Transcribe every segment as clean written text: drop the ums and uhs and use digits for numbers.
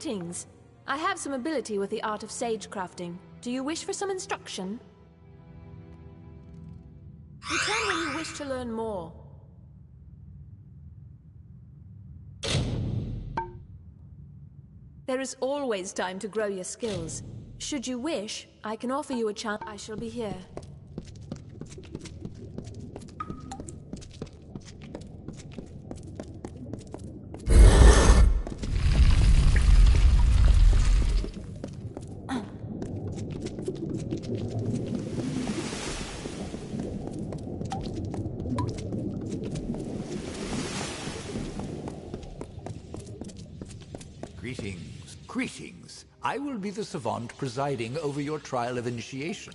Greetings. I have some ability with the art of sage crafting. Do you wish for some instruction? Return when you wish to learn more. There is always time to grow your skills. Should you wish, I can offer you a chance. I shall be here. Greetings, greetings. I will be the savant presiding over your trial of initiation.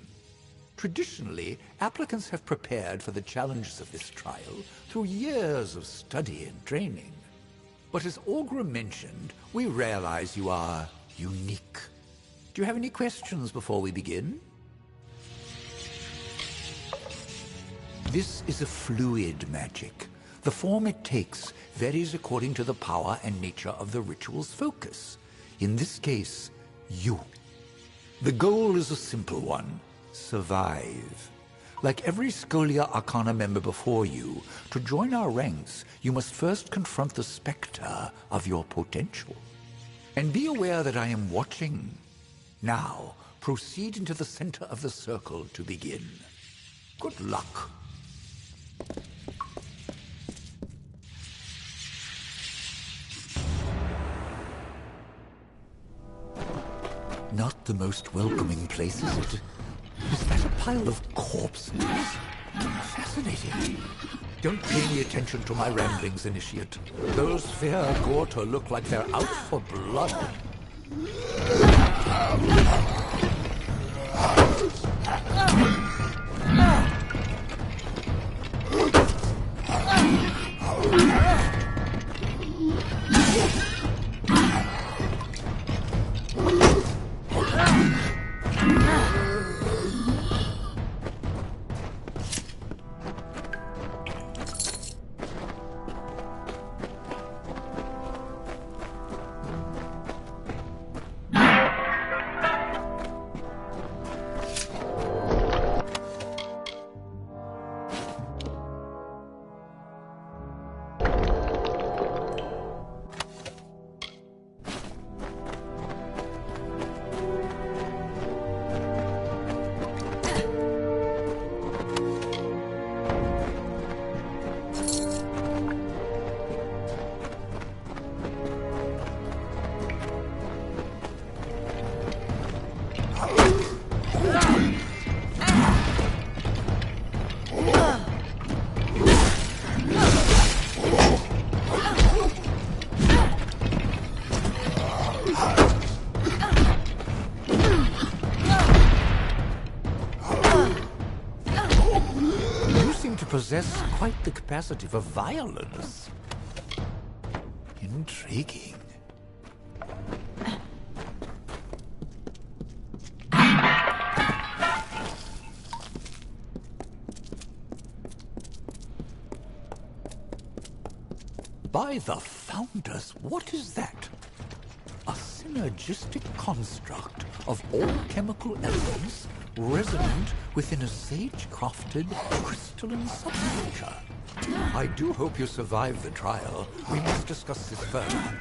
Traditionally, applicants have prepared for the challenges of this trial through years of study and training. But as Augur mentioned, we realize you are unique. Do you have any questions before we begin? This is a fluid magic. The form it takes varies according to the power and nature of the ritual's focus. In this case, you. The goal is a simple one: survive. Like every Scholia Arcana member before you, to join our ranks, you must first confront the specter of your potential. And be aware that I am watching. Now, proceed into the center of the circle to begin. Good luck. Not the most welcoming place, is it? Is that a pile of corpses? Fascinating. Don't pay any attention to my ramblings, Initiate. Those fair Gorta look like they're out for blood. Possess quite the capacity for violence. Intriguing. By the Founders, what is that? A synergistic construct of all chemical elements resonant within a sage-crafted crystalline substructure. I do hope you survive the trial. We must discuss this further.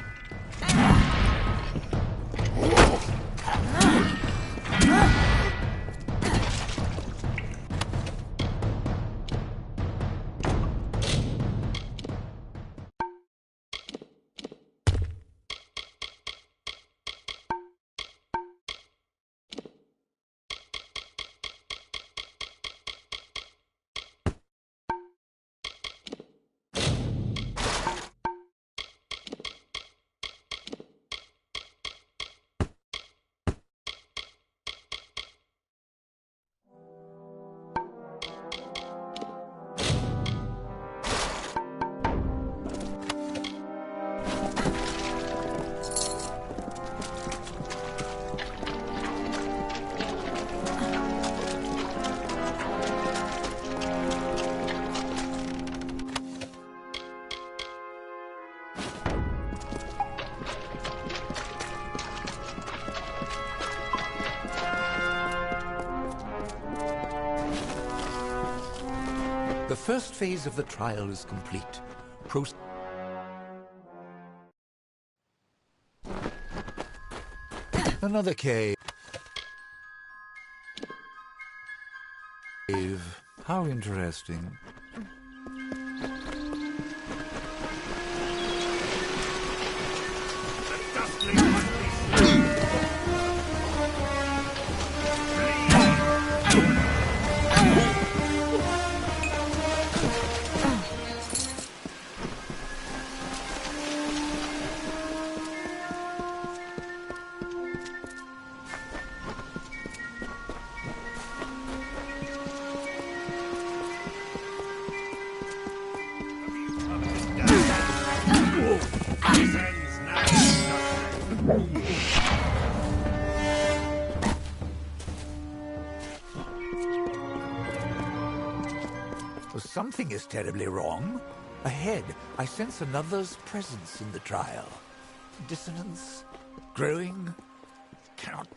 The first phase of the trial is complete. Another cave. How interesting. Something is terribly wrong. Ahead, I sense another's presence in the trial. Dissonance, growing, cannot...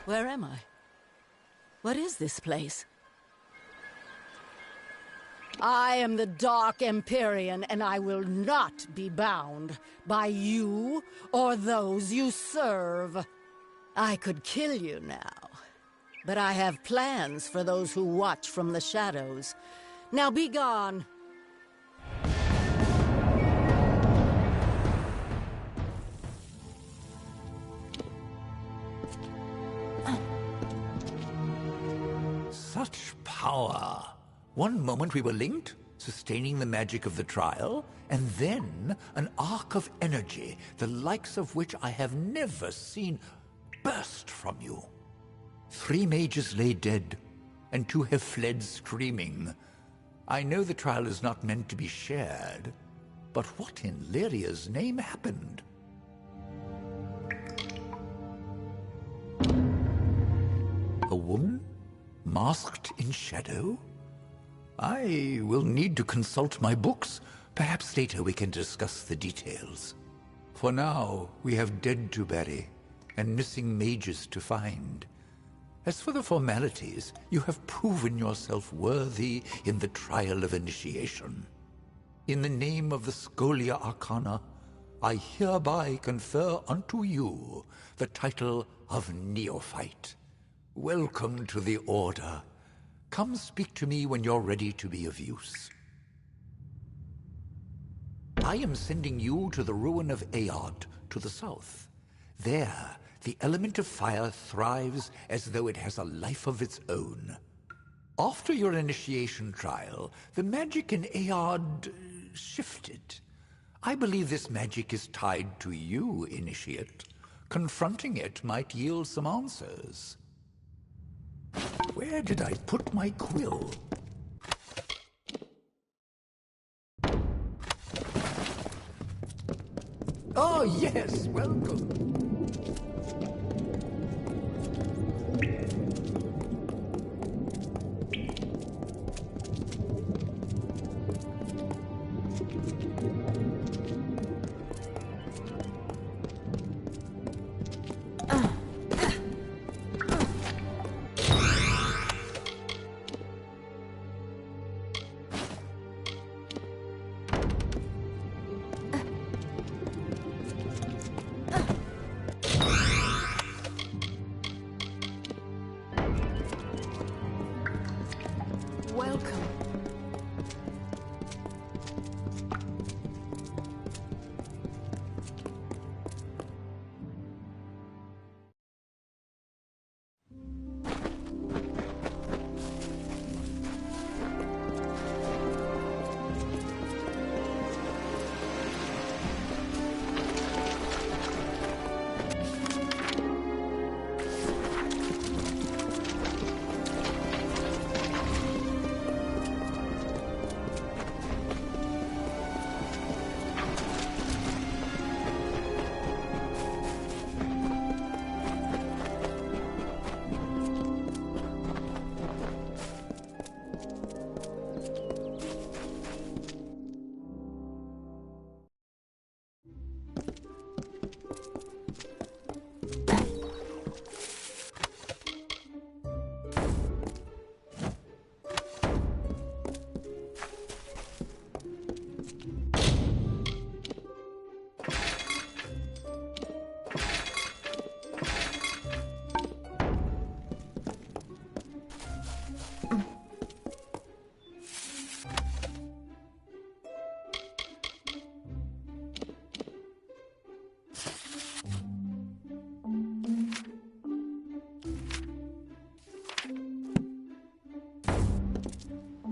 Where am I? What is this place? I am the Dark Empyrean, and I will not be bound by you or those you serve. I could kill you now, but I have plans for those who watch from the shadows. Now be gone. Such power! One moment we were linked, sustaining the magic of the trial, and then an arc of energy, the likes of which I have never seen, burst from you. 3 mages lay dead, and 2 have fled screaming. I know the trial is not meant to be shared, but what in Lyria's name happened? A woman? Masked in shadow? I will need to consult my books. Perhaps later we can discuss the details. For now, we have dead to bury and missing mages to find. As for the formalities, you have proven yourself worthy in the trial of initiation. In the name of the Scholia Arcana, I hereby confer unto you the title of Neophyte. Welcome to the Order. Come speak to me when you're ready to be of use. I am sending you to the ruin of Aod, to the south. There, the element of fire thrives as though it has a life of its own. After your initiation trial, the magic in Aod shifted. I believe this magic is tied to you, Initiate. Confronting it might yield some answers. Where did I put my quill? Oh, yes, welcome.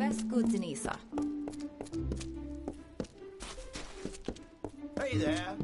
Best good, Denisa. Hey there.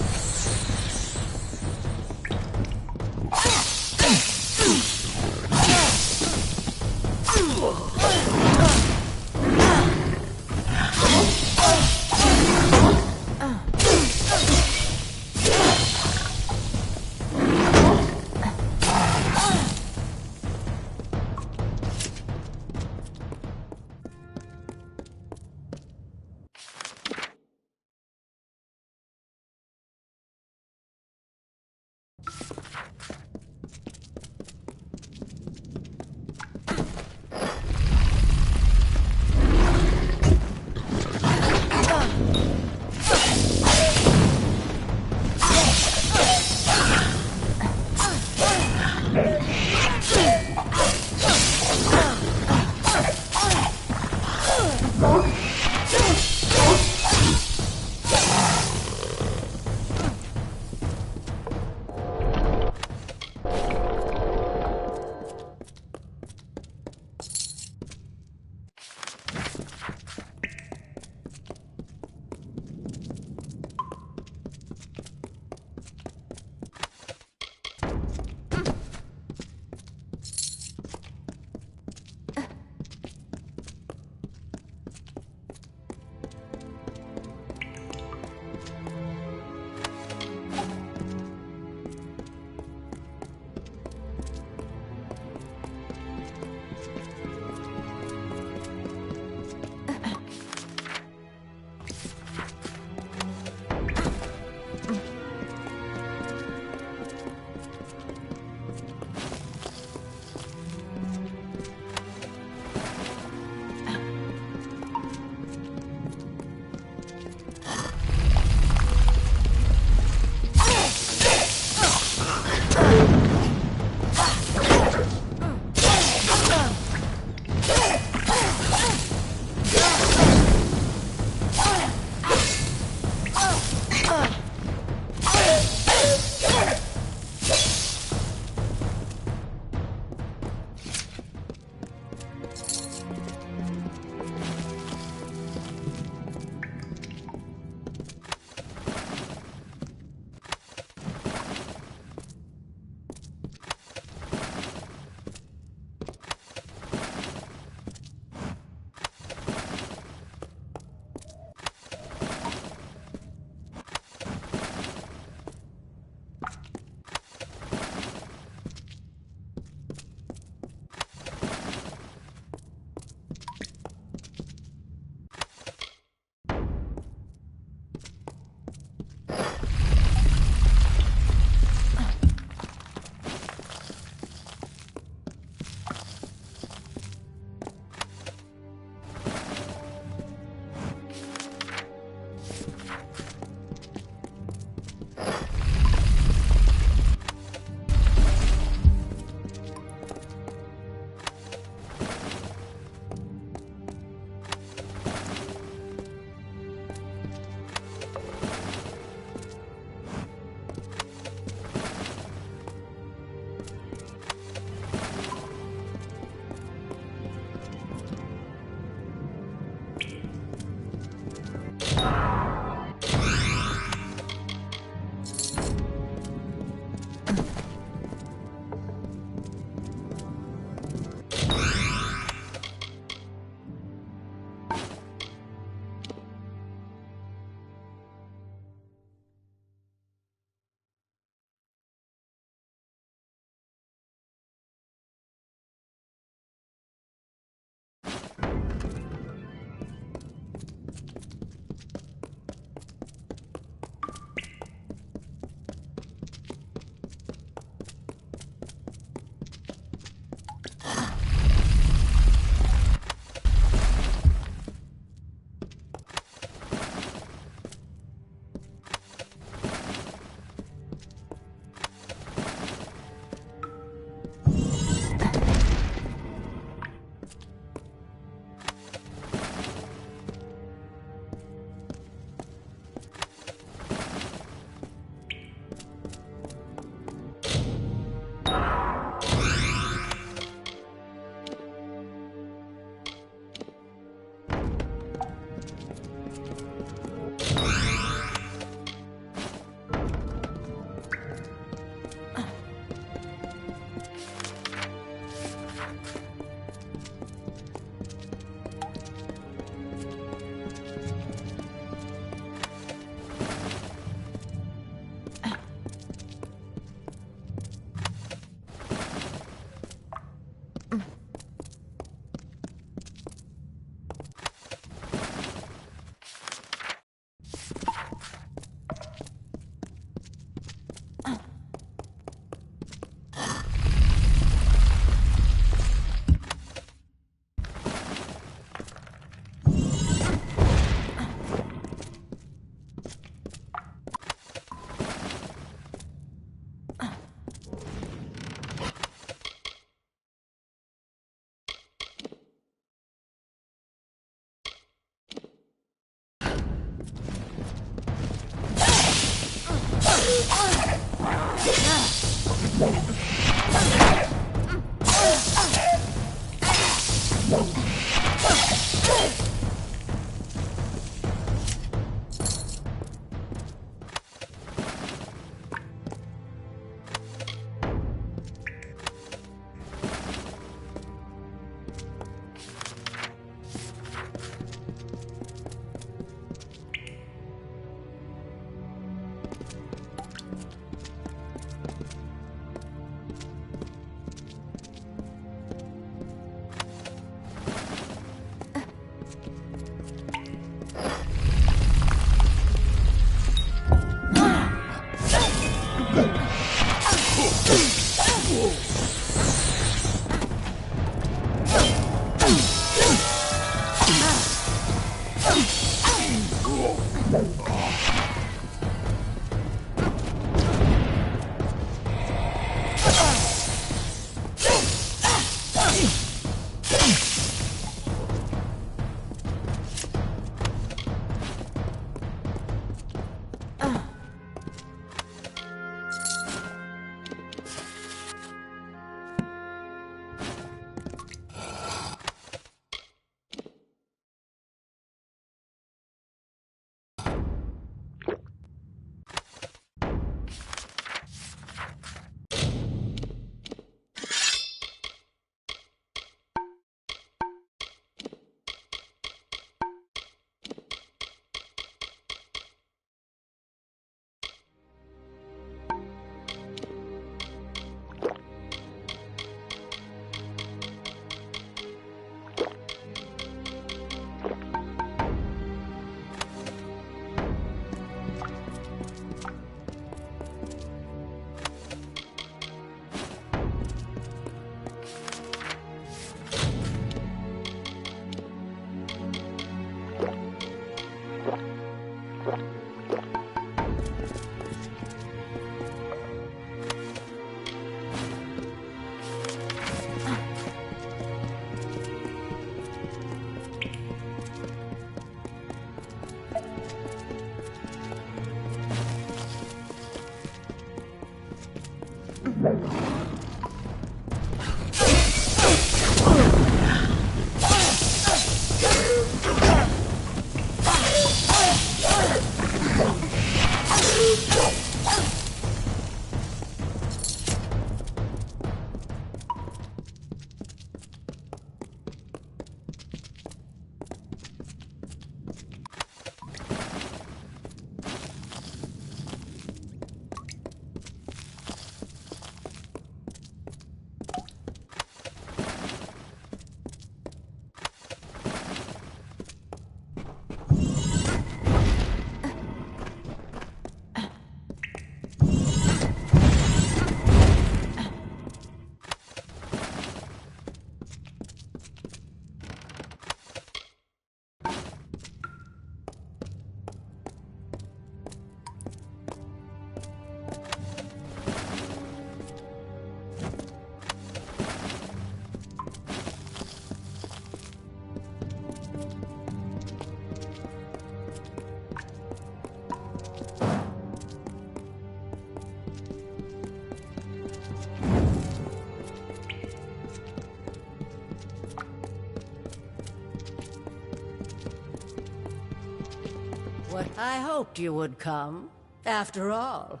But I hoped you would come. After all,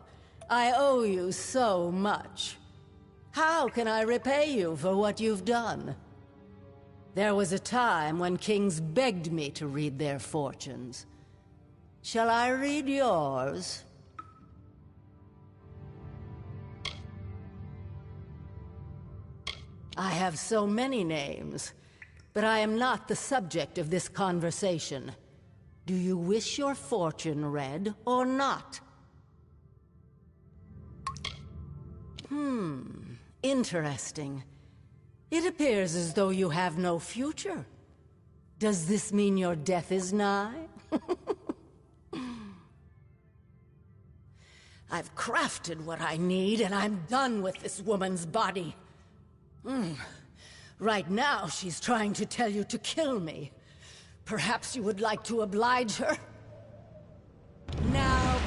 I owe you so much. How can I repay you for what you've done? There was a time when kings begged me to read their fortunes. Shall I read yours? I have so many names, but I am not the subject of this conversation. Do you wish your fortune read or not? Interesting. It appears as though you have no future. Does this mean your death is nigh? I've crafted what I need, and I'm done with this woman's body. Right now, she's trying to tell you to kill me. Perhaps you would like to oblige her? Now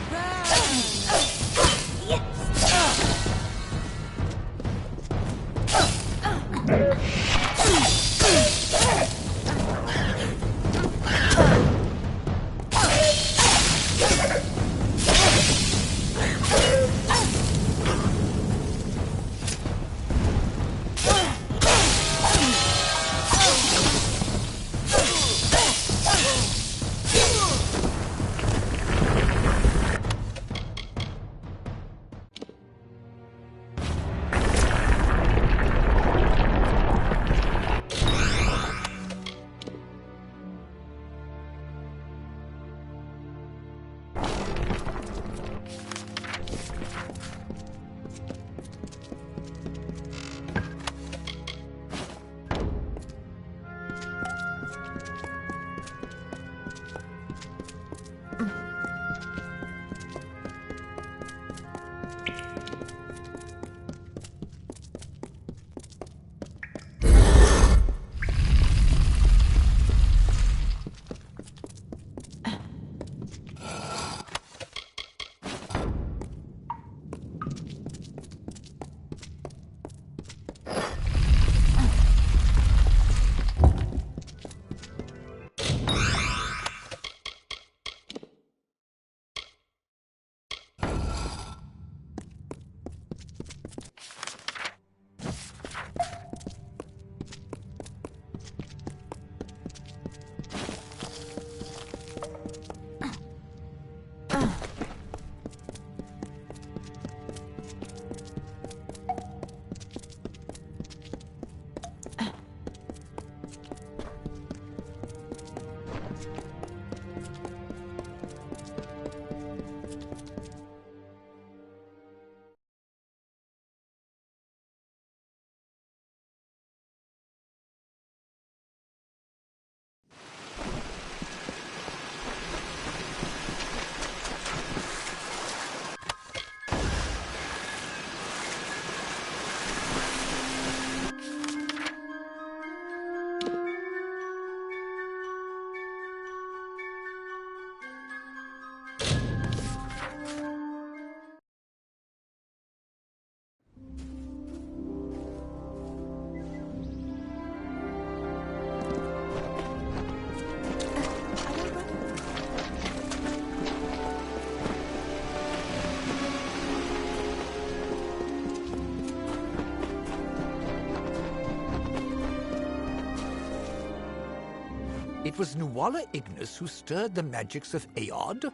It was Nuala Ignis who stirred the magics of Aod?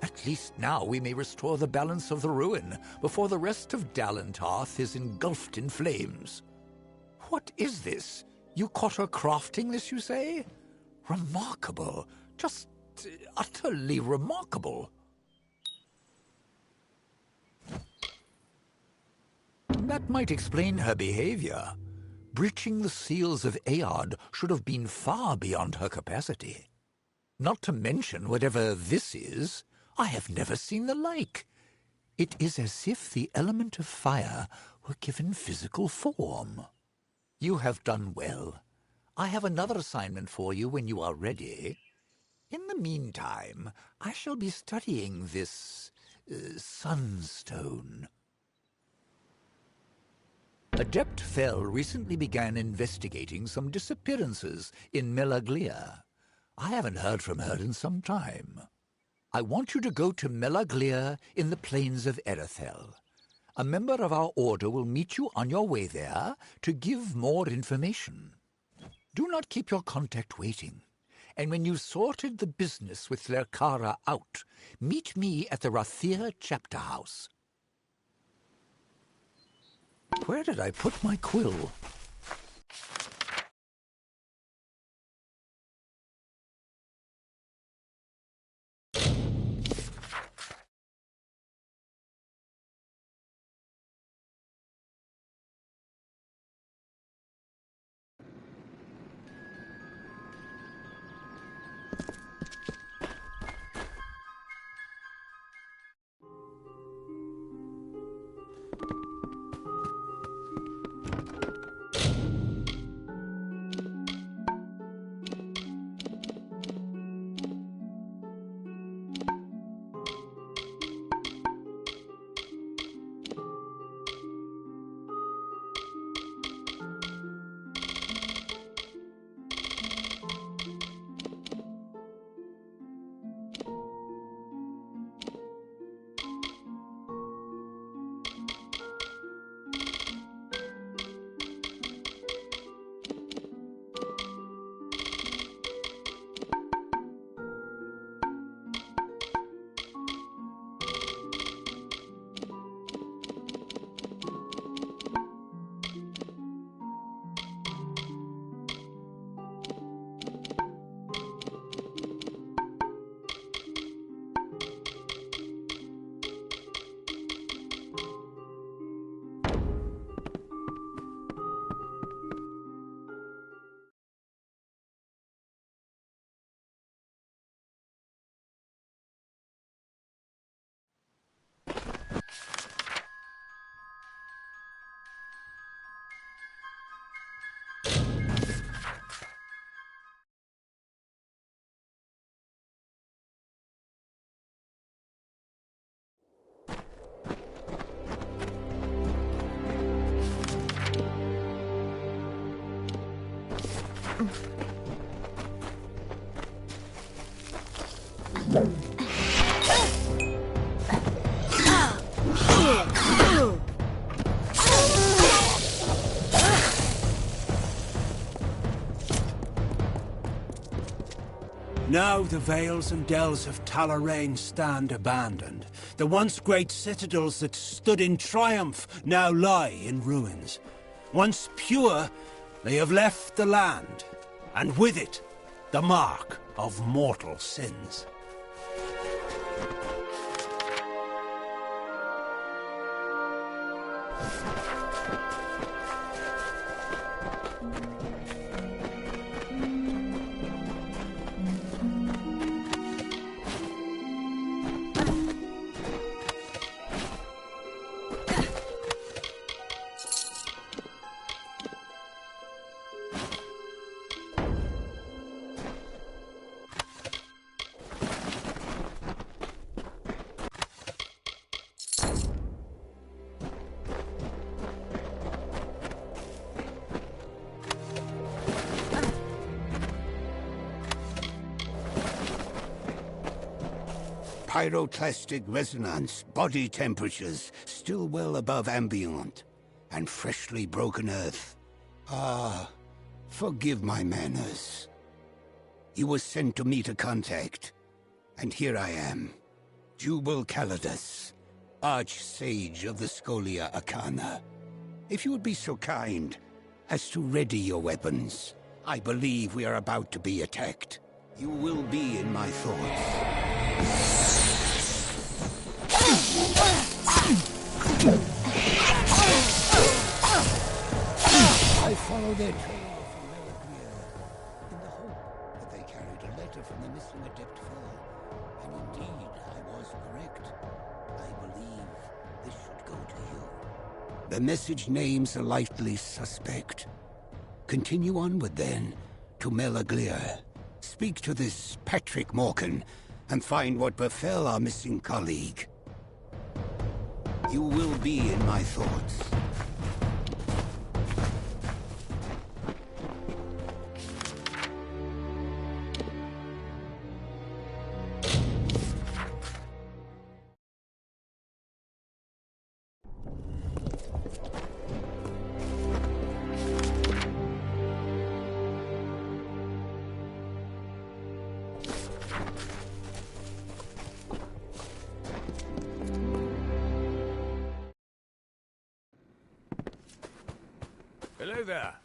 At least now we may restore the balance of the ruin before the rest of Dalentarth is engulfed in flames. What is this? You caught her crafting this, you say? Remarkable. Just utterly remarkable. That might explain her behavior. Breaching the seals of Aod should have been far beyond her capacity. Not to mention whatever this is, I have never seen the like. It is as if the element of fire were given physical form. You have done well. I have another assignment for you when you are ready. In the meantime, I shall be studying this sunstone. Adept Fell recently began investigating some disappearances in Melaglia. I haven't heard from her in some time. I want you to go to Melaglir in the plains of Erethel. A member of our order will meet you on your way there to give more information. Do not keep your contact waiting. And when you've sorted the business with Lerkara out, meet me at the Rathir chapter house. Where did I put my quill? Now the vales and dells of Talarain stand abandoned. The once great citadels that stood in triumph now lie in ruins. Once pure, they have left the land, and with it, the mark of mortal sins. Pyroclastic resonance, body temperatures still well above ambient, and freshly broken earth. Ah, forgive my manners. You were sent to meet a contact, and here I am, Jubal Calidus, Arch-Sage of the Scholia Arcana. If you would be so kind as to ready your weapons, I believe we are about to be attacked. You will be in my thoughts. I follow their trail from Melaglir in the hope that they carried a letter from the missing Adept Fel. And indeed, I was correct. I believe this should go to you. The message names a likely suspect. Continue onward then, to Melaglir. Speak to this Patrick Morkan, and find what befell our missing colleague. You will be in my thoughts. Hello there.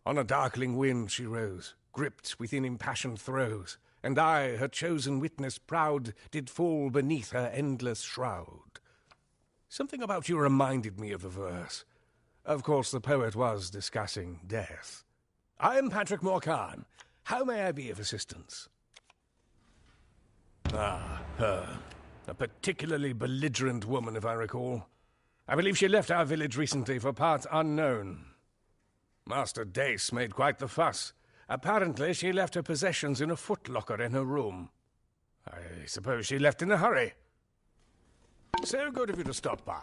On a darkling wind she rose, gripped within impassioned throes, and I, her chosen witness proud, did fall beneath her endless shroud. Something about you reminded me of the verse. Of course, the poet was discussing death. I am Patrick Morcan. How may I be of assistance? Ah, her. A particularly belligerent woman, if I recall. I believe she left our village recently for parts unknown. Master Dace made quite the fuss. Apparently, she left her possessions in a footlocker in her room. I suppose she left in a hurry. So good of you to stop by.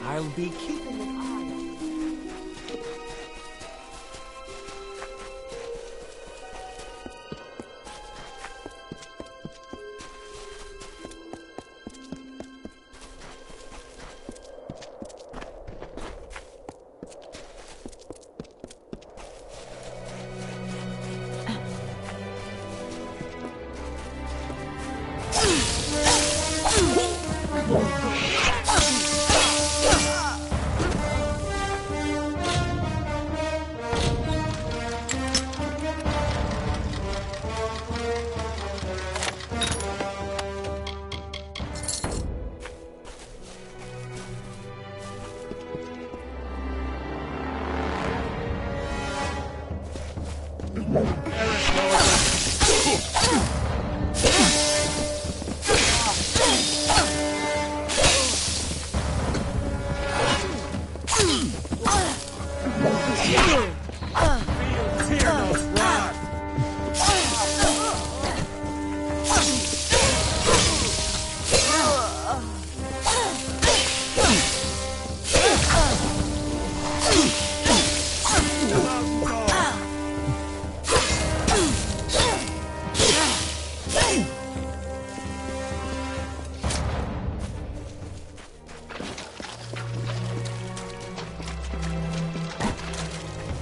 I'll be keeping an eye on you.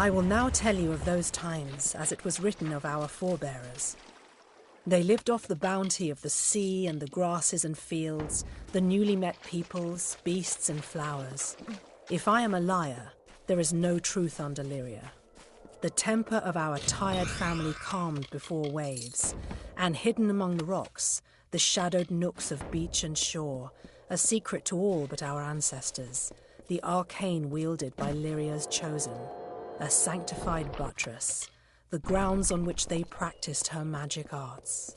I will now tell you of those times as it was written of our forebearers. They lived off the bounty of the sea and the grasses and fields, the newly met peoples, beasts and flowers. If I am a liar, there is no truth on Deliria. The temper of our tired family calmed before waves, and hidden among the rocks, the shadowed nooks of beach and shore, a secret to all but our ancestors, the arcane wielded by Lyria's chosen, a sanctified buttress, the grounds on which they practiced her magic arts.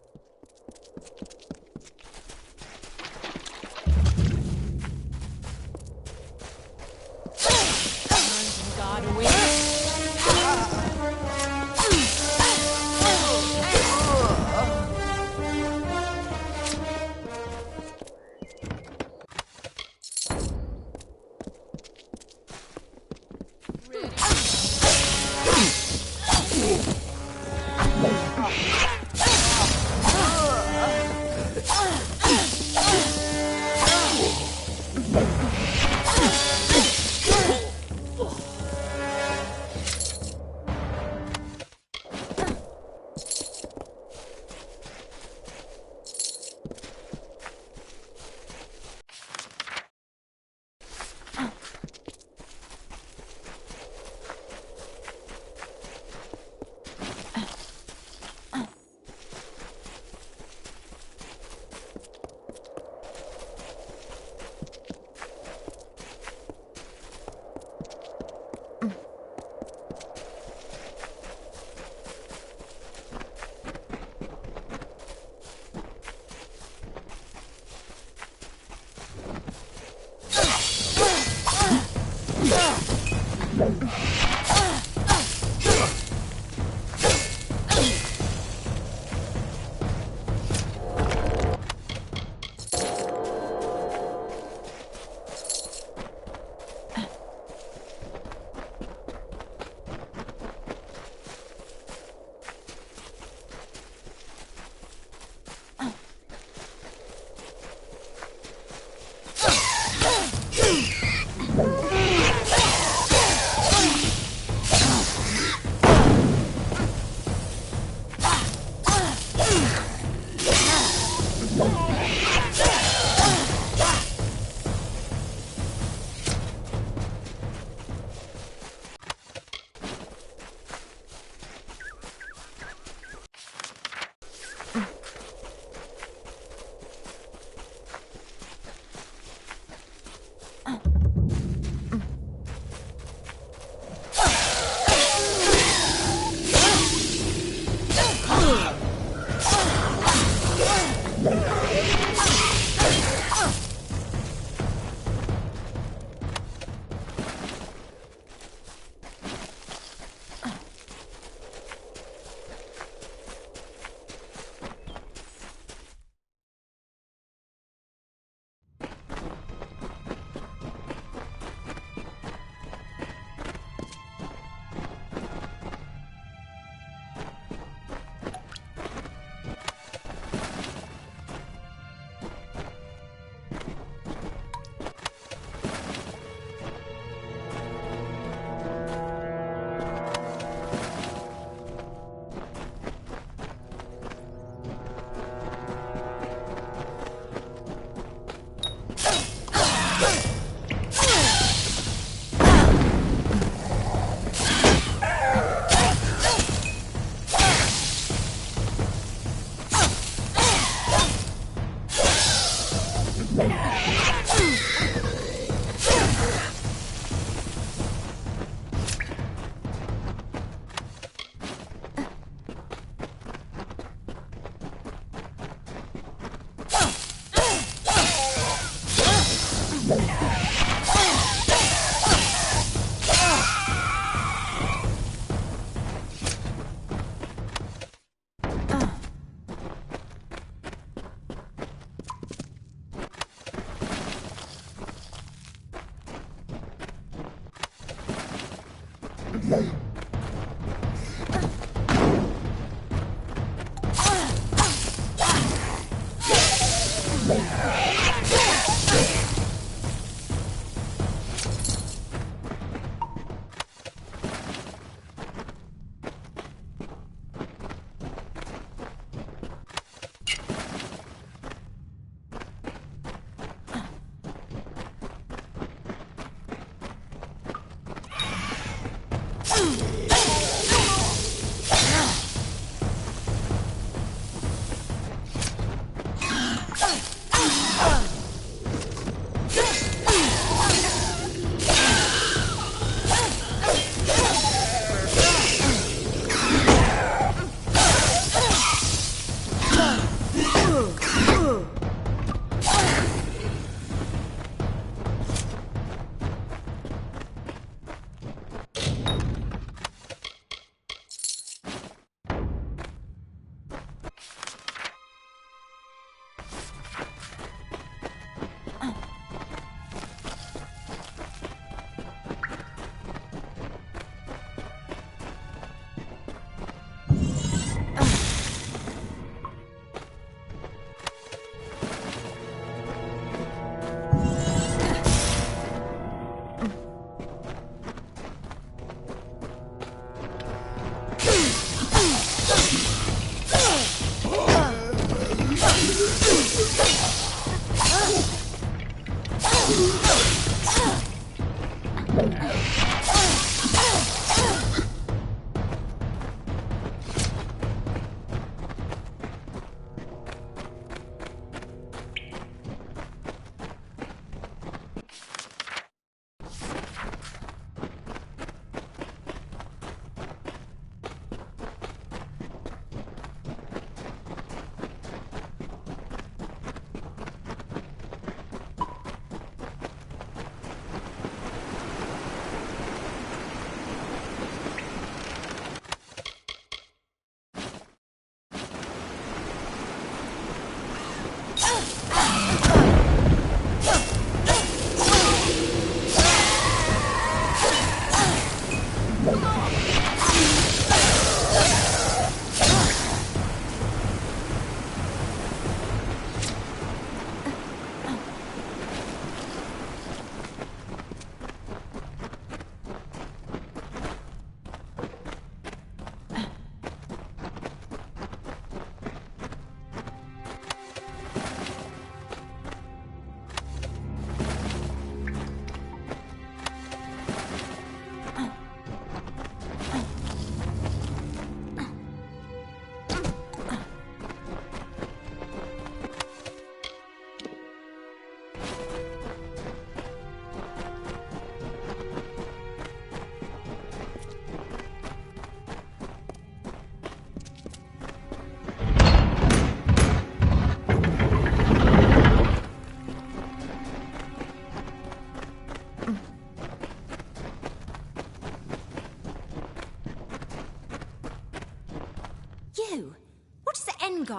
God away.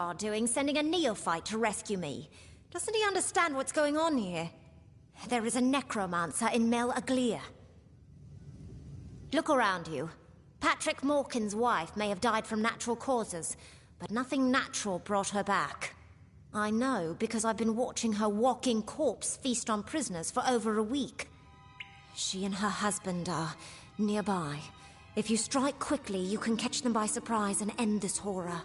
Lothar doing, sending a neophyte to rescue me? Doesn't he understand what's going on here? There is a necromancer in Mel Aglia. Look around you. Patrick Morkin's wife may have died from natural causes, but nothing natural brought her back. I know because I've been watching her walking corpse feast on prisoners for over a week. She and her husband are nearby. If you strike quickly, you can catch them by surprise and end this horror.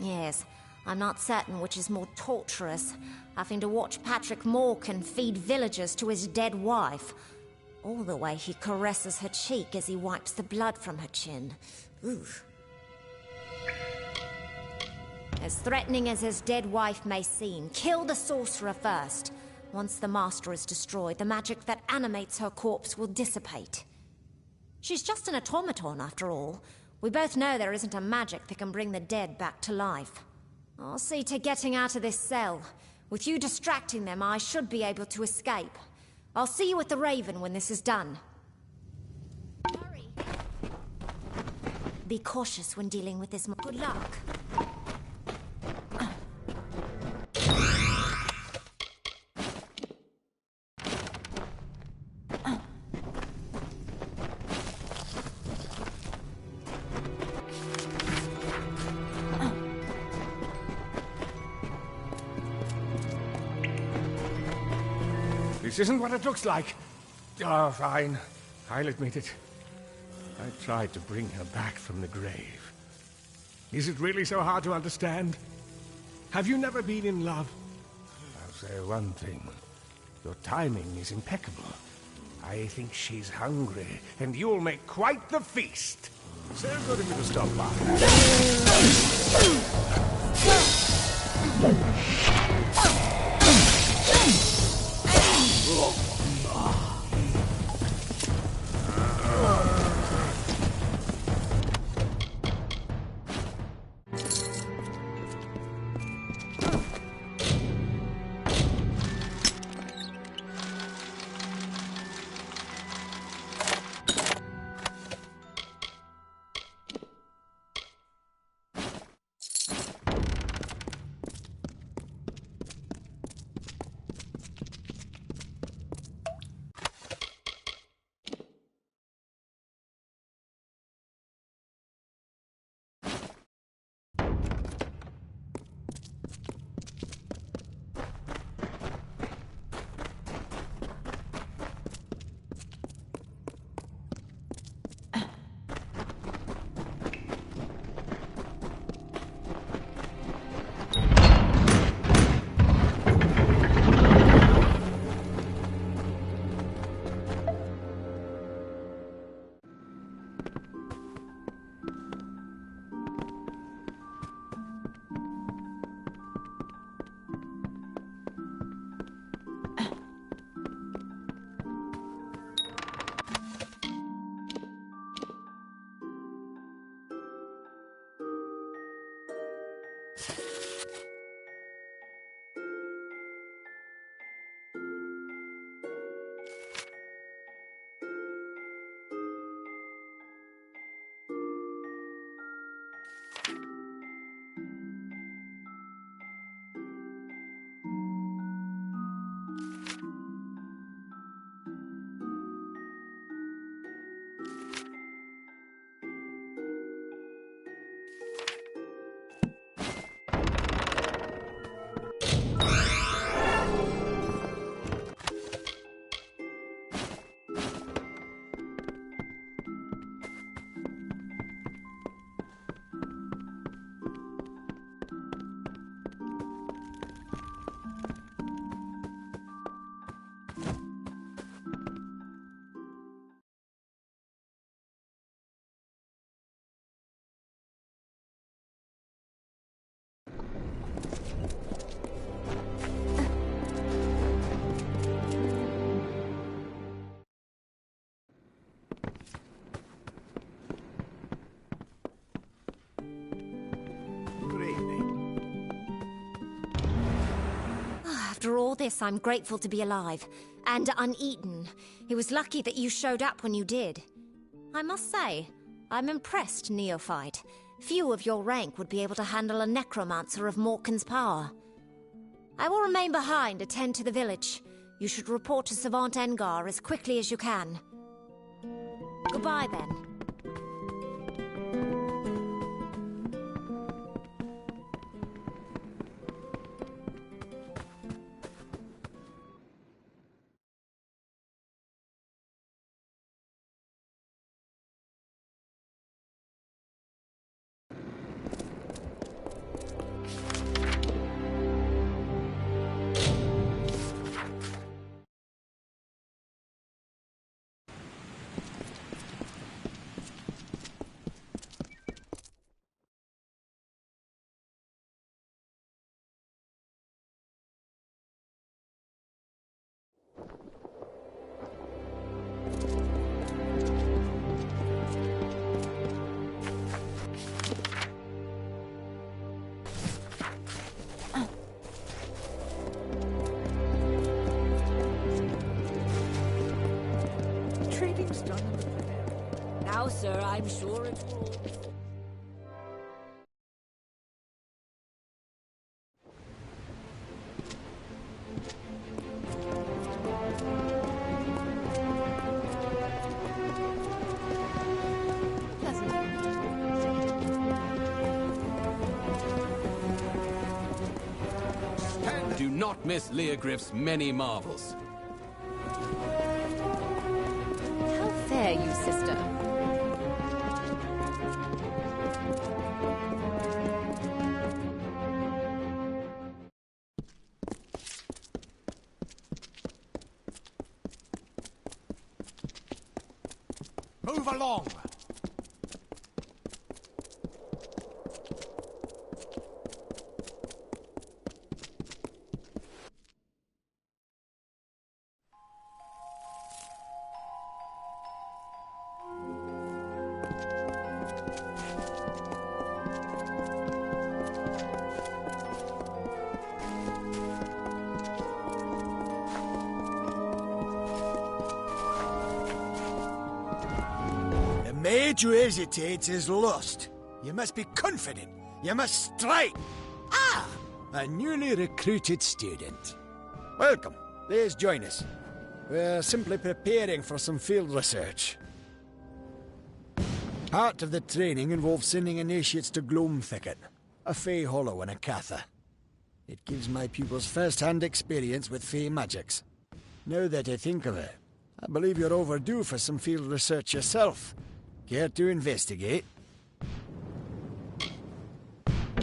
Yes, I'm not certain which is more torturous, having to watch Patrick Morkan feed villagers to his dead wife, or the way he caresses her cheek as he wipes the blood from her chin. Oof. As threatening as his dead wife may seem, kill the sorcerer first. Once the master is destroyed, the magic that animates her corpse will dissipate. She's just an automaton, after all. We both know there isn't a magic that can bring the dead back to life. I'll see to getting out of this cell. With you distracting them, I should be able to escape. I'll see you at the Raven when this is done. Hurry. Be cautious when dealing with this. Good luck. This isn't what it looks like. Oh, fine. I'll admit it. I tried to bring her back from the grave. Is it really so hard to understand? Have you never been in love? I'll say one thing. Your timing is impeccable. I think she's hungry, and you'll make quite the feast. So good of you to stop by. After all this, I'm grateful to be alive. And uneaten. It was lucky that you showed up when you did. I must say, I'm impressed, neophyte. Few of your rank would be able to handle a necromancer of Morkan's power. I will remain behind, attend to the village. You should report to Savant Engar as quickly as you can. Goodbye, then. Now, sir, I'm sure it will. Do not miss Leogriff's many marvels. How fare you, sister? Move along! Made you hesitate is lost. You must be confident. You must strike. Ah! A newly recruited student. Welcome. Please join us. We're simply preparing for some field research. Part of the training involves sending initiates to Gloam Thicket, a Fey Hollow and a Catha. It gives my pupils first-hand experience with Fey magics. Now that I think of it, I believe you're overdue for some field research yourself. Care to investigate?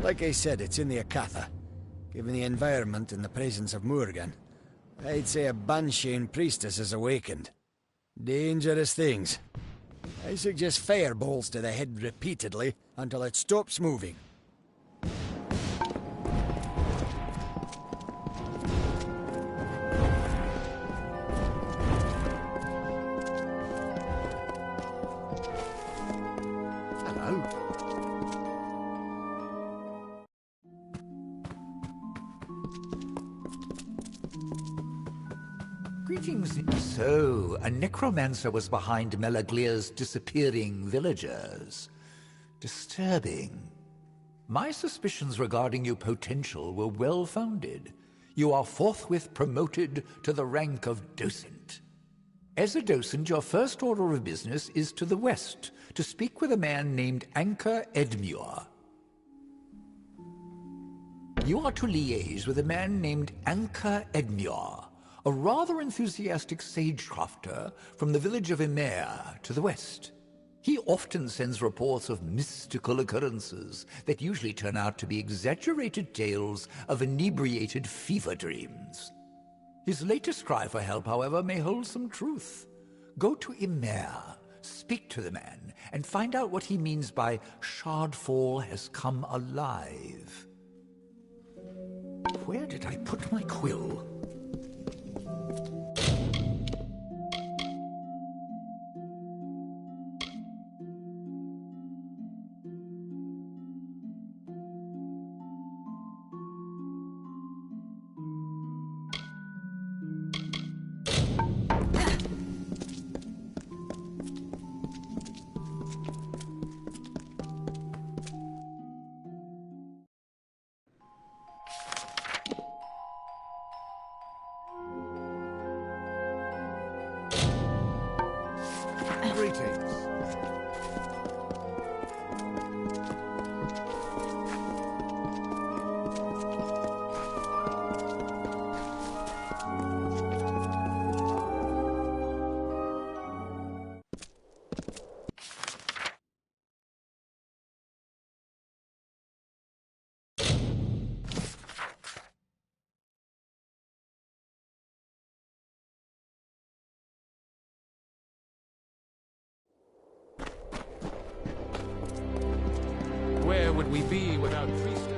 Like I said, it's in the Akatha. Given the environment and the presence of Morgan, I'd say a Banshane priestess has awakened. Dangerous things. I suggest fireballs to the head repeatedly until it stops moving. Greetings. So, a necromancer was behind Melaglia's disappearing villagers. Disturbing. My suspicions regarding your potential were well-founded. You are forthwith promoted to the rank of docent. As a docent, your first order of business is to the west, to speak with a man named Anchor Edmure. You are to liaise with a man named Anchor Edmure, a rather enthusiastic sagecrafter from the village of Emer to the west. He often sends reports of mystical occurrences that usually turn out to be exaggerated tales of inebriated fever dreams. His latest cry for help, however, may hold some truth. Go to Emer, speak to the man, and find out what he means by Shardfall has come alive. Where did I put my quill? Where would we be without priestess?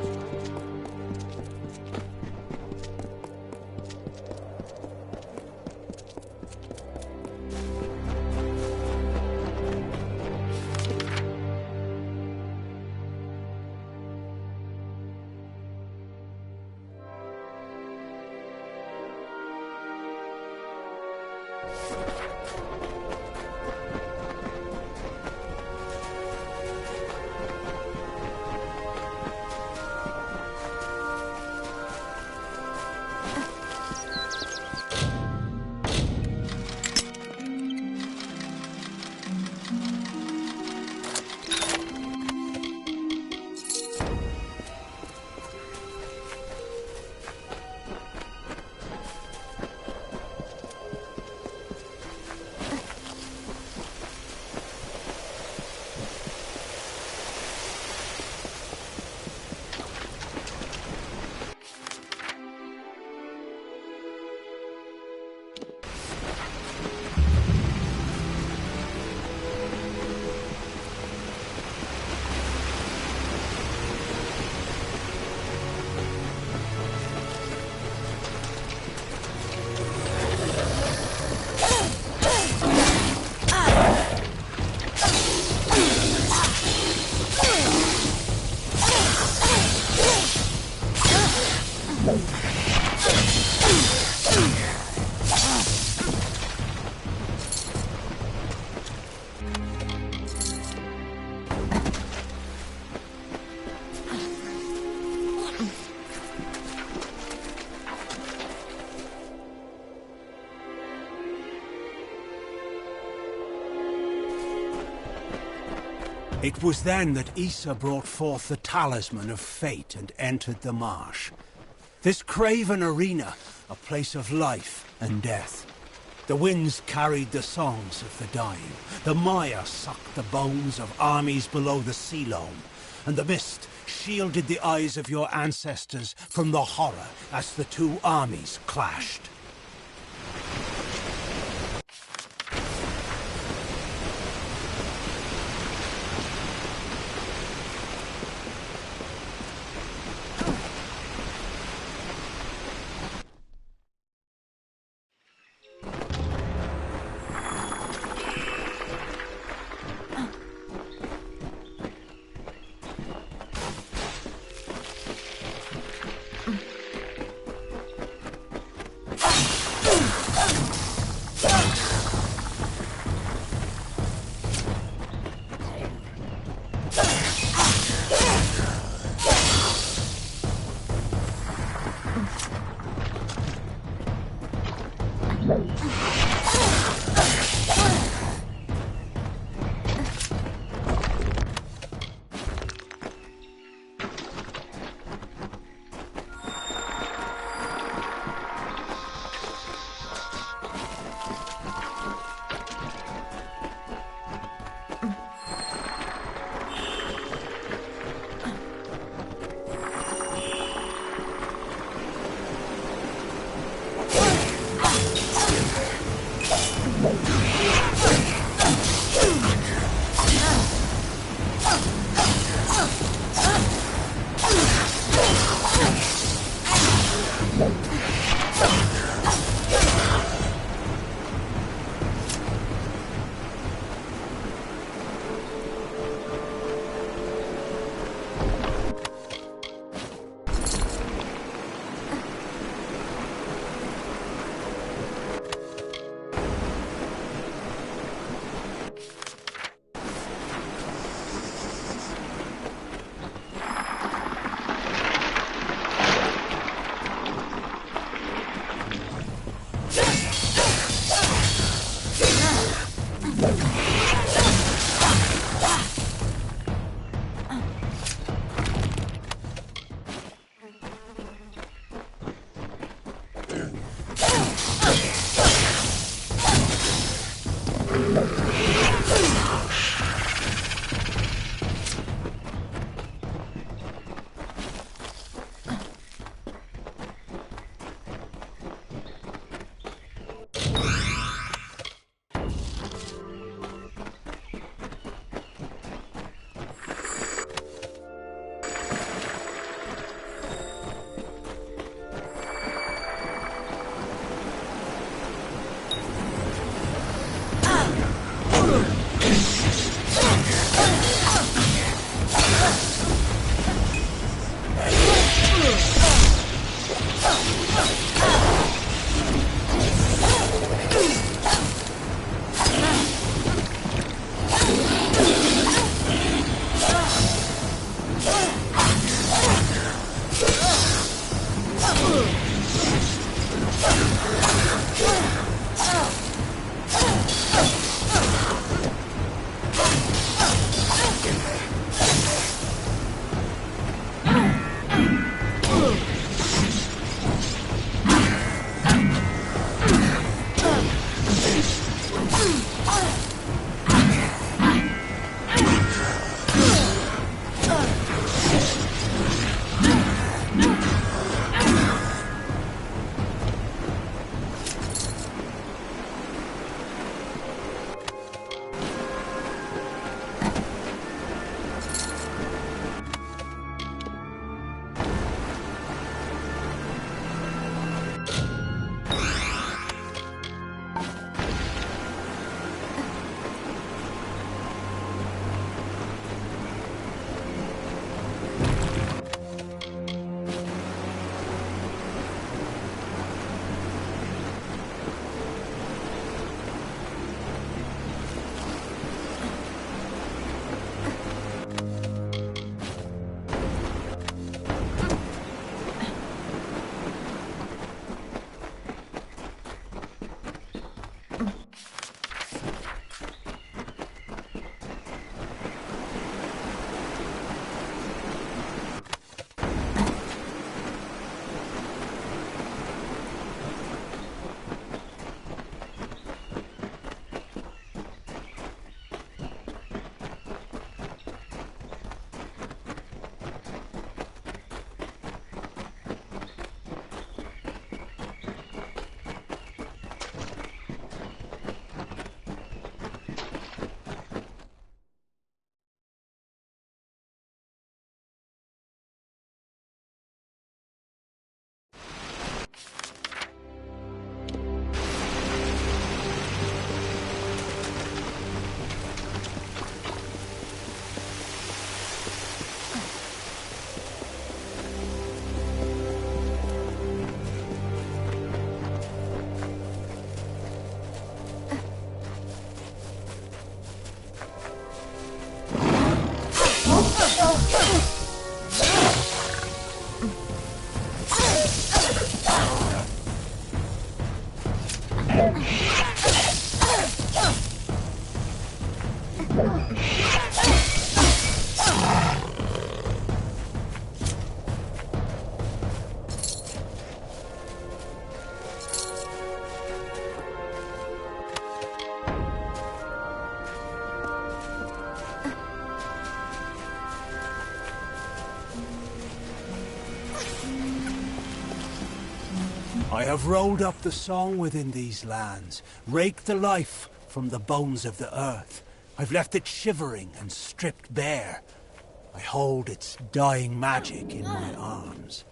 It was then that Issa brought forth the talisman of fate and entered the marsh. This craven arena, a place of life and death. The winds carried the songs of the dying. The mire sucked the bones of armies below the sea loam. And the mist shielded the eyes of your ancestors from the horror as the two armies clashed. I have rolled up the song within these lands, raked the life from the bones of the earth. I've left it shivering and stripped bare. I hold its dying magic in my arms.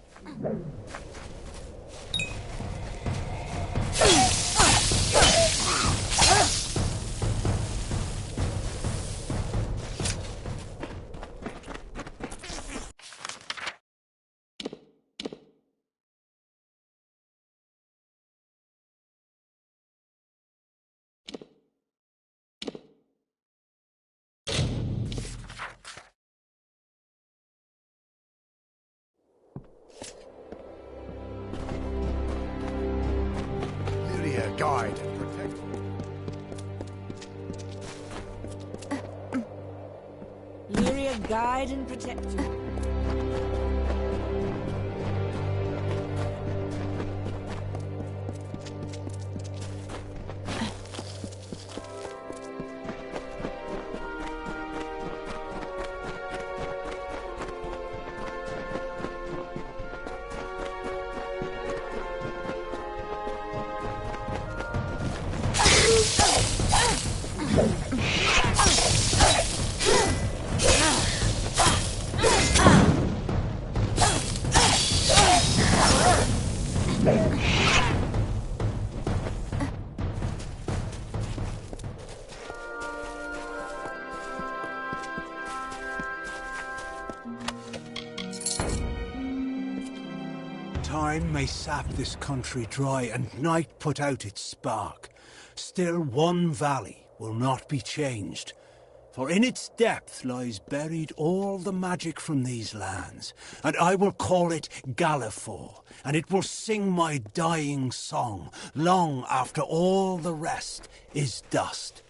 Guide and protect. Lyria, guide and protect you. Time may sap this country dry, and night put out its spark. Still one valley will not be changed. For in its depth lies buried all the magic from these lands, and I will call it Gallifore, and it will sing my dying song, long after all the rest is dust.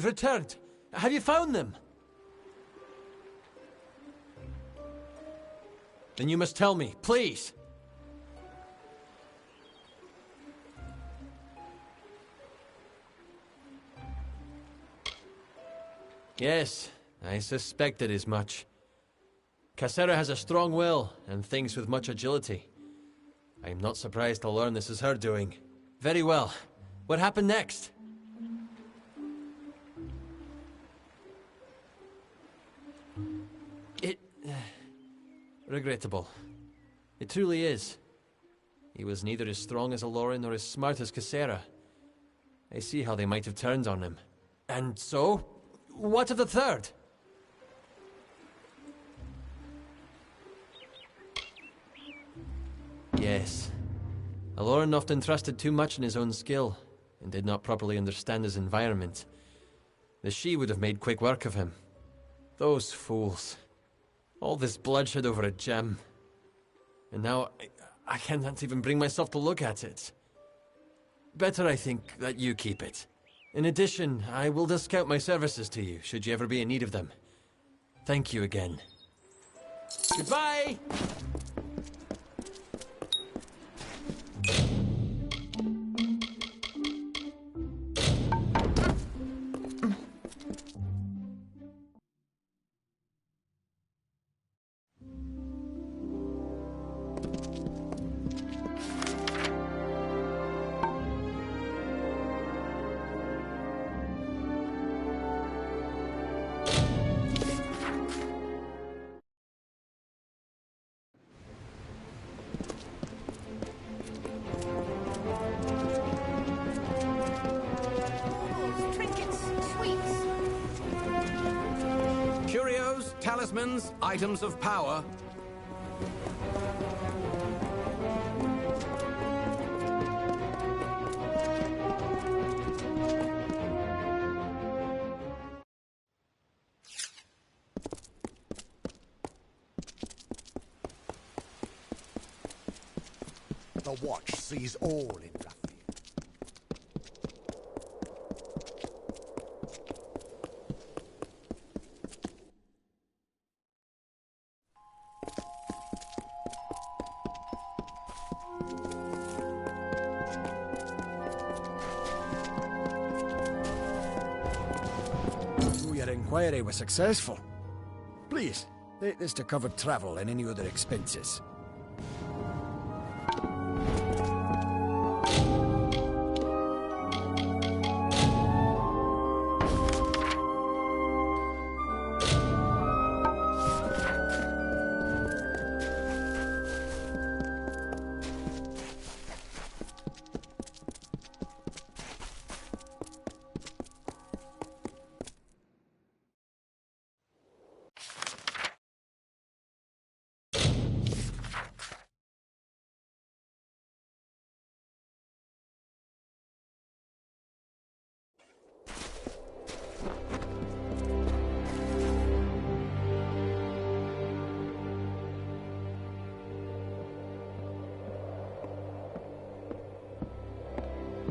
You've returned. Have you found them? Then you must tell me, please. Yes, I suspected as much. Cassera has a strong will, and thinks with much agility. I'm not surprised to learn this is her doing. Very well. What happened next? Regrettable. It truly is. He was neither as strong as Amalur nor as smart as Cassera. I see how they might have turned on him. And so? What of the third? Yes. Amalur often trusted too much in his own skill, and did not properly understand his environment. The She would have made quick work of him. Those fools. All this bloodshed over a gem. And now, I cannot even bring myself to look at it. Better, I think, that you keep it. In addition, I will discount my services to you, should you ever be in need of them. Thank you again. Goodbye! Talismans, items of power. The watch sees all in Duffy. Your inquiry was successful. Please, take this to cover travel and any other expenses.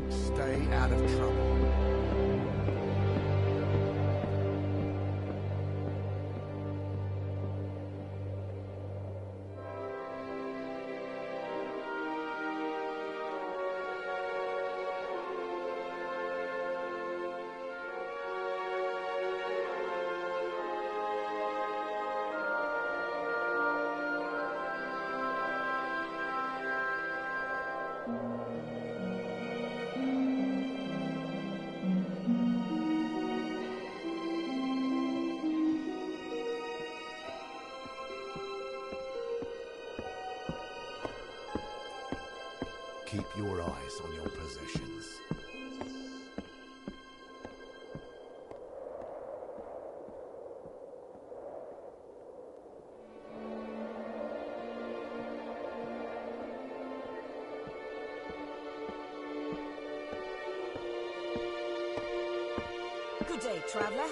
Stay out of trouble. Keep your eyes on your possessions. Good day, traveler.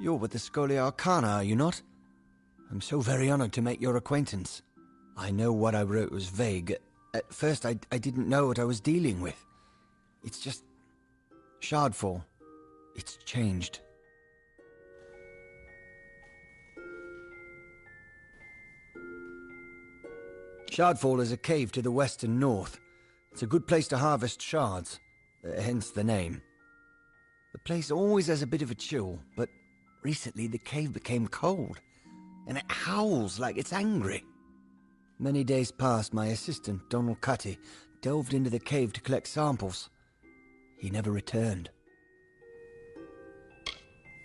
You're with the Scholia Arcana, are you not? I'm so very honored to make your acquaintance. I know what I wrote was vague. At first, I didn't know what I was dealing with. It's just... Shardfall. It's changed. Shardfall is a cave to the west and north. It's a good place to harvest shards, hence the name. The place always has a bit of a chill, but recently the cave became cold, and it howls like it's angry. Many days past, my assistant, Donald Cutty, delved into the cave to collect samples. He never returned.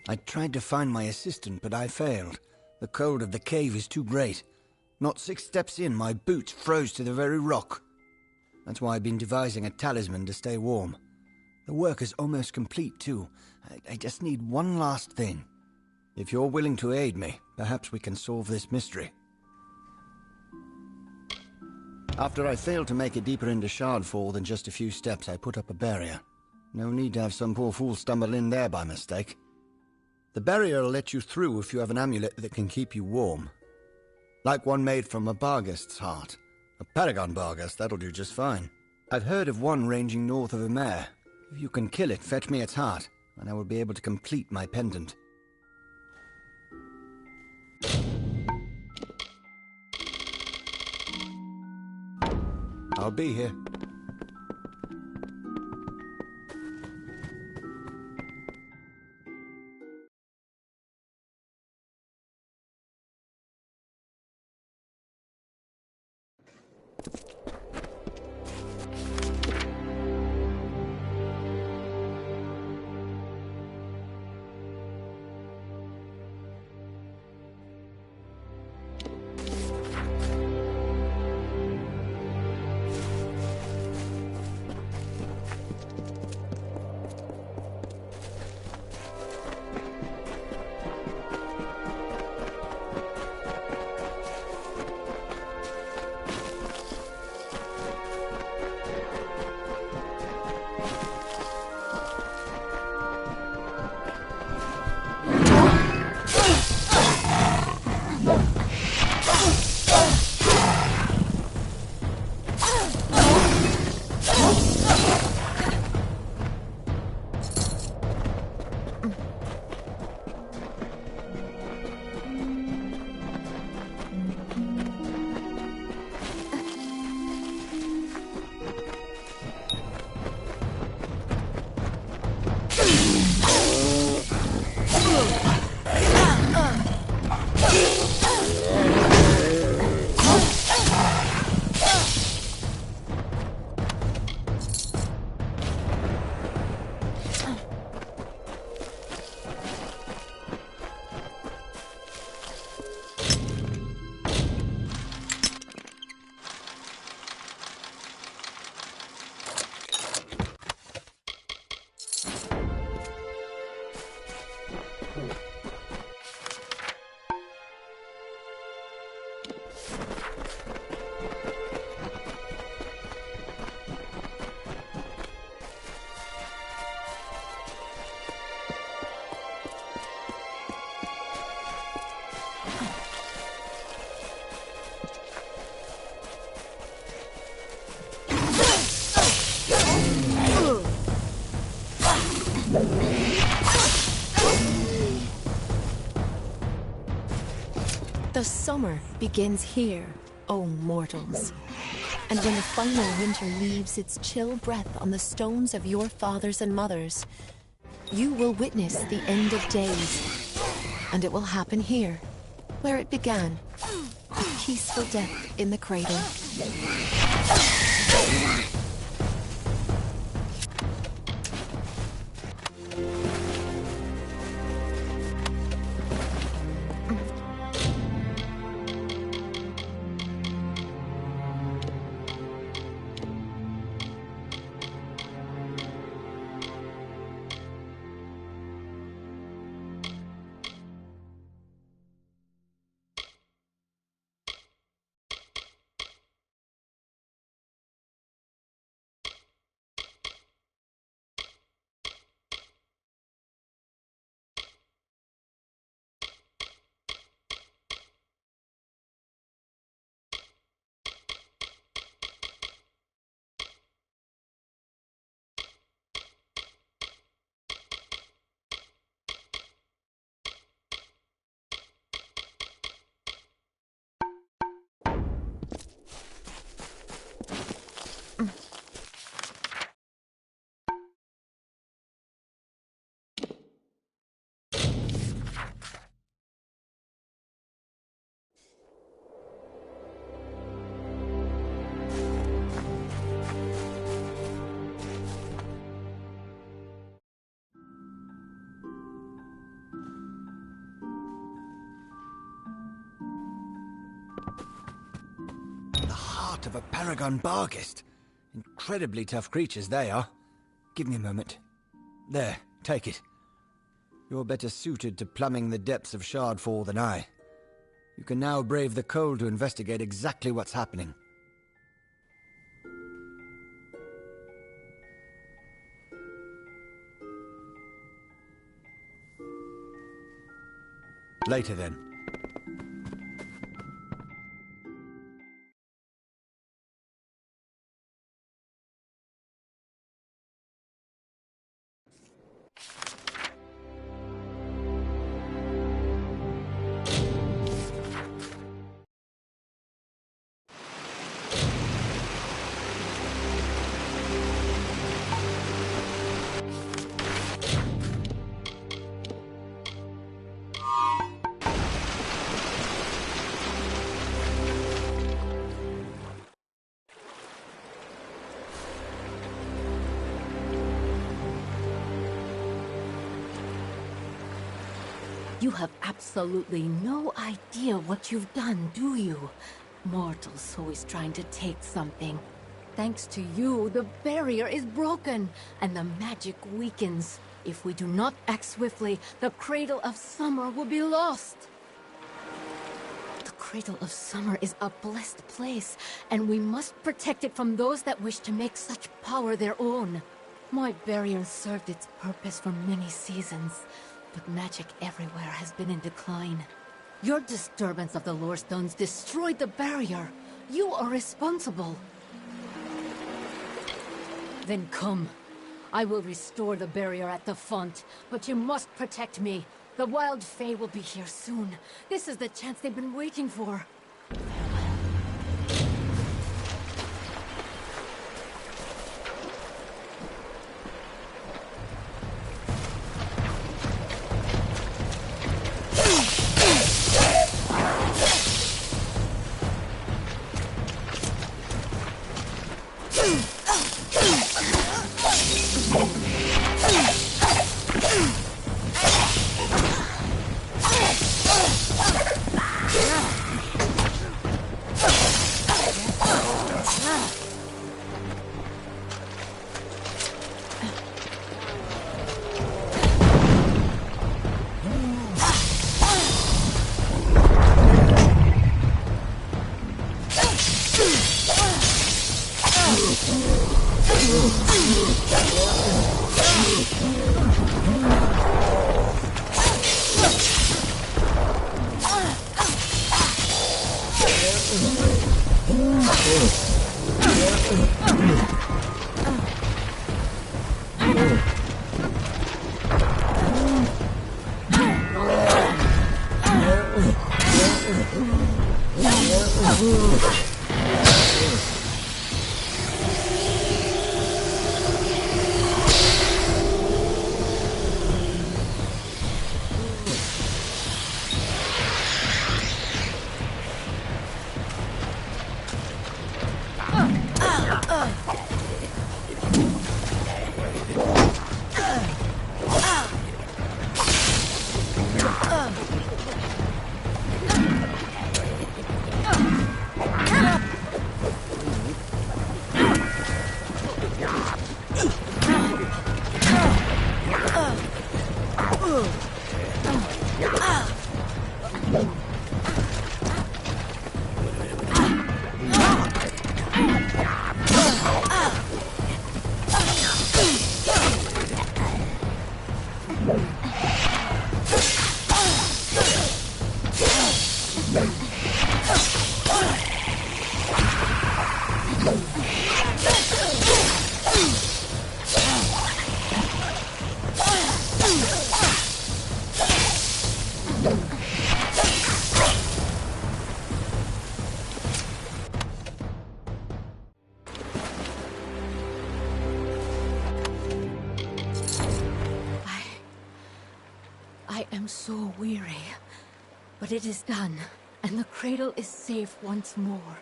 I tried to find my assistant, but I failed. The cold of the cave is too great. Not 6 steps in, my boots froze to the very rock. That's why I've been devising a talisman to stay warm. The work is almost complete, too. I just need one last thing. If you're willing to aid me, perhaps we can solve this mystery. After I failed to make it deeper into Shardfall than just a few steps, I put up a barrier. No need to have some poor fool stumble in there by mistake. The barrier will let you through if you have an amulet that can keep you warm. Like one made from a Barghest's heart. A Paragon Barghest, that'll do just fine. I've heard of one ranging north of Amalur. If you can kill it, fetch me its heart, and I will be able to complete my pendant. I'll be here. The summer begins here, O mortals. And when the final winter leaves its chill breath on the stones of your fathers and mothers, you will witness the end of days. And it will happen here, where it began, a peaceful death in the cradle. heart of a paragon barghest. Incredibly tough creatures they are. Give me a moment. There, take it. You're better suited to plumbing the depths of Shardfall than I. You can now brave the cold to investigate exactly what's happening. Later then. You have absolutely no idea what you've done, do you? Mortals always trying to take something. Thanks to you, the barrier is broken, and the magic weakens. If we do not act swiftly, the Cradle of Summer will be lost. The Cradle of Summer is a blessed place, and we must protect it from those that wish to make such power their own. My barrier served its purpose for many seasons, but magic everywhere has been in decline. Your disturbance of the lore stones destroyed the barrier. You are responsible. Then come. I will restore the barrier at the font, but you must protect me. The Wild Fae will be here soon. This is the chance they've been waiting for. I am so weary, but it is done, and the cradle is safe once more.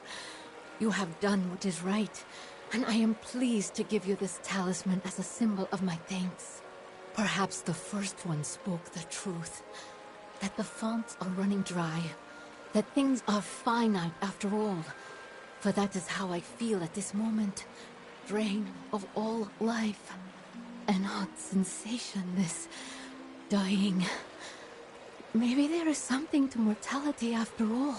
You have done what is right, and I am pleased to give you this talisman as a symbol of my thanks. Perhaps the first one spoke the truth, that the fonts are running dry, that things are finite after all. For that is how I feel at this moment. Drain of all life. An odd sensation, this dying. Maybe there is something to mortality after all.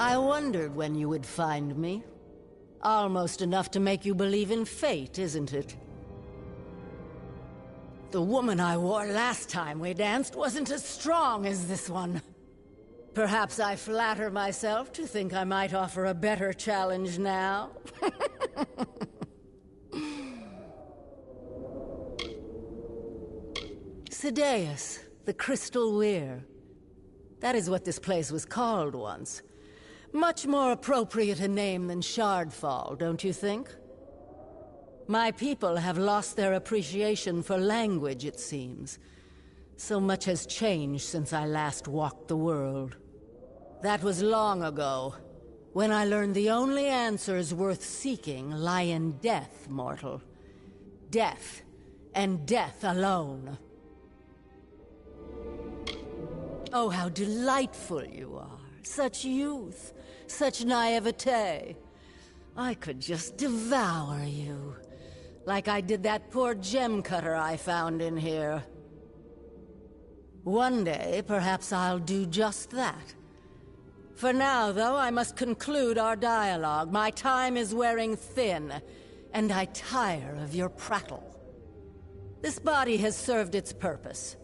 I wondered when you would find me. Almost enough to make you believe in fate, isn't it? The woman I wore last time we danced wasn't as strong as this one. Perhaps I flatter myself to think I might offer a better challenge now. Sideus, the Crystal Weir. That is what this place was called once. Much more appropriate a name than Shardfall, don't you think? My people have lost their appreciation for language, it seems. So much has changed since I last walked the world. That was long ago, when I learned the only answers worth seeking lie in death, mortal. Death, and death alone. Oh, how delightful you are. Such youth, such naivete. I could just devour you. Like I did that poor gem cutter I found in here. One day, perhaps I'll do just that. For now, though, I must conclude our dialogue. My time is wearing thin, and I tire of your prattle. This body has served its purpose.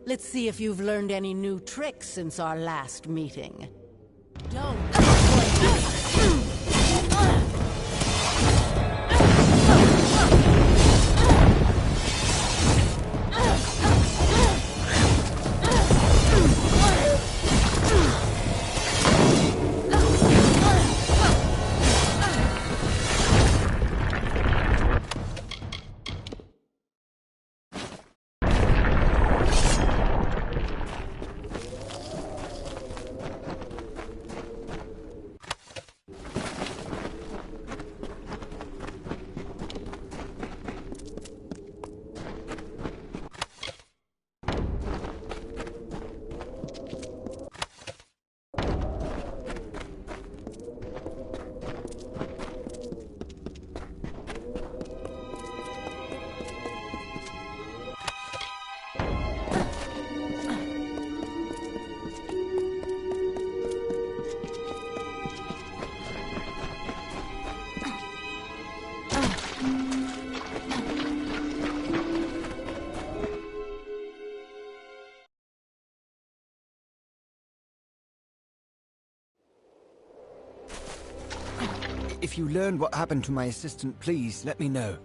Let's see if you've learned any new tricks since our last meeting. Don't. If you learn what happened to my assistant, please let me know.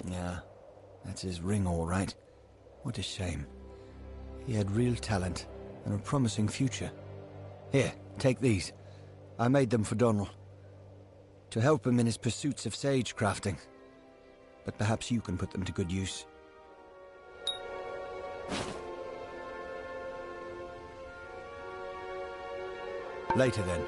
Yeah, that's his ring all right. What a shame. He had real talent and a promising future. Here, take these. I made them for Donald. To help him in his pursuits of sage crafting. But perhaps you can put them to good use. Later then.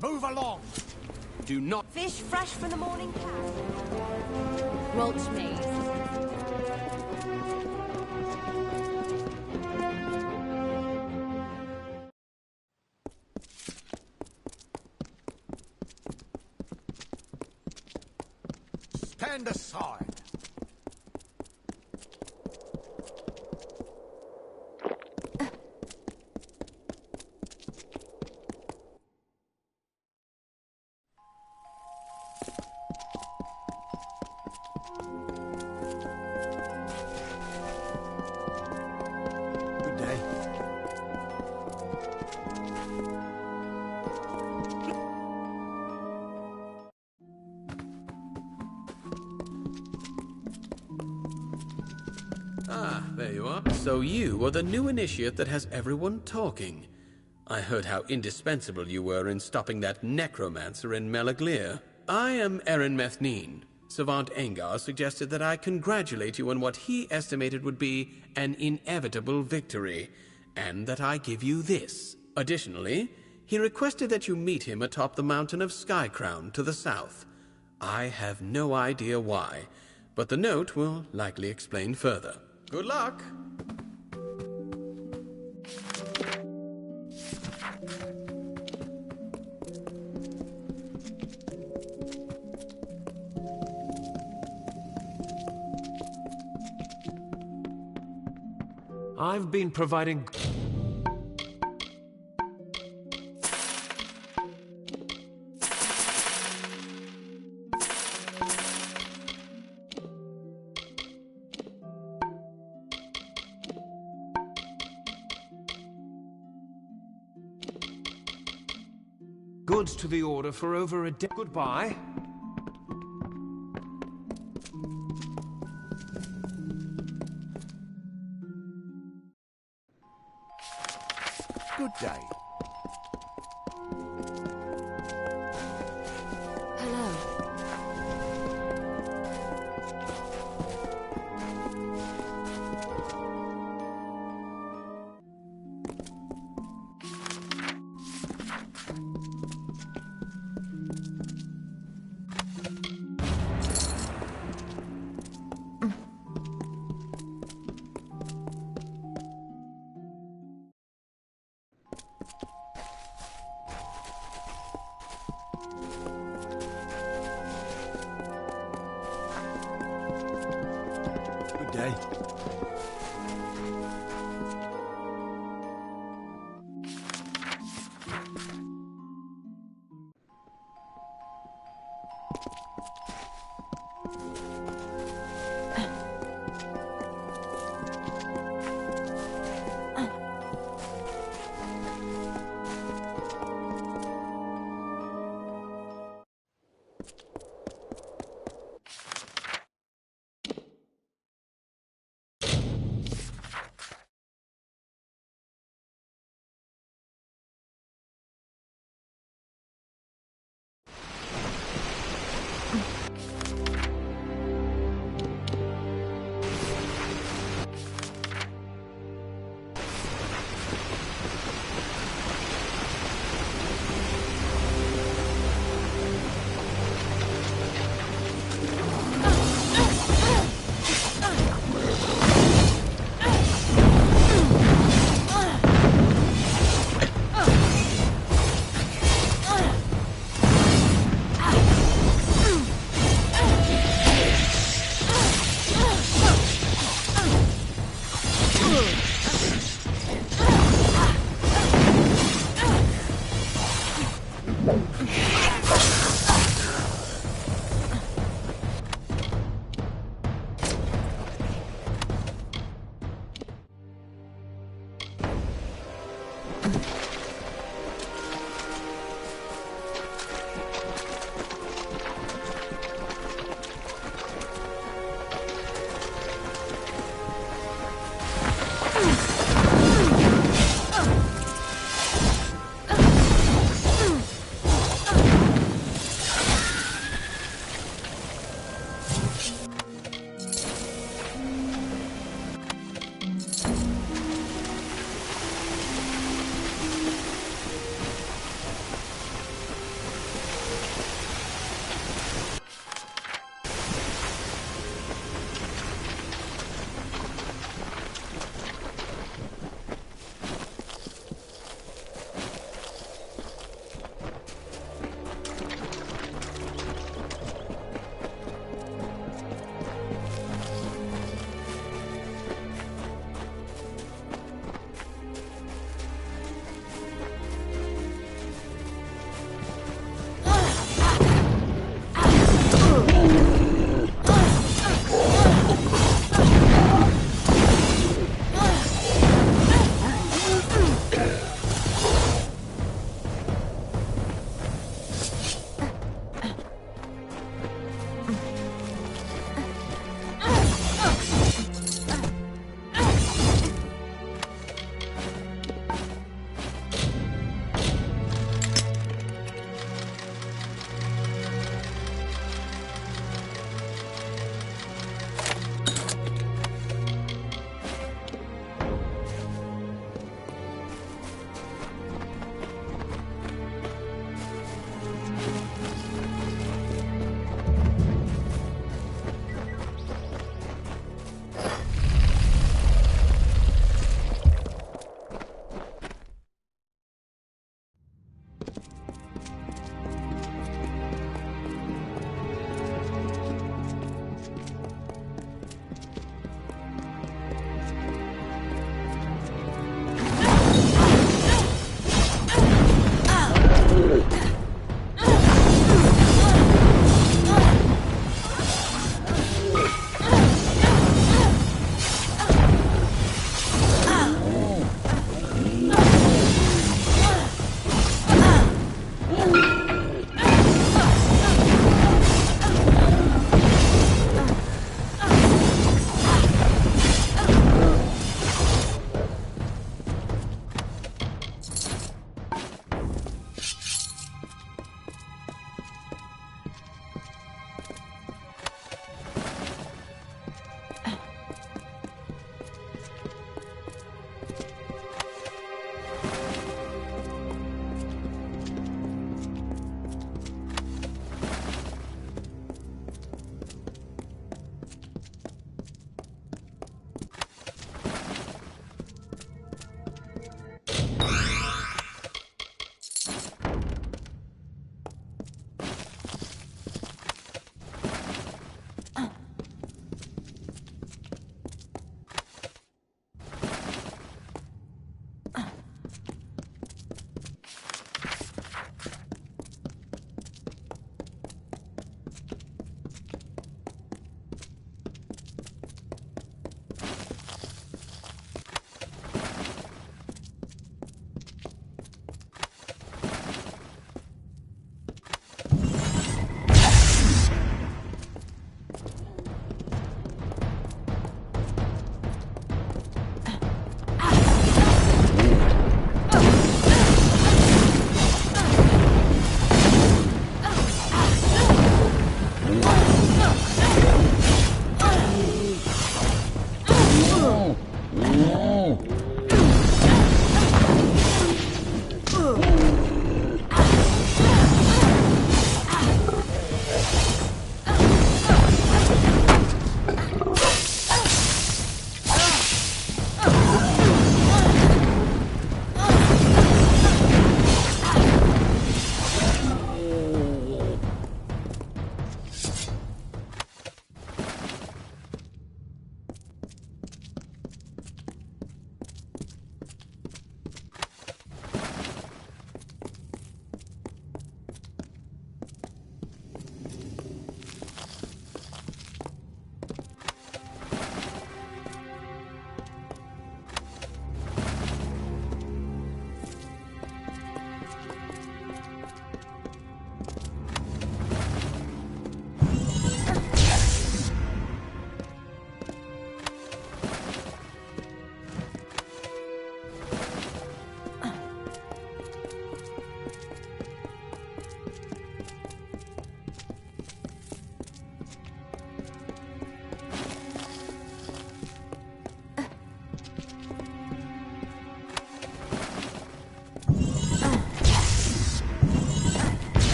Move along! Do not... Fish fresh from the morning cast. Roach maze. Stand aside. Ah, there you are. So you are the new initiate that has everyone talking. I heard how indispensable you were in stopping that necromancer in Melaglir. I am Erin Methneen. Savant Engar suggested that I congratulate you on what he estimated would be an inevitable victory, and that I give you this. Additionally, he requested that you meet him atop the mountain of Skycrown to the south. I have no idea why, but the note will likely explain further. Good luck! I've been providing... goods to the order for over a day. Goodbye. Good day. Hello. Good day.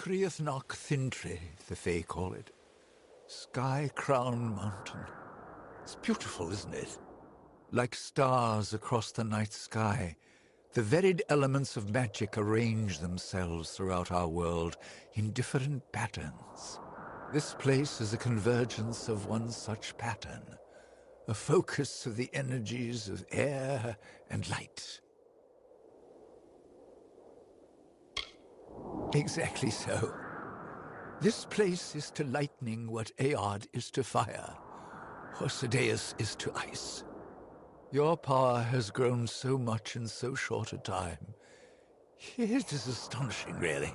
Criathnock Thintri, the Fae call it. Sky Crown Mountain. It's beautiful, isn't it? Like stars across the night sky, the varied elements of magic arrange themselves throughout our world in different patterns. This place is a convergence of one such pattern, a focus of the energies of air and light. Exactly so. This place is to lightning what Aod is to fire, or Sadeus is to ice. Your power has grown so much in so short a time. It is astonishing, really.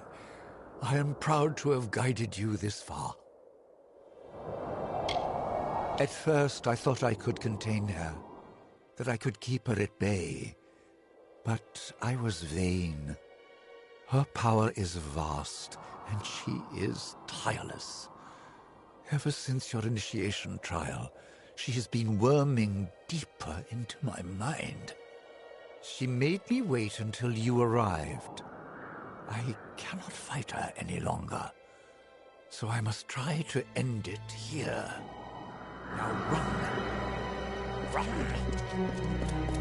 I am proud to have guided you this far. At first, I thought I could contain her, that I could keep her at bay. But I was vain. Her power is vast, and she is tireless. Ever since your initiation trial, she has been worming deeper into my mind. She made me wait until you arrived. I cannot fight her any longer, so I must try to end it here. Now run! Run!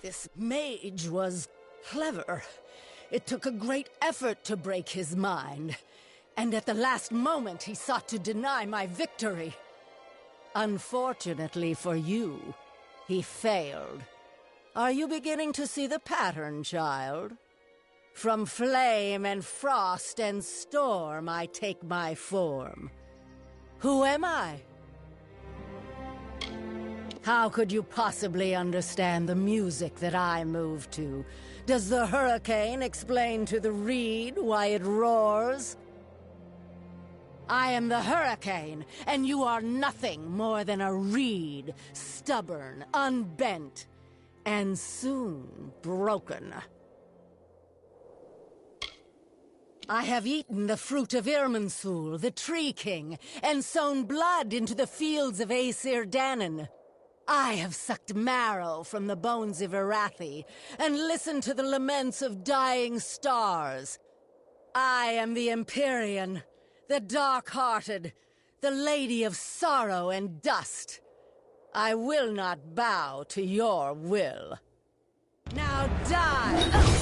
This mage was clever. It took a great effort to break his mind, and at the last moment he sought to deny my victory. Unfortunately for you, he failed. Are you beginning to see the pattern, child? From flame and frost and storm I take my form. Who am I? How could you possibly understand the music that I move to? Does the hurricane explain to the reed why it roars? I am the hurricane, and you are nothing more than a reed, stubborn, unbent, and soon broken. I have eaten the fruit of Irminsul, the Tree King, and sown blood into the fields of Aesir Danon. I have sucked marrow from the bones of Irathi, and listened to the laments of dying stars. I am the Empyrean, the dark-hearted, the Lady of Sorrow and Dust. I will not bow to your will. Now die!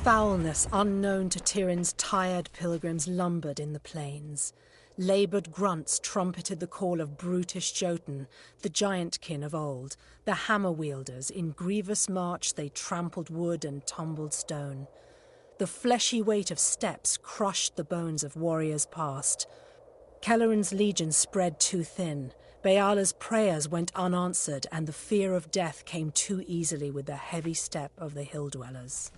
Foulness unknown to Tyrion's tired pilgrims lumbered in the plains. Laboured grunts trumpeted the call of brutish Jotun, the giant-kin of old, the hammer-wielders. In grievous march they trampled wood and tumbled stone. The fleshy weight of steppes crushed the bones of warriors past. Kelleran's legion spread too thin. Beala's prayers went unanswered, and the fear of death came too easily with the heavy step of the hill-dwellers.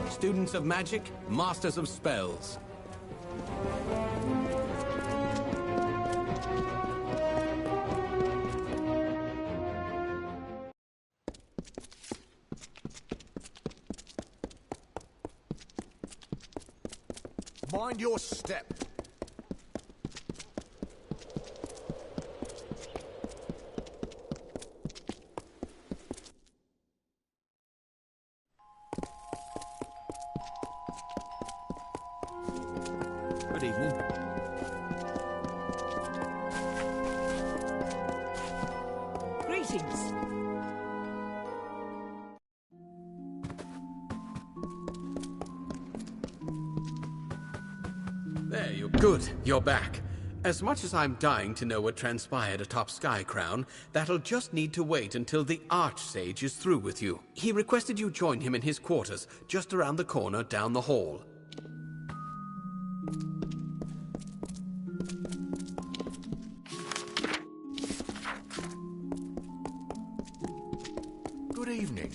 Students of magic, masters of spells. Mind your step. Good evening. Greetings. There you Good, you're back. As much as I'm dying to know what transpired atop Skycrown, that'll just need to wait until the Archsage is through with you. He requested you join him in his quarters, just around the corner down the hall. Good evening.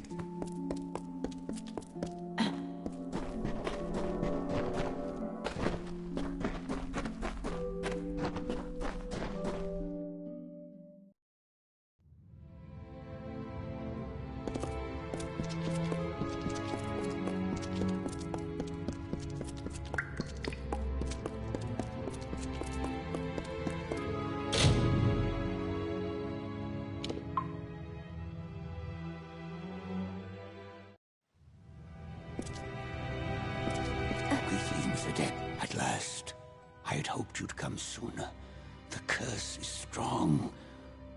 Greetings, Adept. At last. I had hoped you'd come sooner. The curse is strong.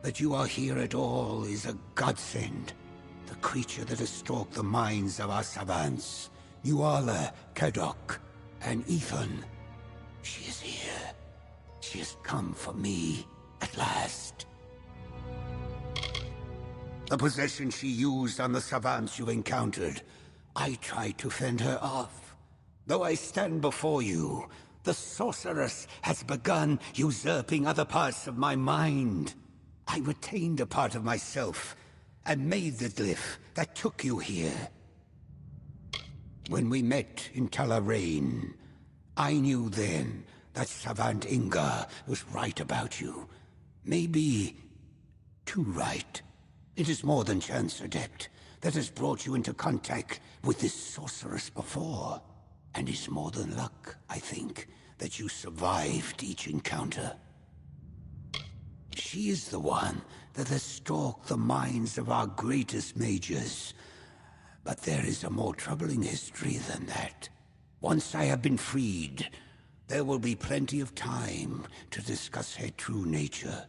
That you are here at all is a godsend. The creature that has stalked the minds of our savants, Nuala, Kadok, and Ethan. She is here. She has come for me, at last. The possession she used on the savants you encountered, I tried to fend her off. Though I stand before you, the sorceress has begun usurping other parts of my mind. I retained a part of myself, and made the glyph that took you here. When we met in Talarain, I knew then that Savant Inga was right about you. Maybe too right. It is more than chance, Adept, that has brought you into contact with this sorceress before. And it's more than luck, I think, that you survived each encounter. She is the one that has stalked the minds of our greatest mages. But there is a more troubling history than that. Once I have been freed, there will be plenty of time to discuss her true nature.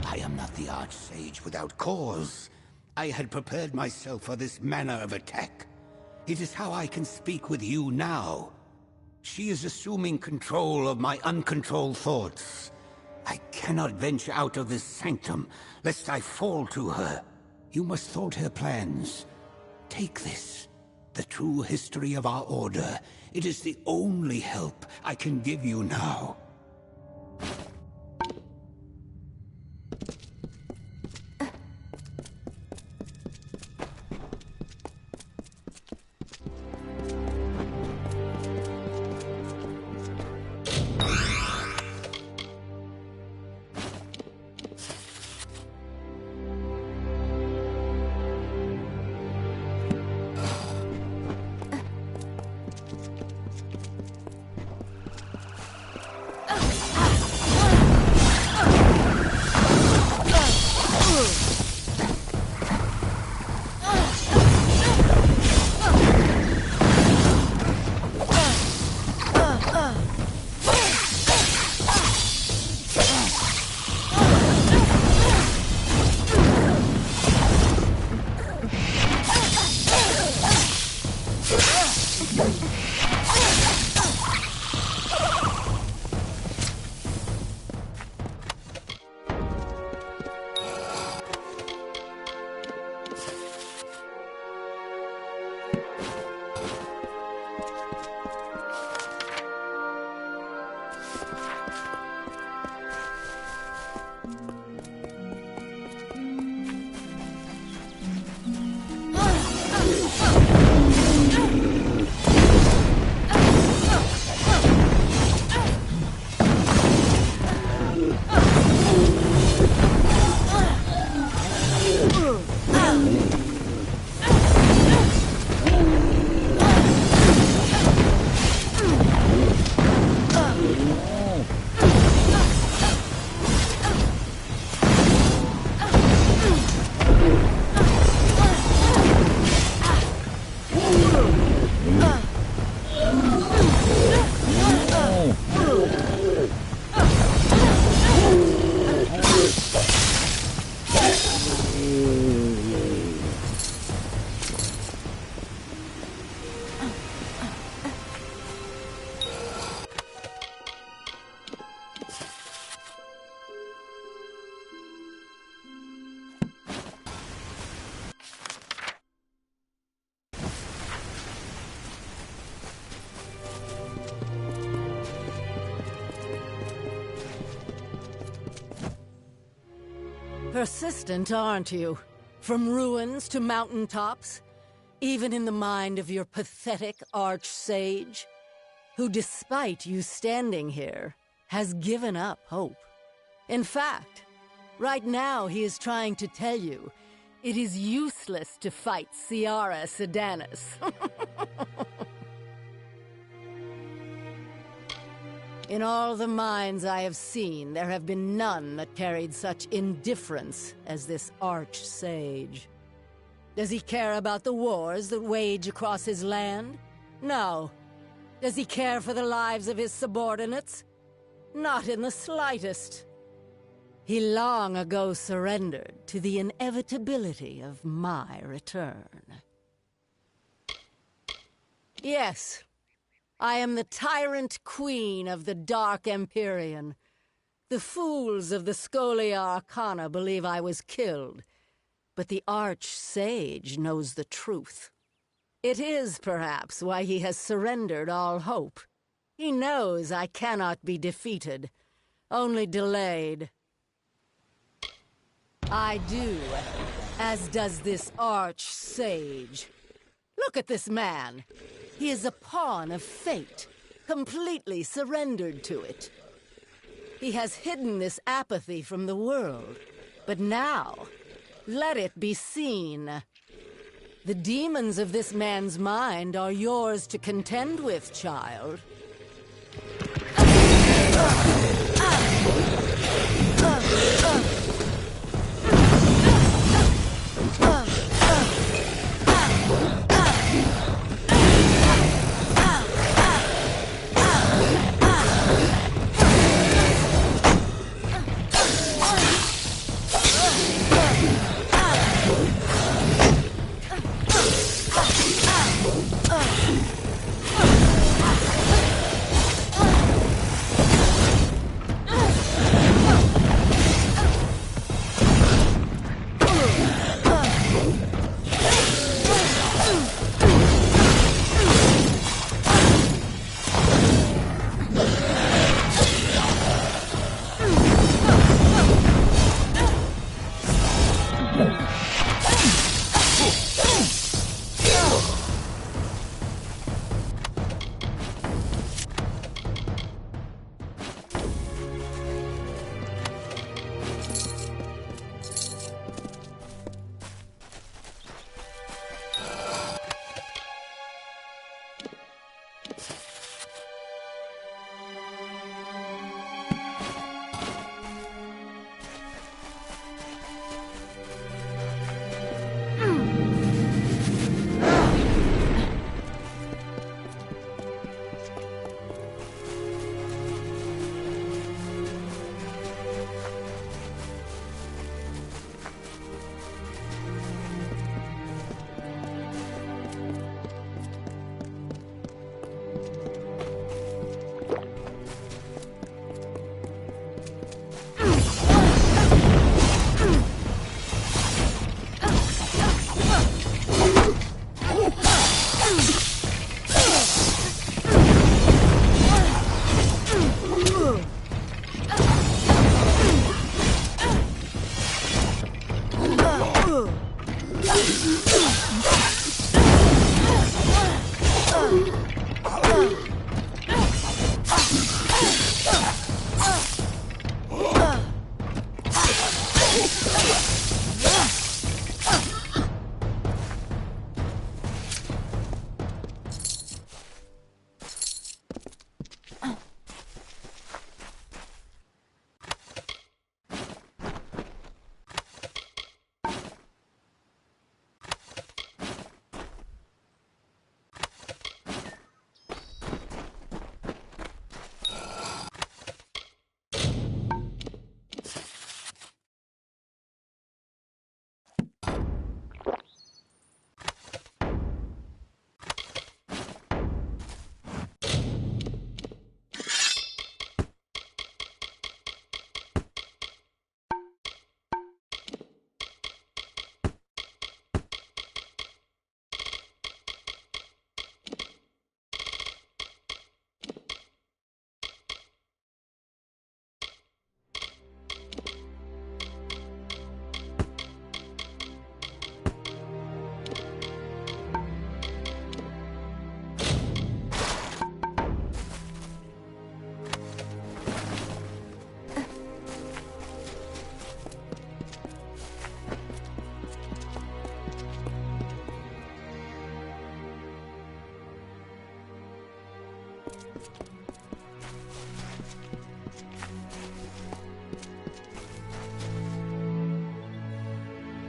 I am not the Archsage without cause. I had prepared myself for this manner of attack. It is how I can speak with you now. She is assuming control of my uncontrolled thoughts. I cannot venture out of this sanctum, lest I fall to her. You must thwart her plans. Take this, the true history of our order. It is the only help I can give you now. Persistent, aren't you? From ruins to mountaintops? Even in the mind of your pathetic arch-sage? Who, despite you standing here, has given up hope. In fact, right now he is trying to tell you it is useless to fight Ciara Sedanis. In all the minds I have seen, there have been none that carried such indifference as this arch-sage. Does he care about the wars that wage across his land? No. Does he care for the lives of his subordinates? Not in the slightest. He long ago surrendered to the inevitability of my return. Yes. I am the tyrant queen of the Dark Empyrean. The fools of the Scholia Arcana believe I was killed, but the arch-sage knows the truth. It is, perhaps, why he has surrendered all hope. He knows I cannot be defeated, only delayed. I do, as does this arch-sage. Look at this man. He is a pawn of fate, completely surrendered to it. He has hidden this apathy from the world, but now, let it be seen. The demons of this man's mind are yours to contend with, child.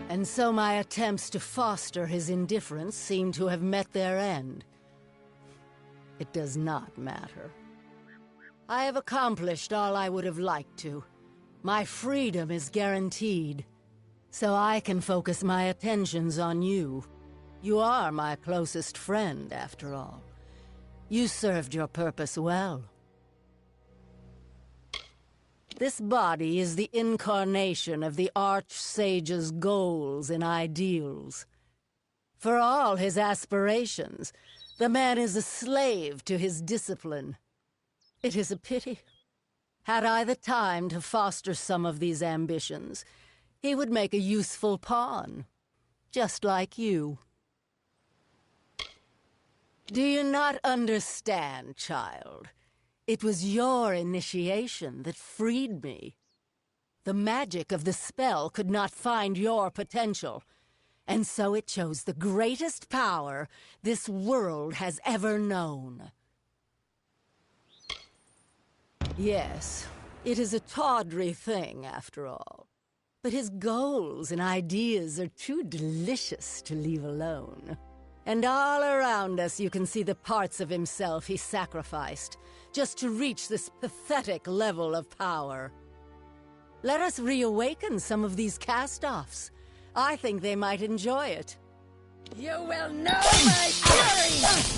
And so my attempts to foster his indifference seem to have met their end. It does not matter. I have accomplished all I would have liked to. My freedom is guaranteed, so I can focus my attentions on you. You are my closest friend, after all. You served your purpose well. This body is the incarnation of the Archsage's goals and ideals. For all his aspirations, the man is a slave to his discipline. It is a pity. Had I the time to foster some of these ambitions, he would make a useful pawn, just like you. Do you not understand, child? It was your initiation that freed me. The magic of the spell could not find your potential, and so it chose the greatest power this world has ever known. Yes, it is a tawdry thing, after all. But his goals and ideas are too delicious to leave alone. And all around us you can see the parts of himself he sacrificed, just to reach this pathetic level of power. Let us reawaken some of these cast-offs. I think they might enjoy it. You will know my fury!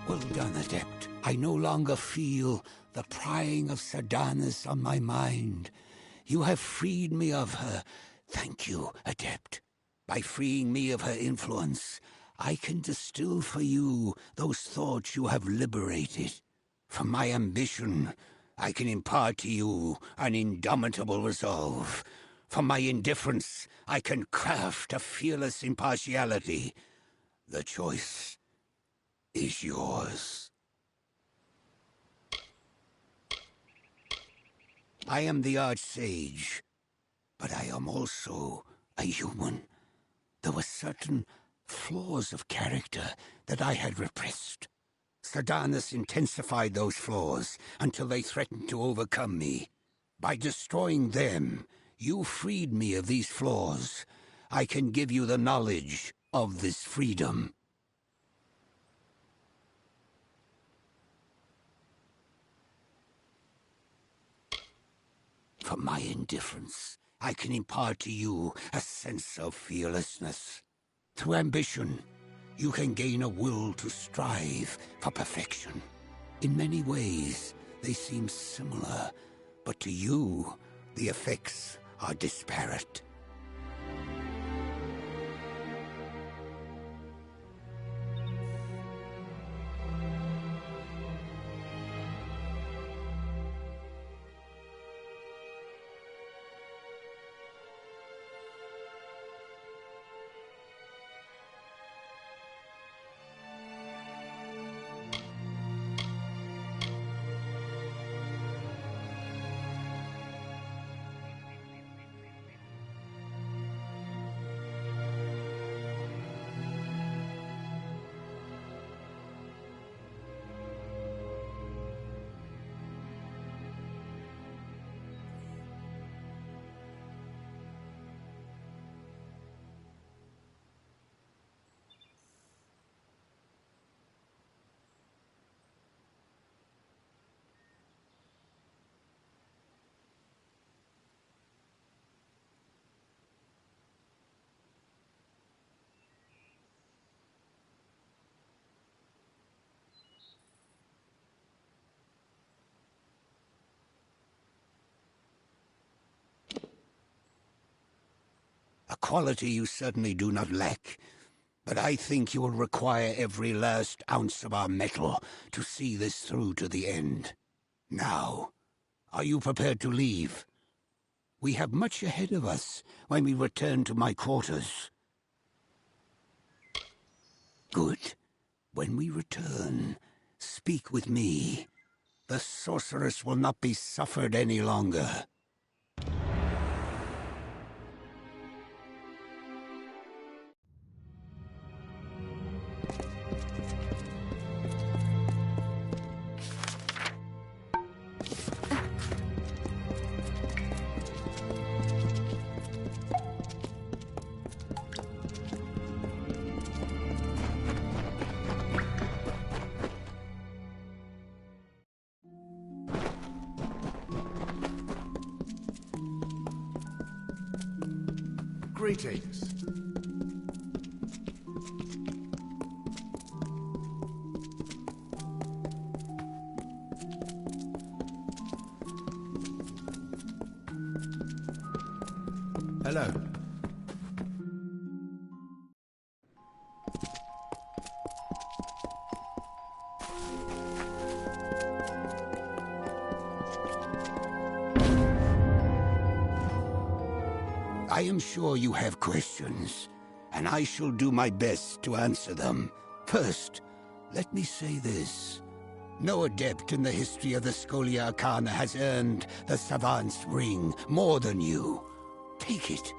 Well done, Adept. I no longer feel the prying of Sardanis on my mind. You have freed me of her. Thank you, Adept. By freeing me of her influence, I can distill for you those thoughts you have liberated. From my ambition, I can impart to you an indomitable resolve. From my indifference, I can craft a fearless impartiality. The choice is yours. I am the Archsage, but I am also a human. There were certain flaws of character that I had repressed. Sardanus intensified those flaws until they threatened to overcome me. By destroying them, you freed me of these flaws. I can give you the knowledge of this freedom. From my indifference, I can impart to you a sense of fearlessness. Through ambition, you can gain a will to strive for perfection. In many ways, they seem similar, but to you, the effects are disparate. A quality you certainly do not lack, but I think you will require every last ounce of our metal to see this through to the end. Now, are you prepared to leave? We have much ahead of us when we return to my quarters. Good. When we return, speak with me. The sorceress will not be suffered any longer. Greetings. Hello. I am sure you have questions, and I shall do my best to answer them. First, let me say this. No adept in the history of the Scholia Arcana has earned the Savant's Ring more than you. Take it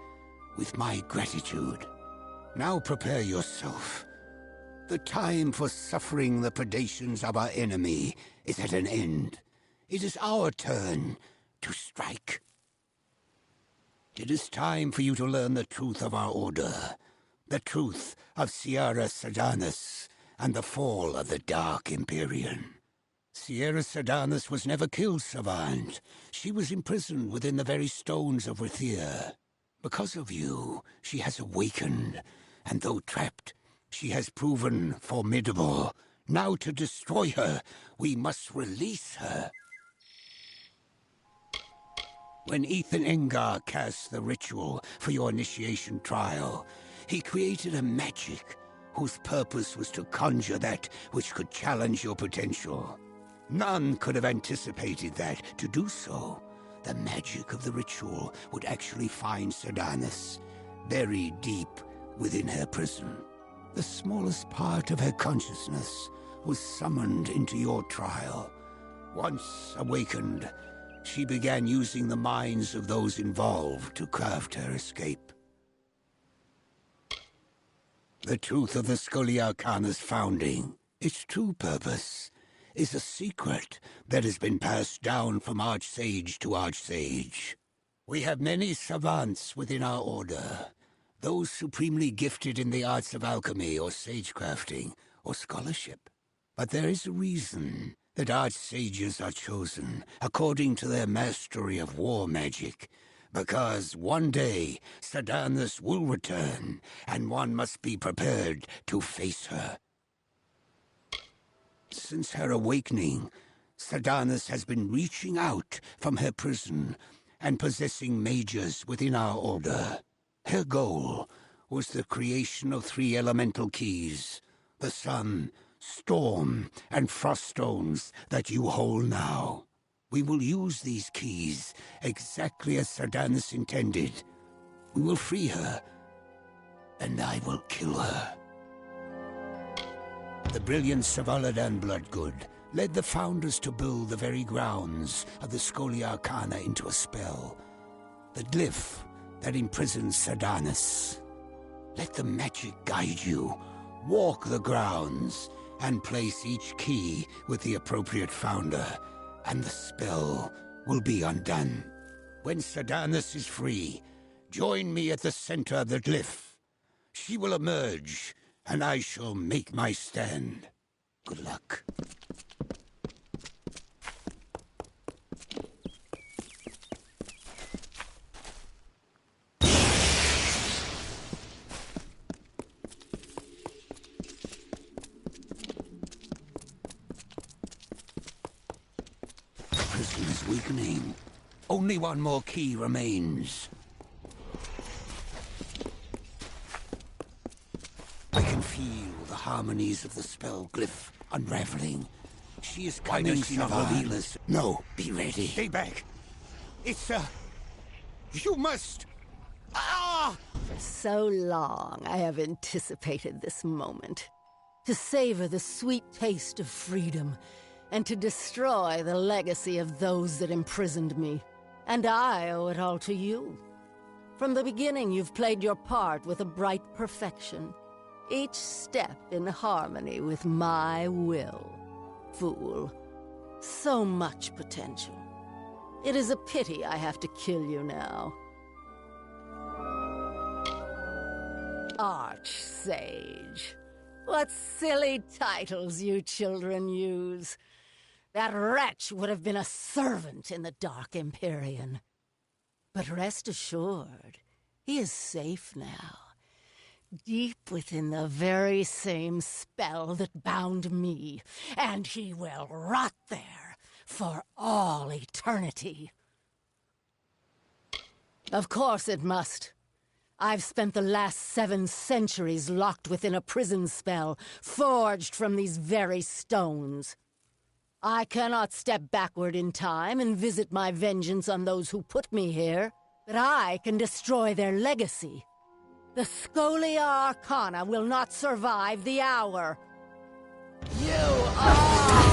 with my gratitude. Now prepare yourself. The time for suffering the predations of our enemy is at an end. It is our turn to strike. It is time for you to learn the truth of our order, the truth of Sierra Sardanus, and the fall of the Dark Empyrean. Sierra Sardanus was never killed, Savant. She was imprisoned within the very stones of Rithia. Because of you, she has awakened, and though trapped, she has proven formidable. Now to destroy her, we must release her. When Ethan Engar cast the ritual for your initiation trial, he created a magic whose purpose was to conjure that which could challenge your potential. None could have anticipated that, to do so, the magic of the ritual would actually find Sardanis buried deep within her prison. The smallest part of her consciousness was summoned into your trial. Once awakened, she began using the minds of those involved to craft her escape. The truth of the Scholia Arcana's founding, its true purpose, is a secret that has been passed down from Archsage to Archsage. We have many savants within our order, those supremely gifted in the arts of alchemy or sagecrafting or scholarship. But there is a reason that Archsages are chosen according to their mastery of war magic, because one day Sardanis will return, and one must be prepared to face her. Since her awakening, Sardanis has been reaching out from her prison and possessing mages within our order. Her goal was the creation of 3 elemental keys, the sun, storm, and frost stones that you hold now. We will use these keys exactly as Sardanis intended. We will free her, and I will kill her. The brilliant Savaladan Bloodgood led the founders to build the very grounds of the Scholia Arcana into a spell, the glyph that imprisons Sardanis. Let the magic guide you. Walk the grounds and place each key with the appropriate founder, and the spell will be undone. When Sardanis is free, join me at the center of the glyph. She will emerge, and I shall make my stand. Good luck. Weakening. Only one more key remains. I can feel the harmonies of the spell glyph unraveling. She is coming, Savan. No, be ready. Stay back. It's you must. Ah! For so long, I have anticipated this moment. To savor the sweet taste of freedom, and to destroy the legacy of those that imprisoned me. And I owe it all to you. From the beginning, you've played your part with a bright perfection, each step in harmony with my will. Fool. So much potential. It is a pity I have to kill you now. Archsage. What silly titles you children use. That wretch would have been a servant in the Dark Empyrean. But rest assured, he is safe now, deep within the very same spell that bound me, and he will rot there for all eternity. Of course it must. I've spent the last 7 centuries locked within a prison spell, forged from these very stones. I cannot step backward in time and visit my vengeance on those who put me here, but I can destroy their legacy. The Scholia Arcana will not survive the hour. You are...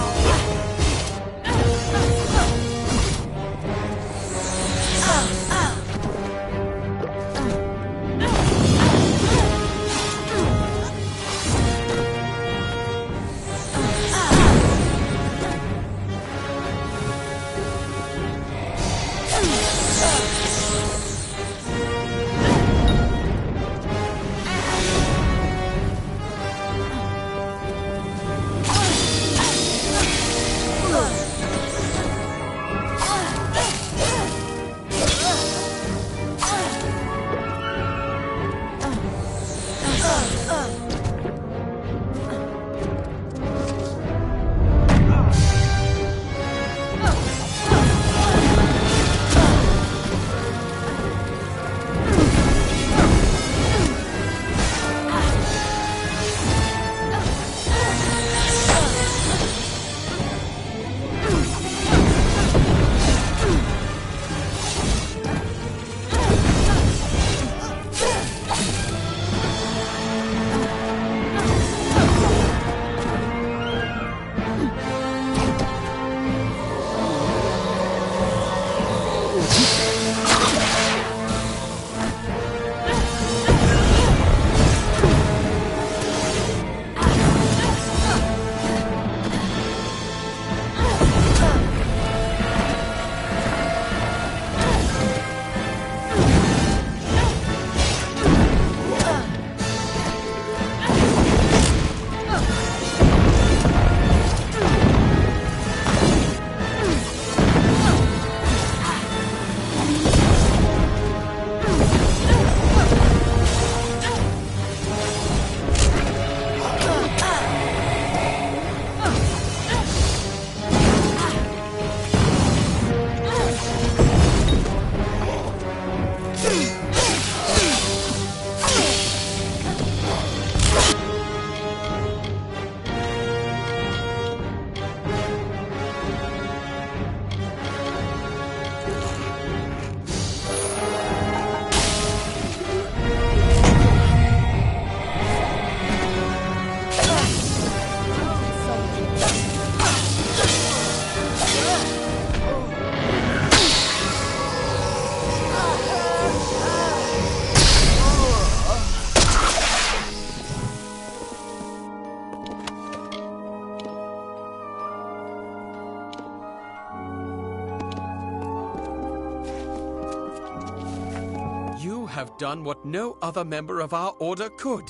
have done what no other member of our order could.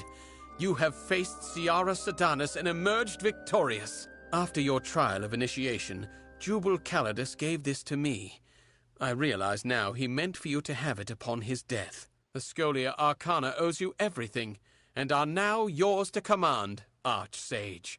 You have faced Ciara Sedanus and emerged victorious. After your trial of initiation, Jubal Calidus gave this to me. I realize now he meant for you to have it upon his death. The Scholia Arcana owes you everything, and are now yours to command, Archsage.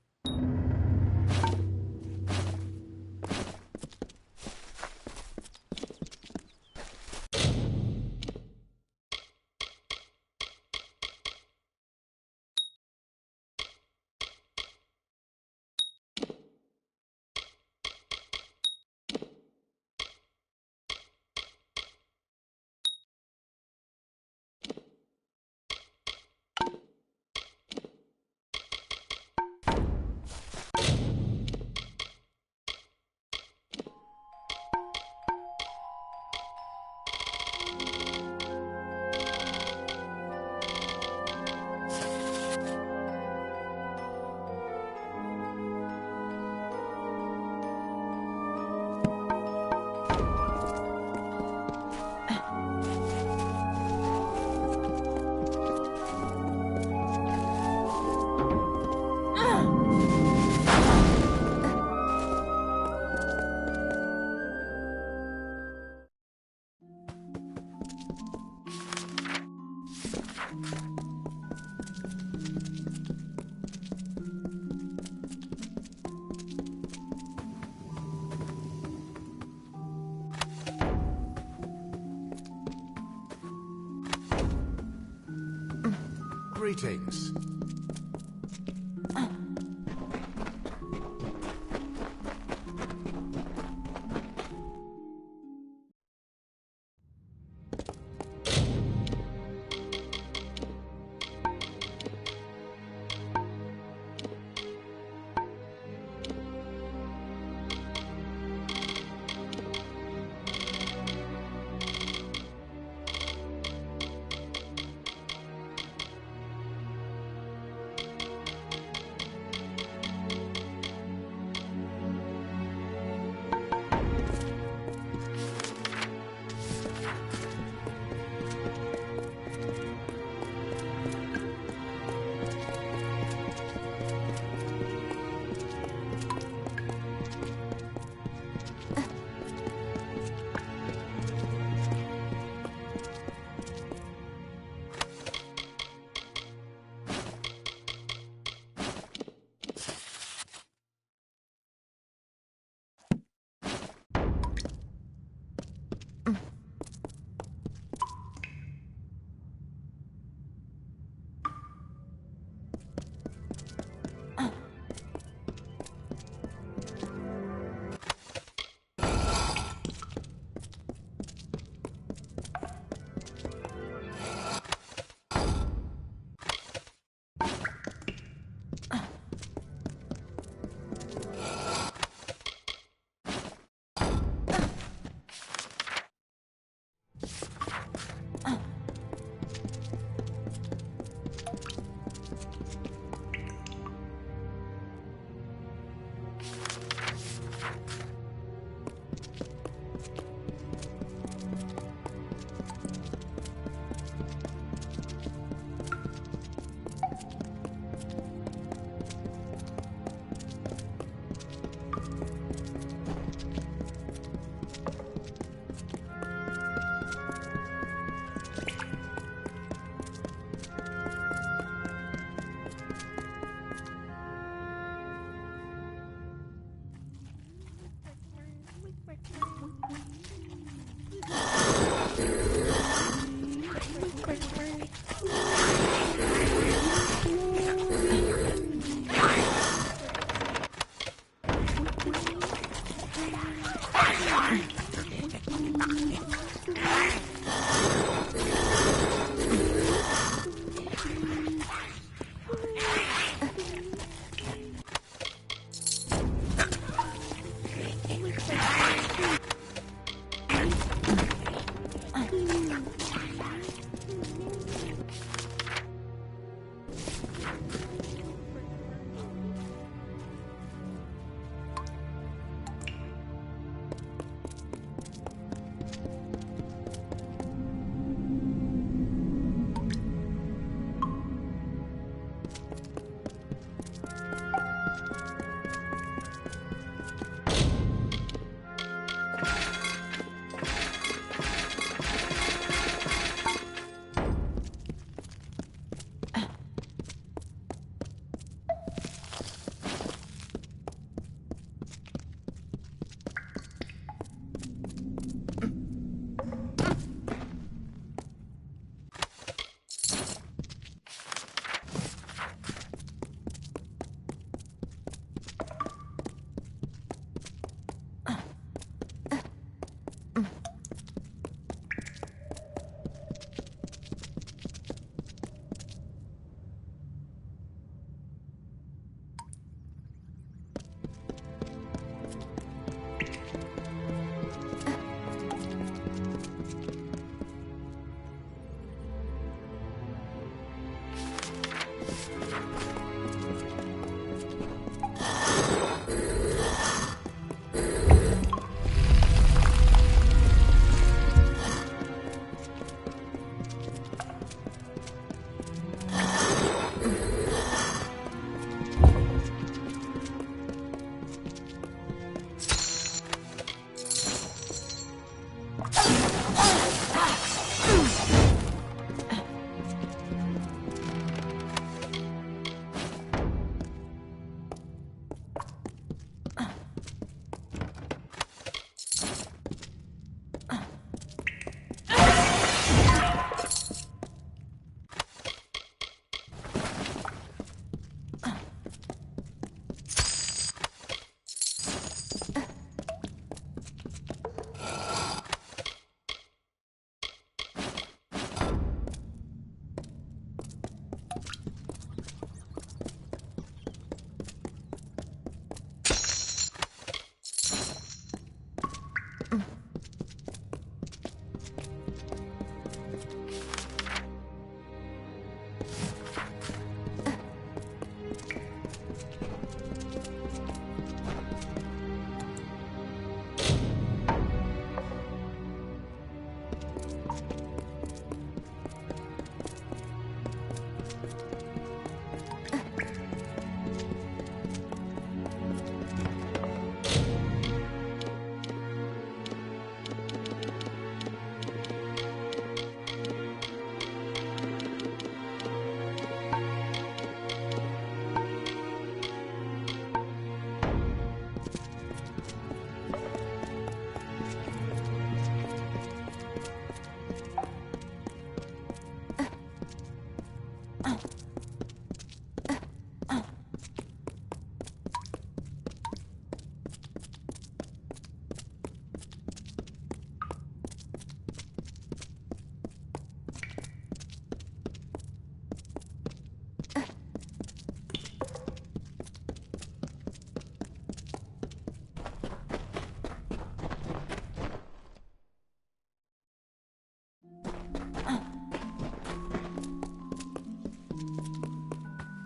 Greetings.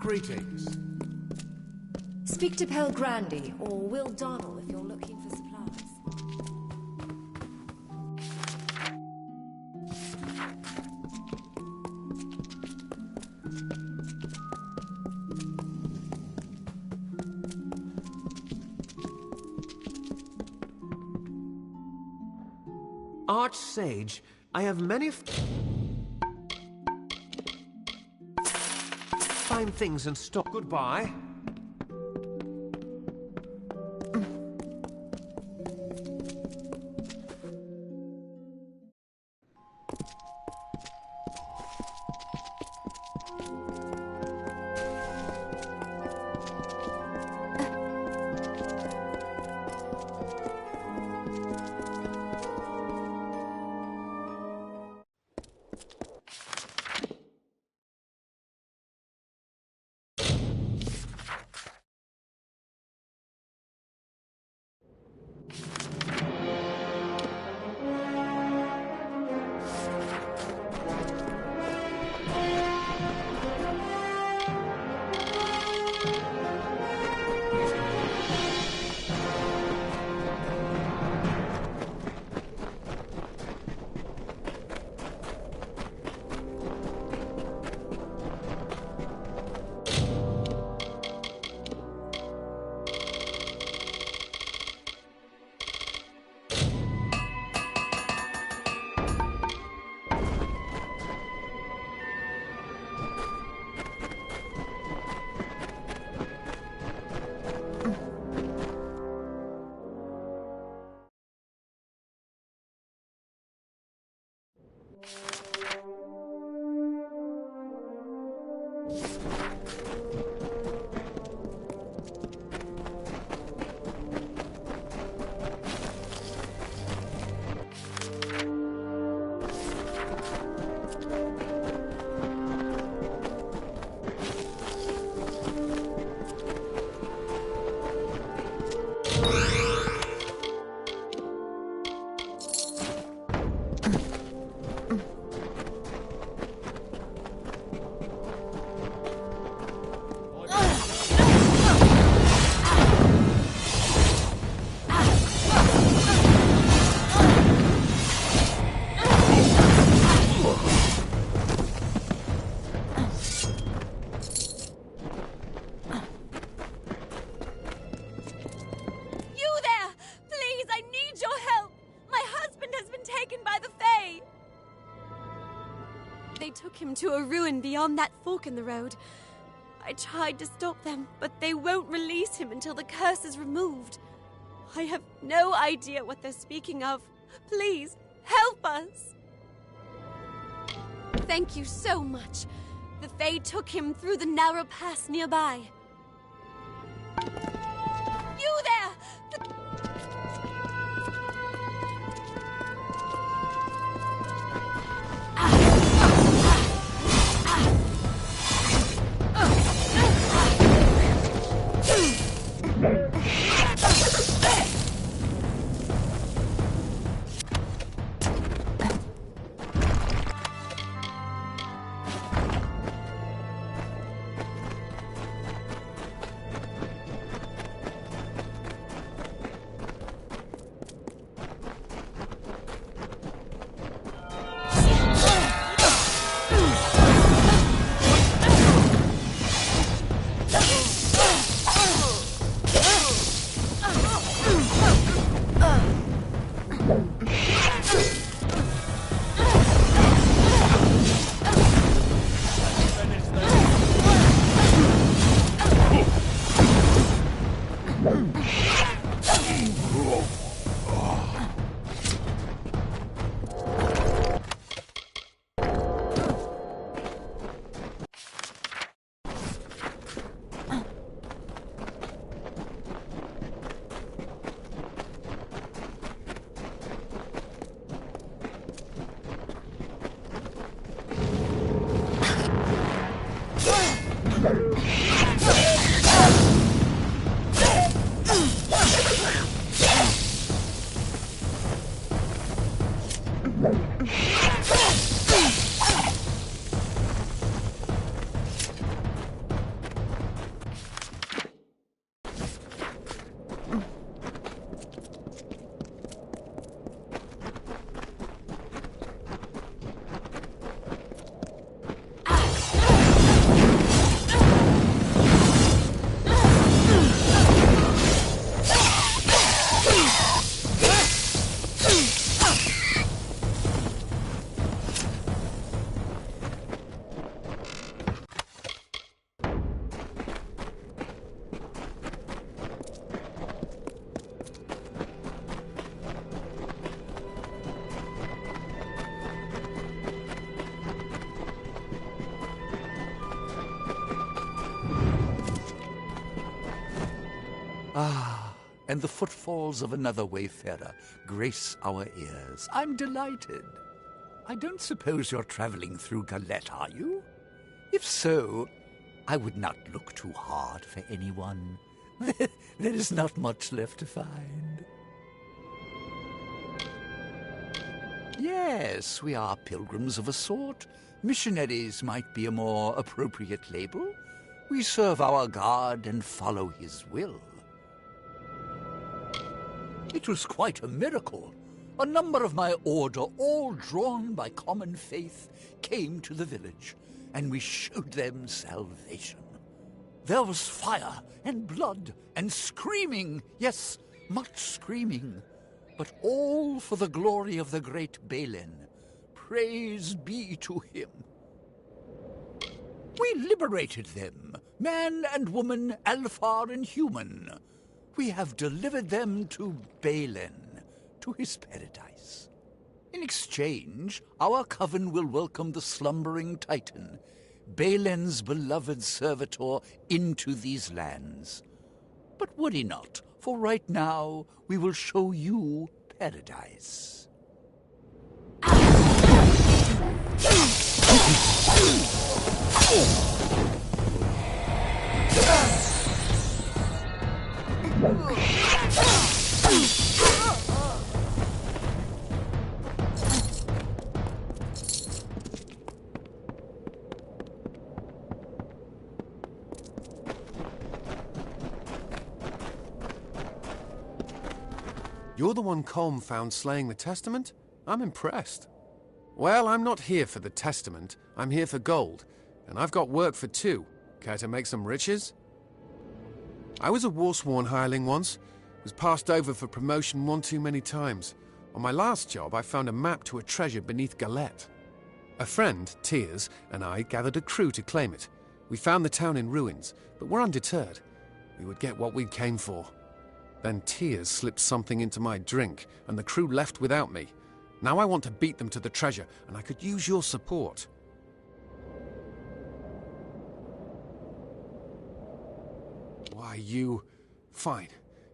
Greetings. Speak to Pel Grandy or Will Donnell if you're looking for supplies. Archsage, I have many fine things in stock. Goodbye. To a ruin beyond that fork in the road. I tried to stop them, but they won't release him until the curse is removed. I have no idea what they're speaking of. Please, help us! Thank you so much. The Fae took him through the narrow pass nearby. You there! Ah, and the footfalls of another wayfarer grace our ears. I'm delighted. I don't suppose you're traveling through Galette, are you? If so, I would not look too hard for anyone. There is not much left to find. Yes, we are pilgrims of a sort. Missionaries might be a more appropriate label. We serve our God and follow his will. It was quite a miracle. A number of my order, all drawn by common faith, came to the village, and we showed them salvation. There was fire and blood and screaming, yes, much screaming, but all for the glory of the great Balin. Praise be to him. We liberated them, man and woman, Alfar and human. We have delivered them to Balin, to his paradise. In exchange, our coven will welcome the slumbering Titan, Balin's beloved servitor, into these lands. But would he not? For right now, we will show you paradise. You're the one Colm found slaying the Testament? I'm impressed. Well, I'm not here for the Testament. I'm here for gold. And I've got work for two. Care to make some riches? I was a war-sworn hireling once. Was passed over for promotion one too many times. On my last job, I found a map to a treasure beneath Galette. A friend, Tears, and I gathered a crew to claim it. We found the town in ruins, but we're undeterred. We would get what we came for. Then Tears slipped something into my drink, and the crew left without me. Now I want to beat them to the treasure, and I could use your support. Why, you... Fine.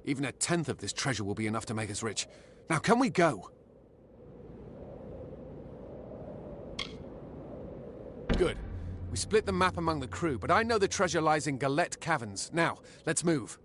Even a tenth of this treasure will be enough to make us rich. Now, can we go? Good. We split the map among the crew, but I know the treasure lies in Galette Caverns. Now, let's move.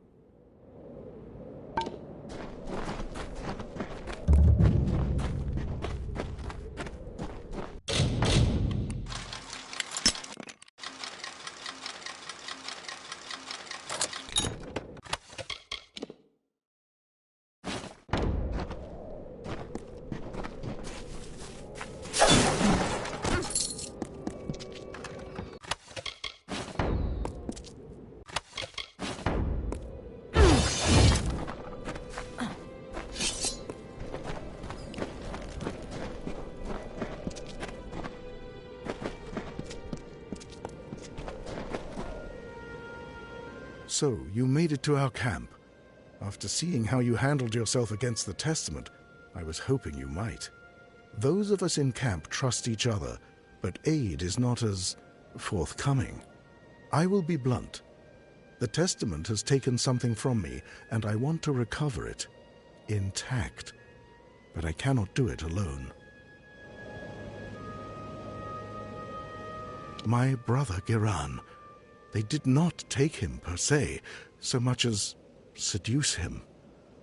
So, you made it to our camp. After seeing how you handled yourself against the Testament, I was hoping you might. Those of us in camp trust each other, but aid is not as forthcoming. I will be blunt. The Testament has taken something from me, and I want to recover it, intact. But I cannot do it alone. My brother Giran. They did not take him per se, so much as seduce him.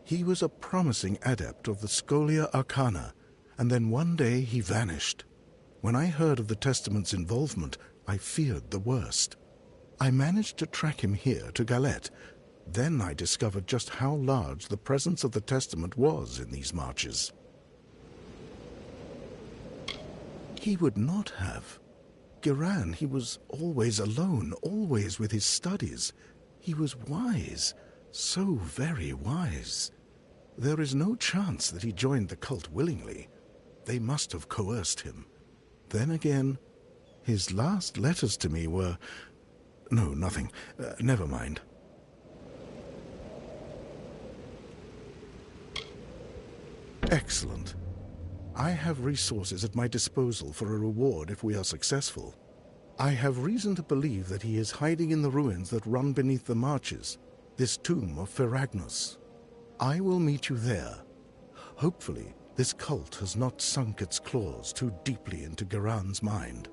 He was a promising adept of the Scholia Arcana, and then one day he vanished. When I heard of the Testament's involvement, I feared the worst. I managed to track him here to Galette. Then I discovered just how large the presence of the Testament was in these marches. He would not have. Giran, he was always alone, always with his studies. He was wise, so very wise. There is no chance that he joined the cult willingly. They must have coerced him. Then again, his last letters to me were... No, nothing. Never mind. Excellent. I have resources at my disposal for a reward if we are successful. I have reason to believe that he is hiding in the ruins that run beneath the marches. this tomb of Ferragnus. I will meet you there. Hopefully, this cult has not sunk its claws too deeply into Garan's mind.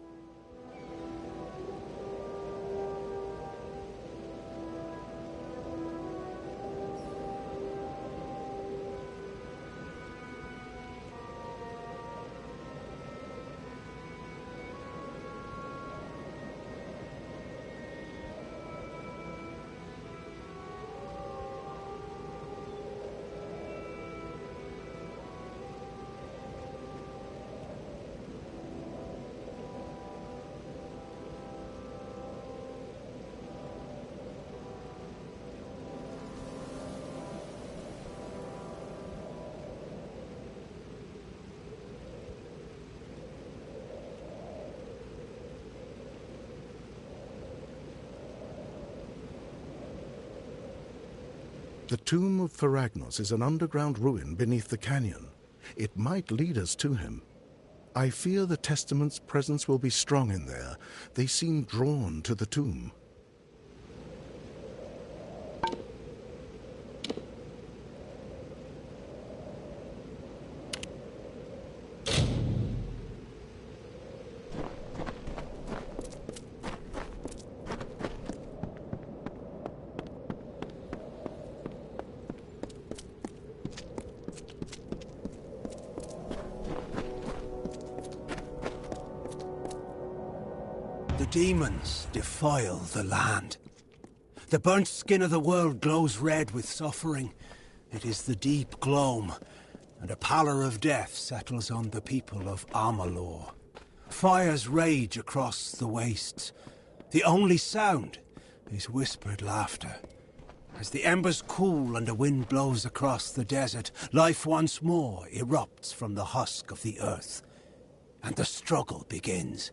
The tomb of Ferragnus is an underground ruin beneath the canyon. It might lead us to him. I fear the Testament's presence will be strong in there. They seem drawn to the tomb. The demons defile the land. The burnt skin of the world glows red with suffering. It is the deep gloam, and a pallor of death settles on the people of Amalur. Fires rage across the wastes. The only sound is whispered laughter. As the embers cool and a wind blows across the desert, life once more erupts from the husk of the earth, and the struggle begins.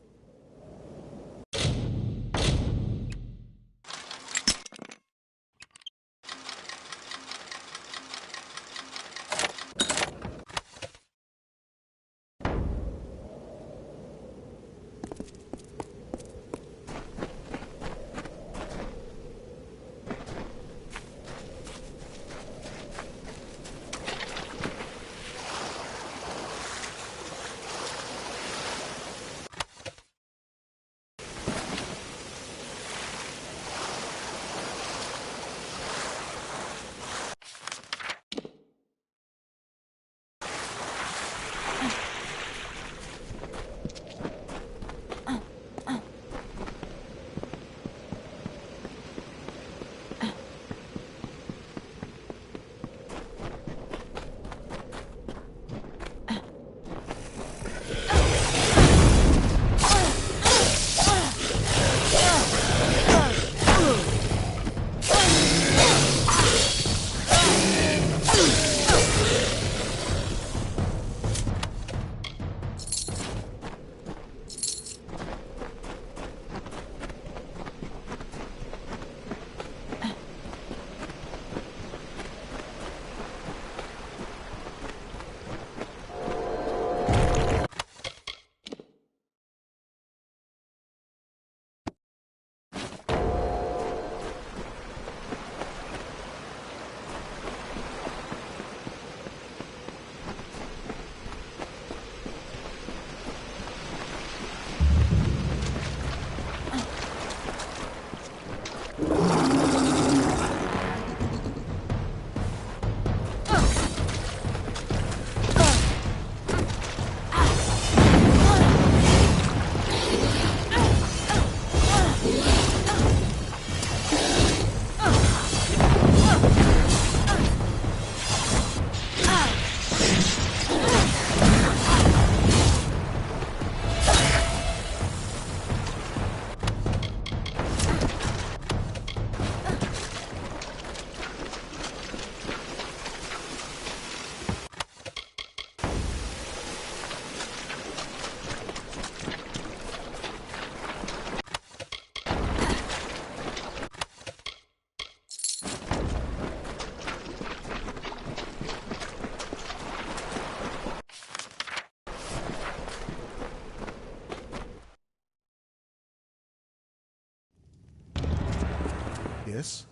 Yes?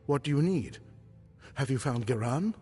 What do you need? Have you found Geran?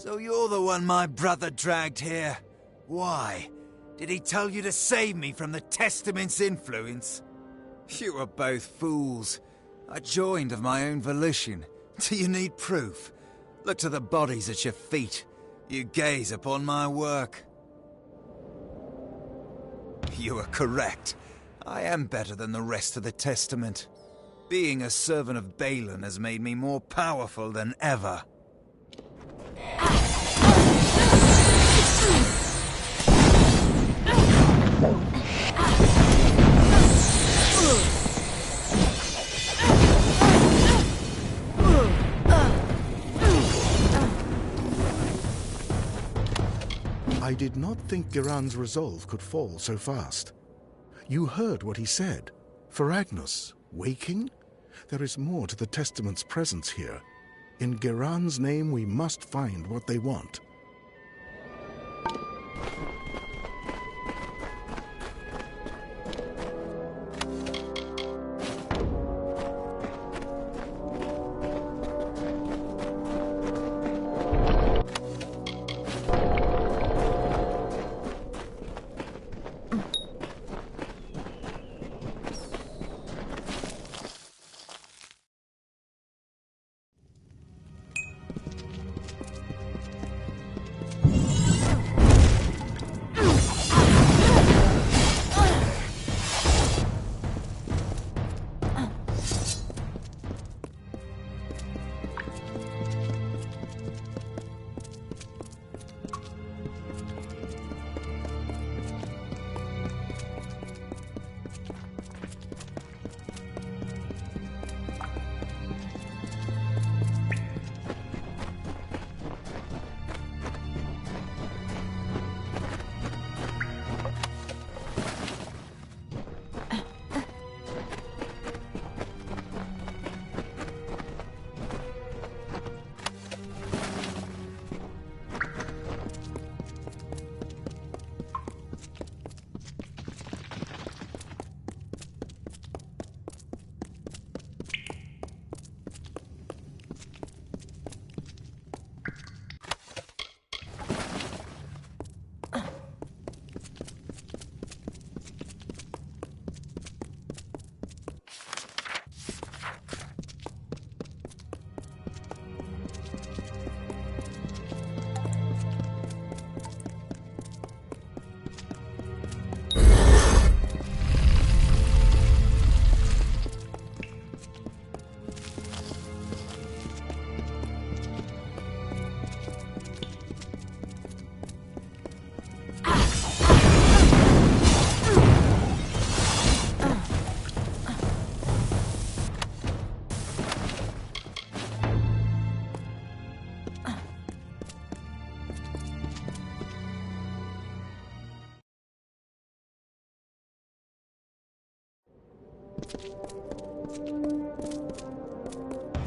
So you're the one my brother dragged here. Why? Did he tell you to save me from the Testament's influence? You were both fools. I joined of my own volition. Do you need proof? Look to the bodies at your feet. You gaze upon my work. You are correct. I am better than the rest of the Testament. Being a servant of Balin has made me more powerful than ever. I did not think Geraint's resolve could fall so fast. You heard what he said. Ferragnus, waking? There is more to the Testament's presence here. In Geraint's name we must find what they want.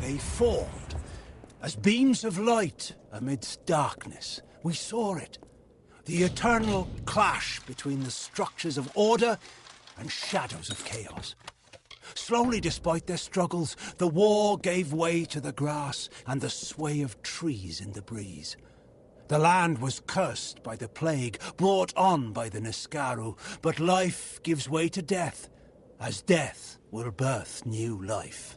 They formed as beams of light amidst darkness. We saw it. The eternal clash between the structures of order and shadows of chaos. Slowly, despite their struggles, the war gave way to the grass and the sway of trees in the breeze. The land was cursed by the plague brought on by the Niskaru, but life gives way to death, as death will birth new life.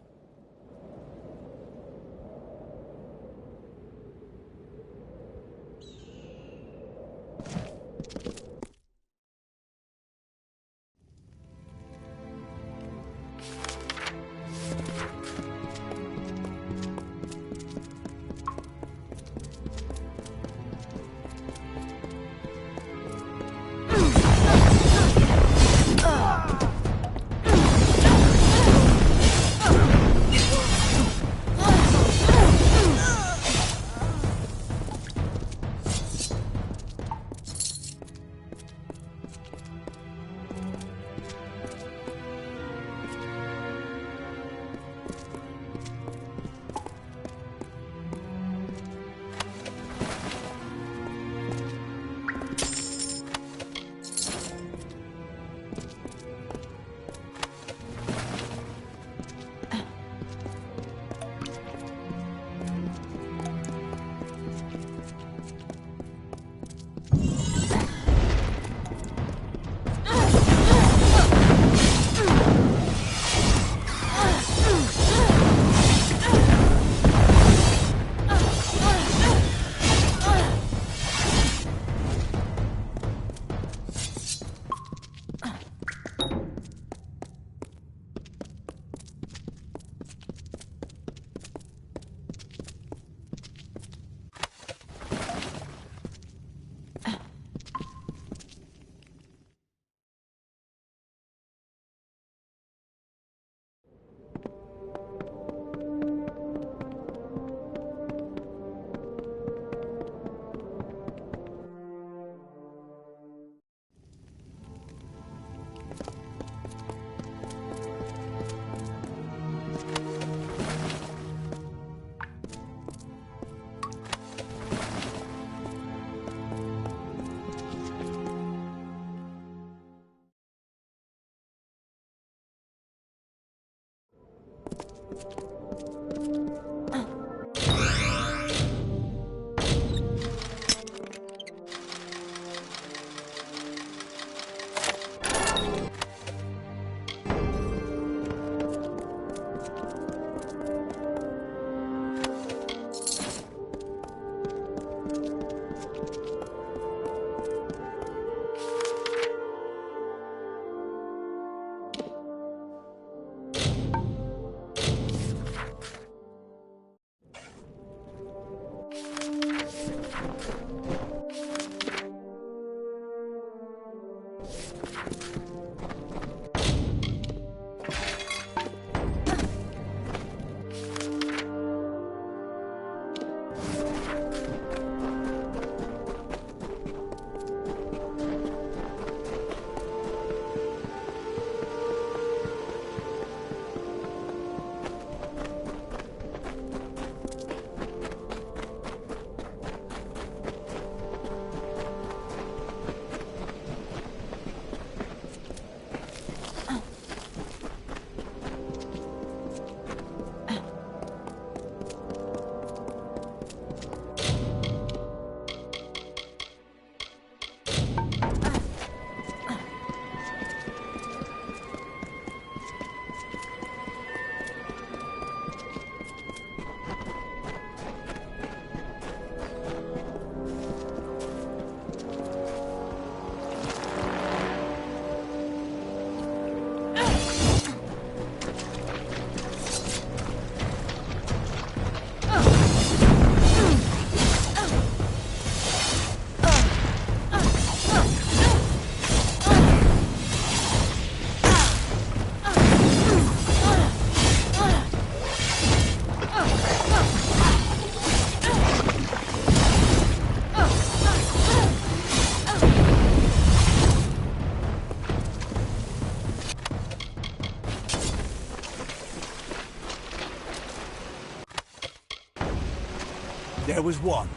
There was one.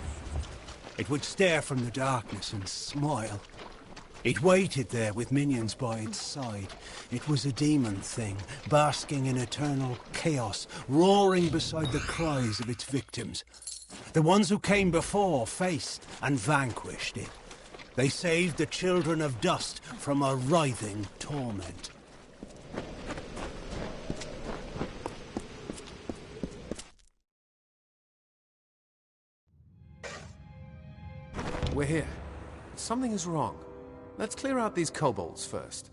It would stare from the darkness and smile. It waited there with minions by its side. It was a demon thing, basking in eternal chaos, roaring beside the cries of its victims. The ones who came before faced and vanquished it. They saved the children of dust from a writhing torment. We're here. Something is wrong. Let's clear out these kobolds first.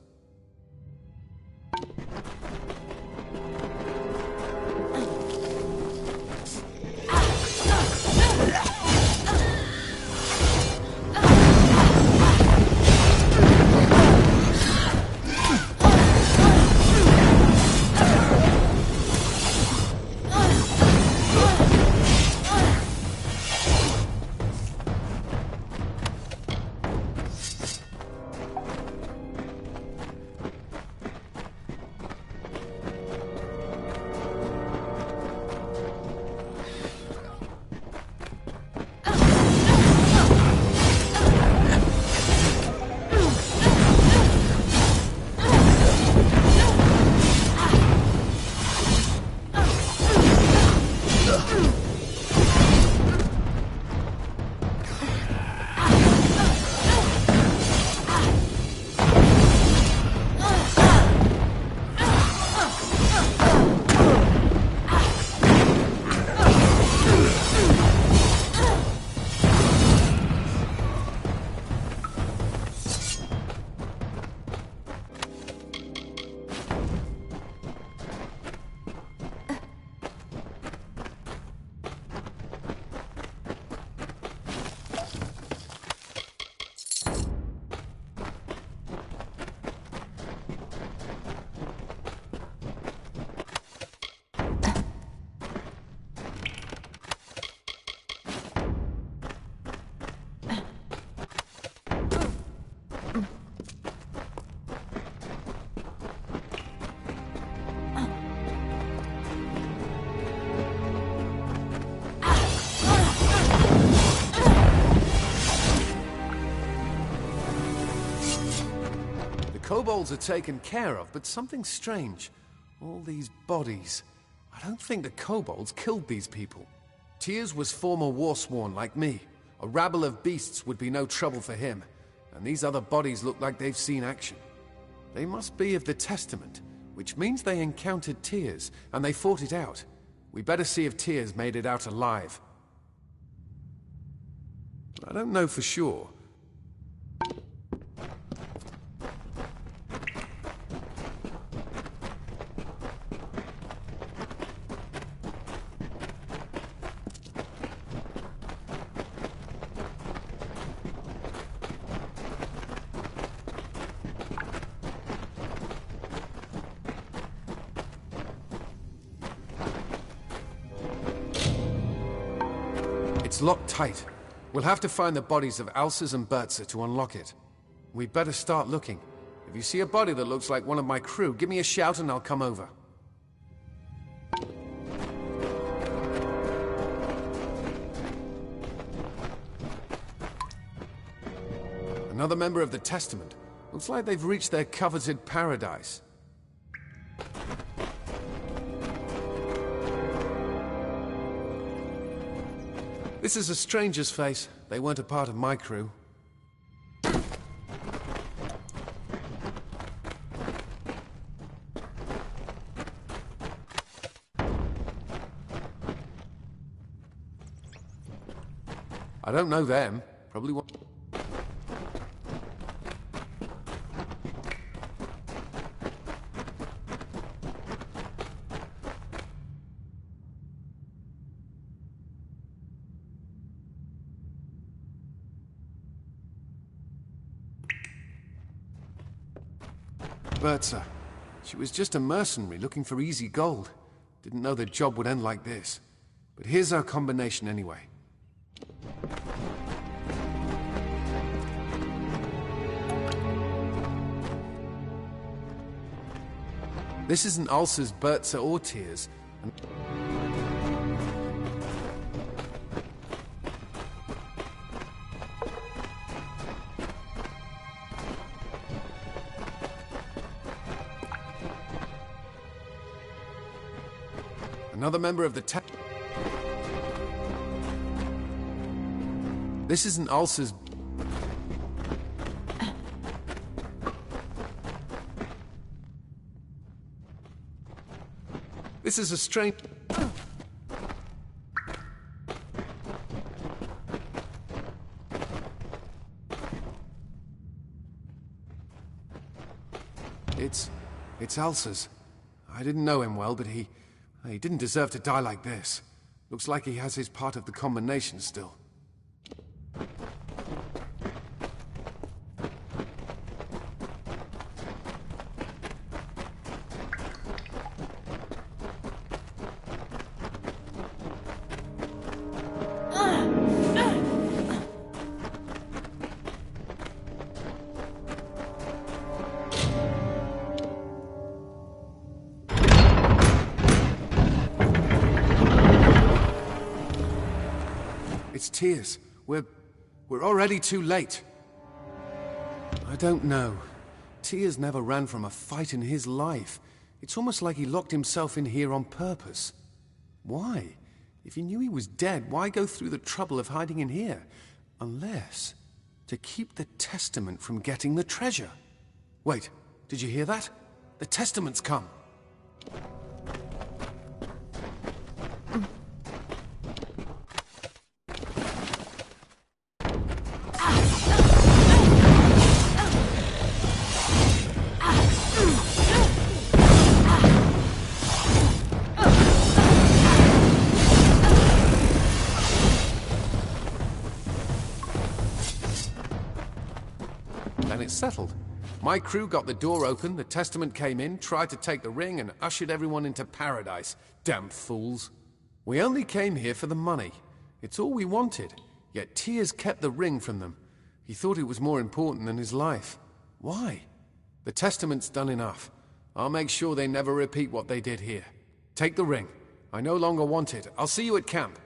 Kobolds are taken care of, but something strange. All these bodies. I don't think the kobolds killed these people. Tyrs was former warsworn like me. A rabble of beasts would be no trouble for him. And these other bodies look like they've seen action. They must be of the Testament, which means they encountered Tyrs, and they fought it out. We better see if Tyrs made it out alive. I don't know for sure. It's locked tight. We'll have to find the bodies of Alces and Bertza to unlock it. We better start looking. If you see a body that looks like one of my crew, give me a shout and I'll come over. Another member of the Testament. Looks like they've reached their coveted paradise. This is a stranger's face. They weren't a part of my crew. I don't know them. Probably one... Bertha. She was just a mercenary looking for easy gold. Didn't know the job would end like this. But here's our combination anyway. This isn't ulcers, Bertha, or tears. Another member of the This isn't ulcers. This is a strange... It's ulcers. I didn't know him well, but he didn't deserve to die like this. Looks like he has his part of the combination still. It's Tears. We're already too late. I don't know. Tears never ran from a fight in his life. It's almost like he locked himself in here on purpose. Why? If he knew he was dead, why go through the trouble of hiding in here? Unless to keep the Testament from getting the treasure. Wait, did you hear that? The Testament's come. Then it's settled. My crew got the door open, the Testament came in, tried to take the ring, and ushered everyone into paradise. Damn fools. We only came here for the money. It's all we wanted. Yet Tears kept the ring from them. He thought it was more important than his life. Why? The Testament's done enough. I'll make sure they never repeat what they did here. Take the ring. I no longer want it. I'll see you at camp.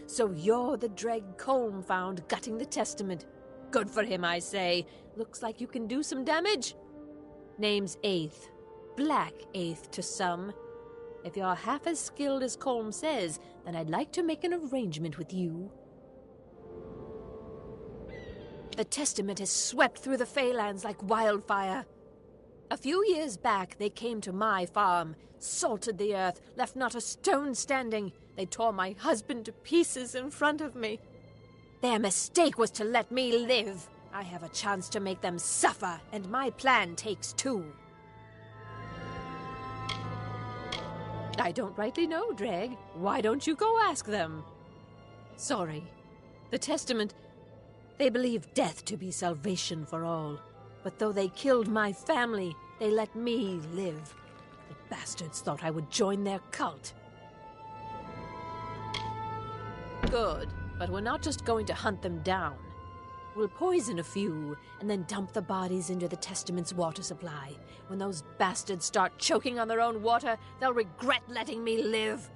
So you're the Dreg Colm found gutting the Testament. Good for him, I say. Looks like you can do some damage. Name's Eighth. Black Eighth to some. If you're half as skilled as Colm says, then I'd like to make an arrangement with you. The Testament has swept through the Feylands like wildfire. A few years back, they came to my farm, salted the earth, left not a stone standing. They tore my husband to pieces in front of me. Their mistake was to let me live. I have a chance to make them suffer, and my plan takes two. I don't rightly know, Dreg. Why don't you go ask them? Sorry. The Testament, they believe death to be salvation for all. But though they killed my family, they let me live. The bastards thought I would join their cult. Good, but we're not just going to hunt them down. We'll poison a few, and then dump the bodies into the Testament's water supply. When those bastards start choking on their own water, they'll regret letting me live.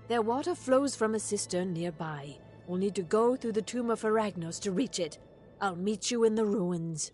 Their water flows from a cistern nearby. We'll need to go through the tomb of Aragnos to reach it. I'll meet you in the ruins.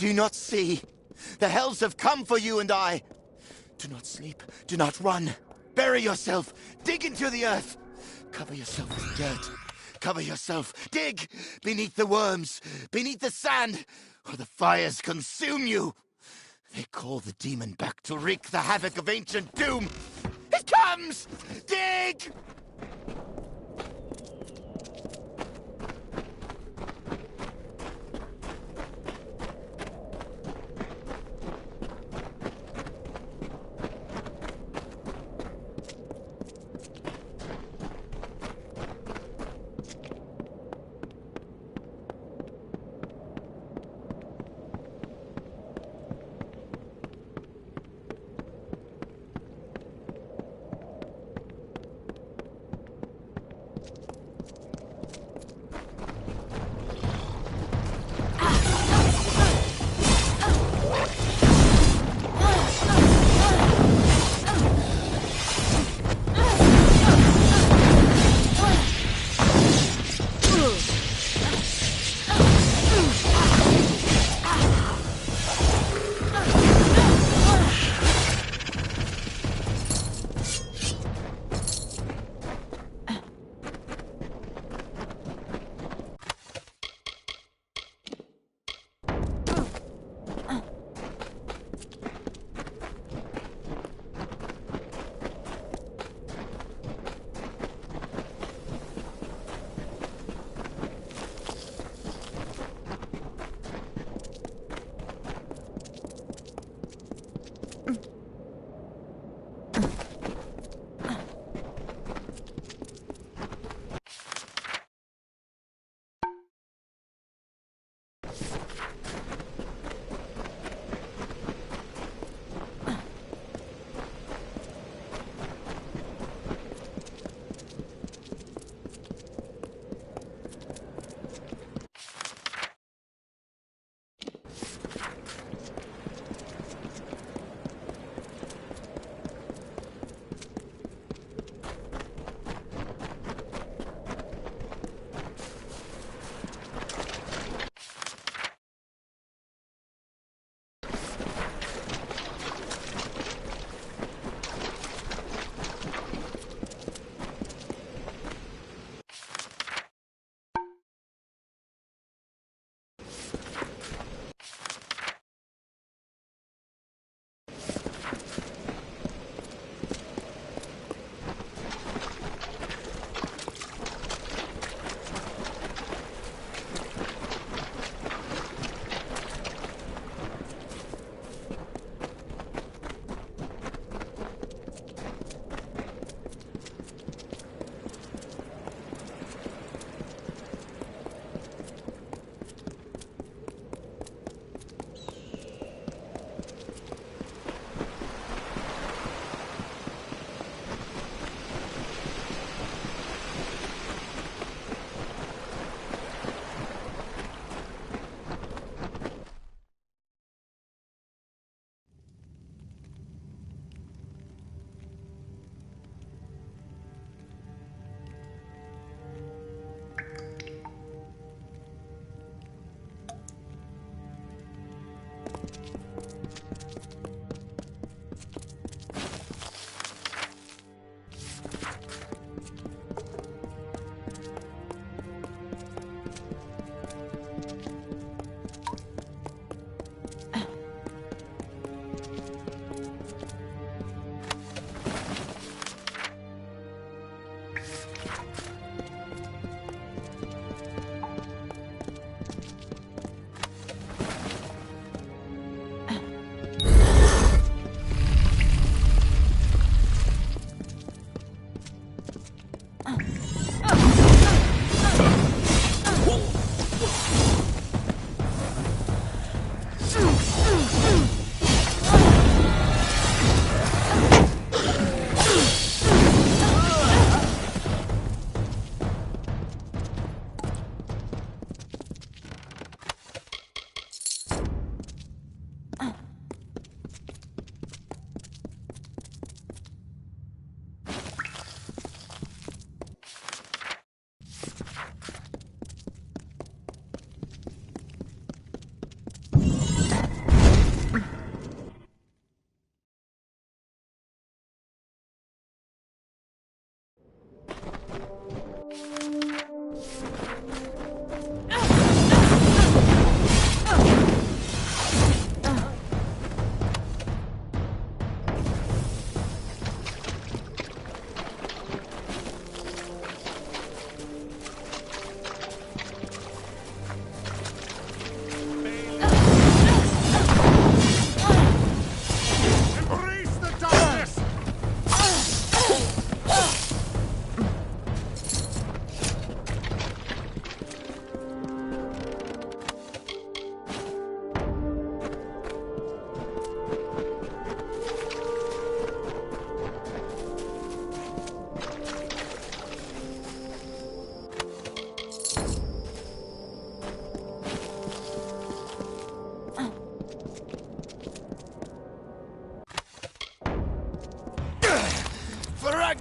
Do you not see? The hells have come for you and I. Do not sleep. Do not run. Bury yourself. Dig into the earth. Cover yourself with dirt. Cover yourself. Dig beneath the worms, beneath the sand, or the fires consume you. They call the demon back to wreak the havoc of ancient doom. It comes! Dig!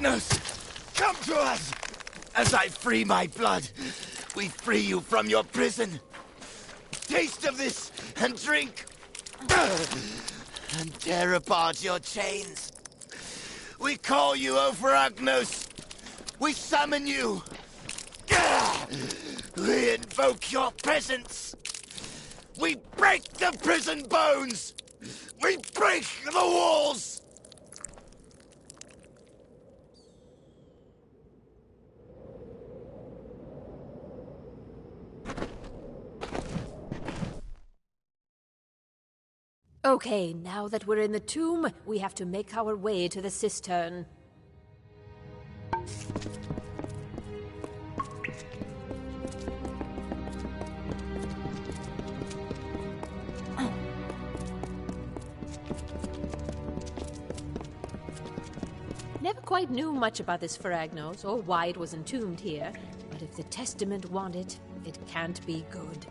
Magnus! Come to us! As I free my blood, we free you from your prison. Taste of this and drink. And tear apart your chains. We call you, O Fragnos. We summon you. We invoke your presence. We break the prison bones. We break the walls. Okay, now that we're in the tomb, we have to make our way to the cistern. Never quite knew much about this Feragnos or why it was entombed here, but if the Testament want it, it can't be good.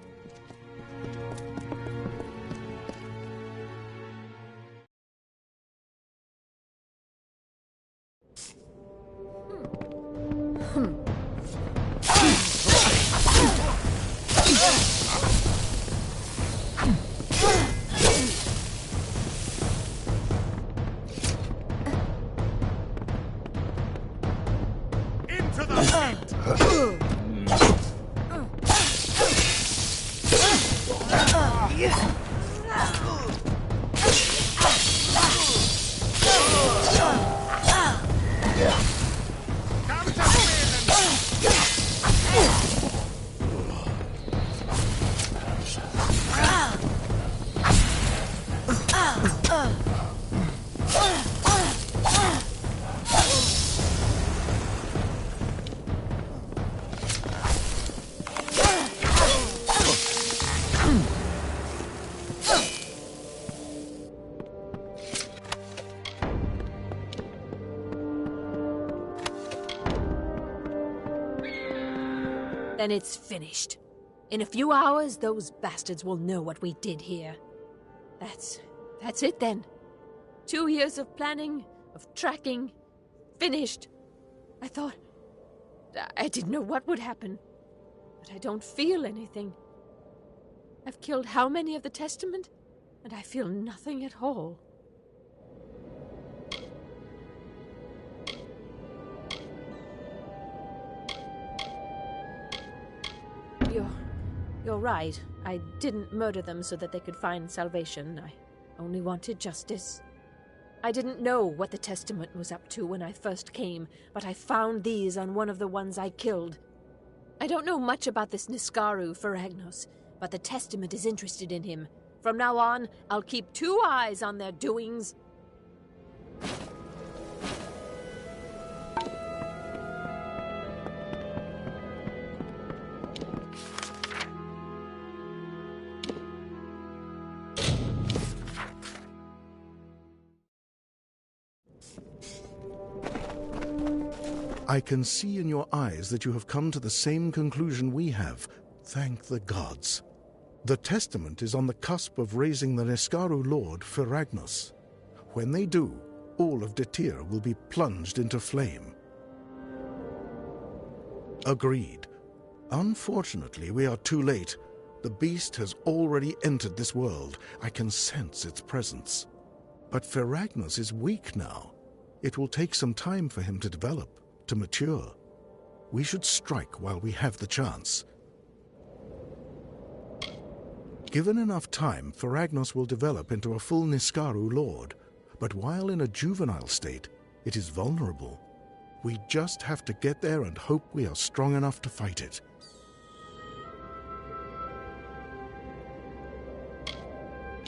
Then it's finished. In a few hours, those bastards will know what we did here. That's it then. 2 years of planning, of tracking, finished. I didn't know what would happen, but I don't feel anything. I've killed how many of the Testament, and I feel nothing at all. You're right. I didn't murder them so that they could find salvation. I only wanted justice. I didn't know what the Testament was up to when I first came, but I found these on one of the ones I killed. I don't know much about this Niskaru Feragnos, but the Testament is interested in him. From now on, I'll keep 2 eyes on their doings. I can see in your eyes that you have come to the same conclusion we have. Thank the gods. The Testament is on the cusp of raising the Niskaru Lord Feragnos. When they do, all of Detir will be plunged into flame. Agreed. Unfortunately, we are too late. The beast has already entered this world. I can sense its presence. But Feragnos is weak now. It will take some time for him to develop, to mature. We should strike while we have the chance. Given enough time, Feragnos will develop into a full Niskaru Lord, but while in a juvenile state, it is vulnerable. We just have to get there and hope we are strong enough to fight it.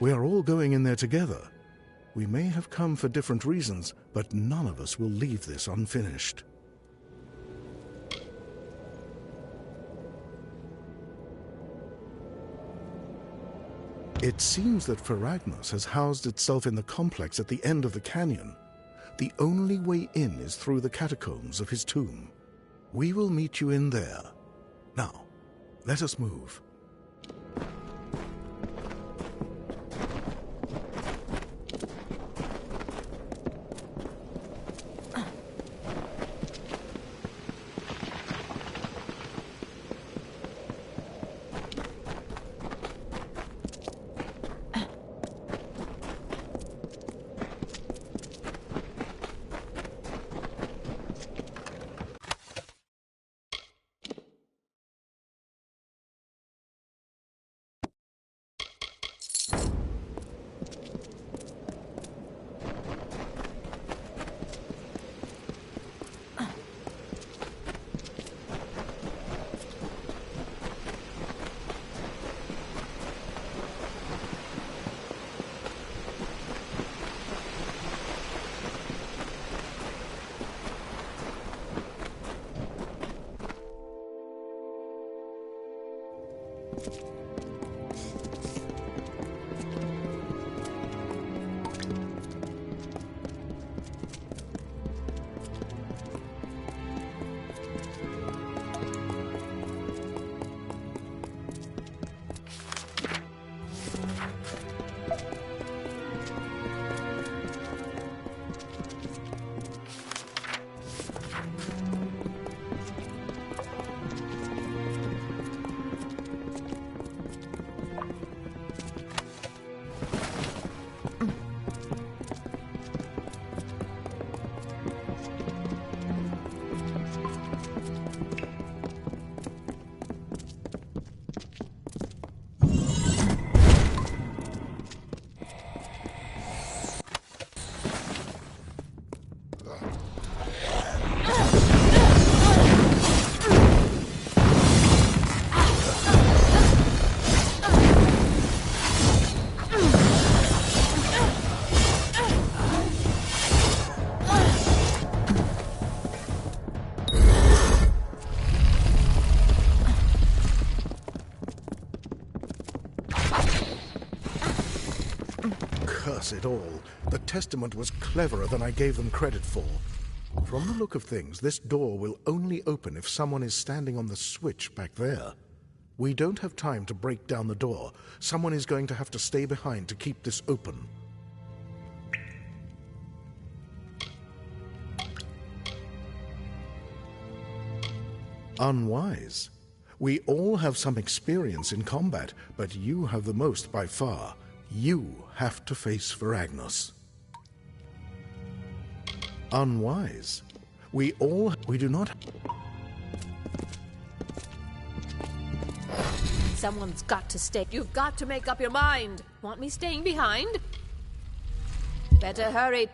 We are all going in there together. We may have come for different reasons, but none of us will leave this unfinished. It seems that Feragnos has housed itself in the complex at the end of the canyon. The only way in is through the catacombs of his tomb. We will meet you in there. Now, let us move. us it all. The Testament was cleverer than I gave them credit for. From the look of things, this door will only open if someone is standing on the switch back there. We don't have time to break down the door. Someone is going to have to stay behind to keep this open. Unwise. We all have some experience in combat, but you have the most by far. You have to face Veragnos. Unwise. We do not... Someone's got to stay. You've got to make up your mind. Want me staying behind? Better hurry.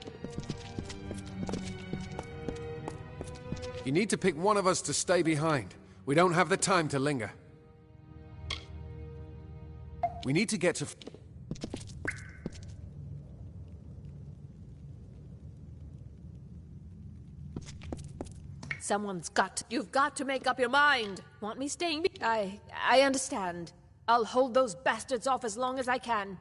You need to pick one of us to stay behind. We don't have the time to linger. We need to get to... Someone's got to... You've got to make up your mind. Want me staying I understand. I'll hold those bastards off as long as I can.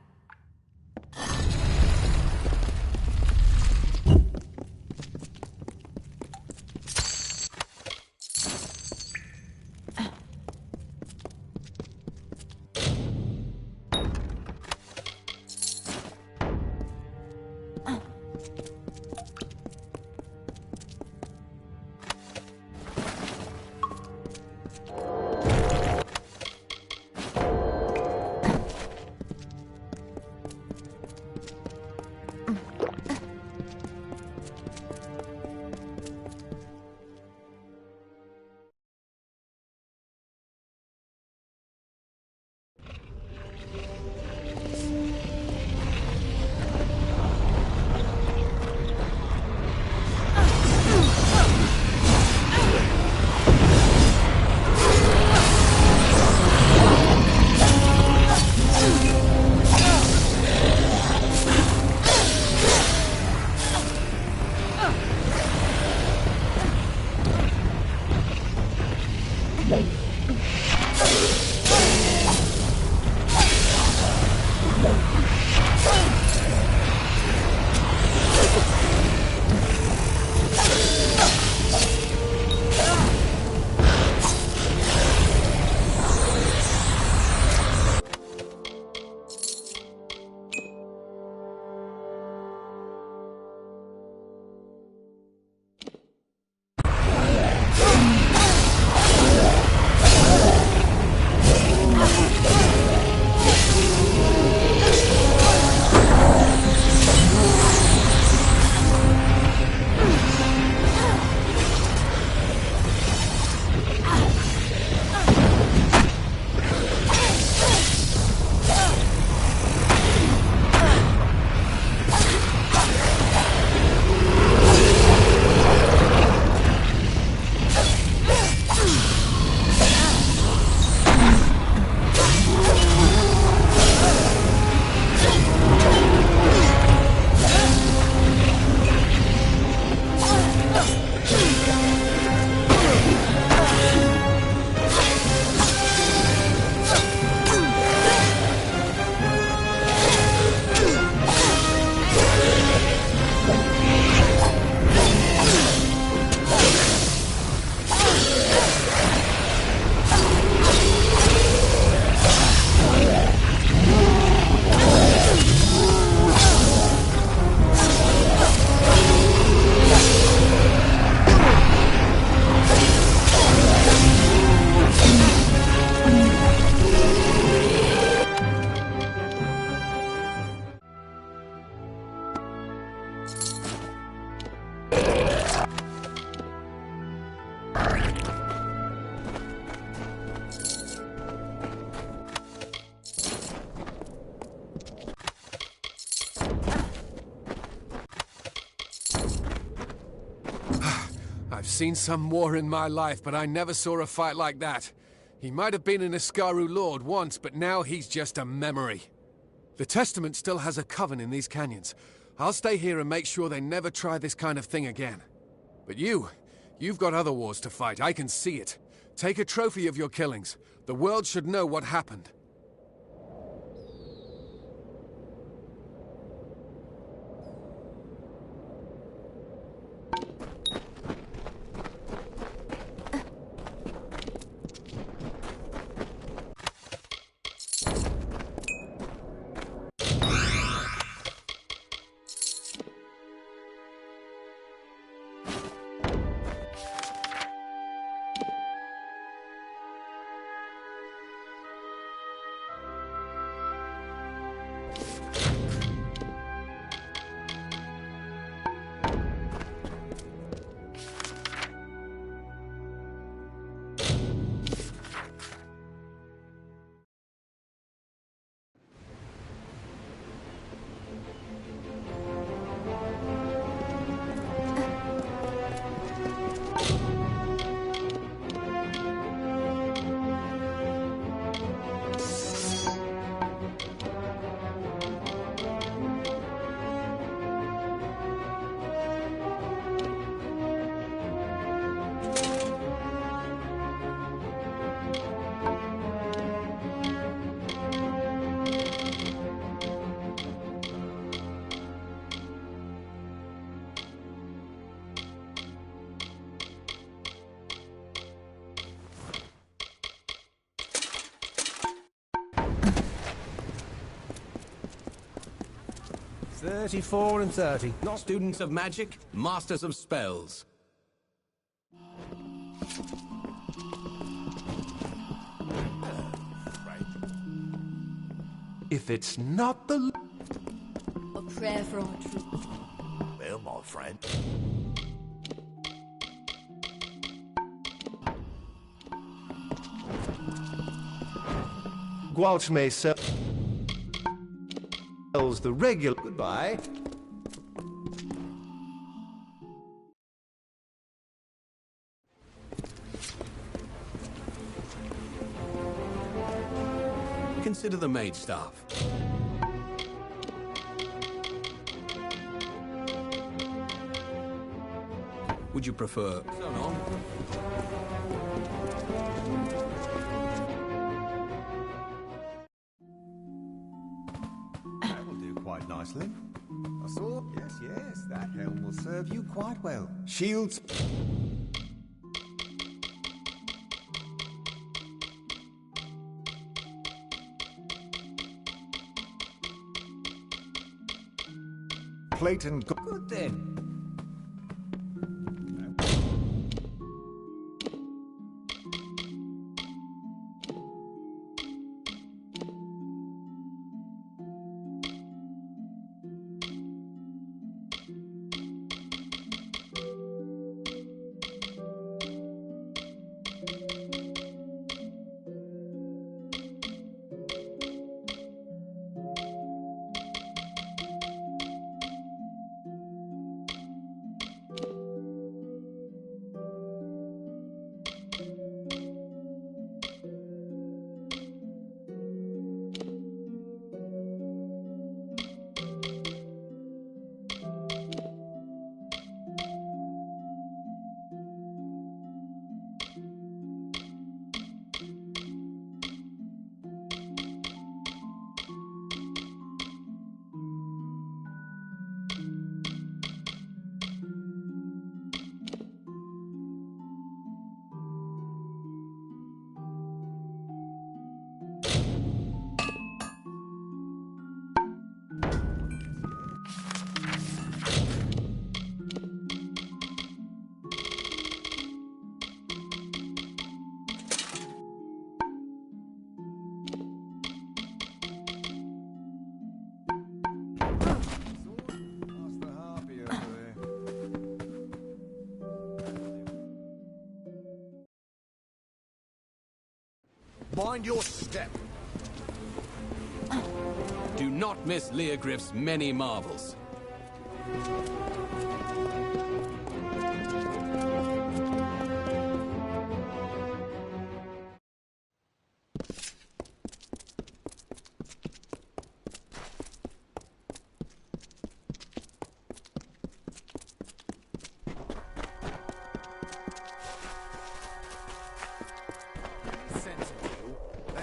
I've seen some war in my life, but I never saw a fight like that. He might have been an Iskaru lord once, but now he's just a memory. The Testament still has a coven in these canyons. I'll stay here and make sure they never try this kind of thing again. But you've got other wars to fight, I can see it. Take a trophy of your killings. The world should know what happened. 34 and 30. Not Students of magic, masters of spells. If it's not the... A prayer for our troops. Well, my friend. Gwalch may sells the regular... Goodbye. Consider the maid staff. Would you prefer... So long. That will do quite nicely. I saw... Yes, that helm will serve you quite well. Shields... Plate and... Good then. Mind your step. Do not miss Leogriff's many marvels.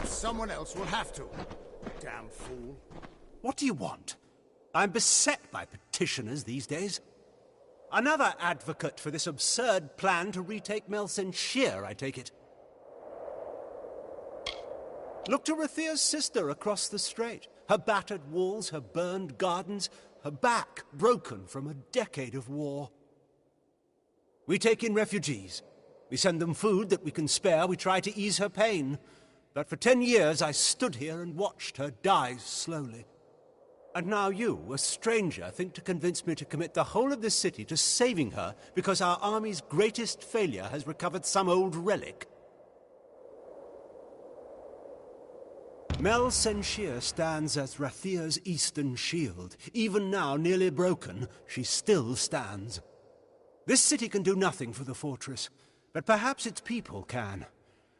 Someone else will have to. Damn fool. What do you want? I'm beset by petitioners these days. Another advocate for this absurd plan to retake Melsenshire, I take it. Look to Rathia's sister across the strait. Her battered walls, her burned gardens, her back broken from a decade of war. We take in refugees. We send them food that we can spare. We try to ease her pain. But for 10 years I stood here and watched her die slowly. And now you, a stranger, think to convince me to commit the whole of this city to saving her because our army's greatest failure has recovered some old relic. Melsenshire stands as Rathia's eastern shield. Even now, nearly broken, she still stands. This city can do nothing for the fortress, but perhaps its people can.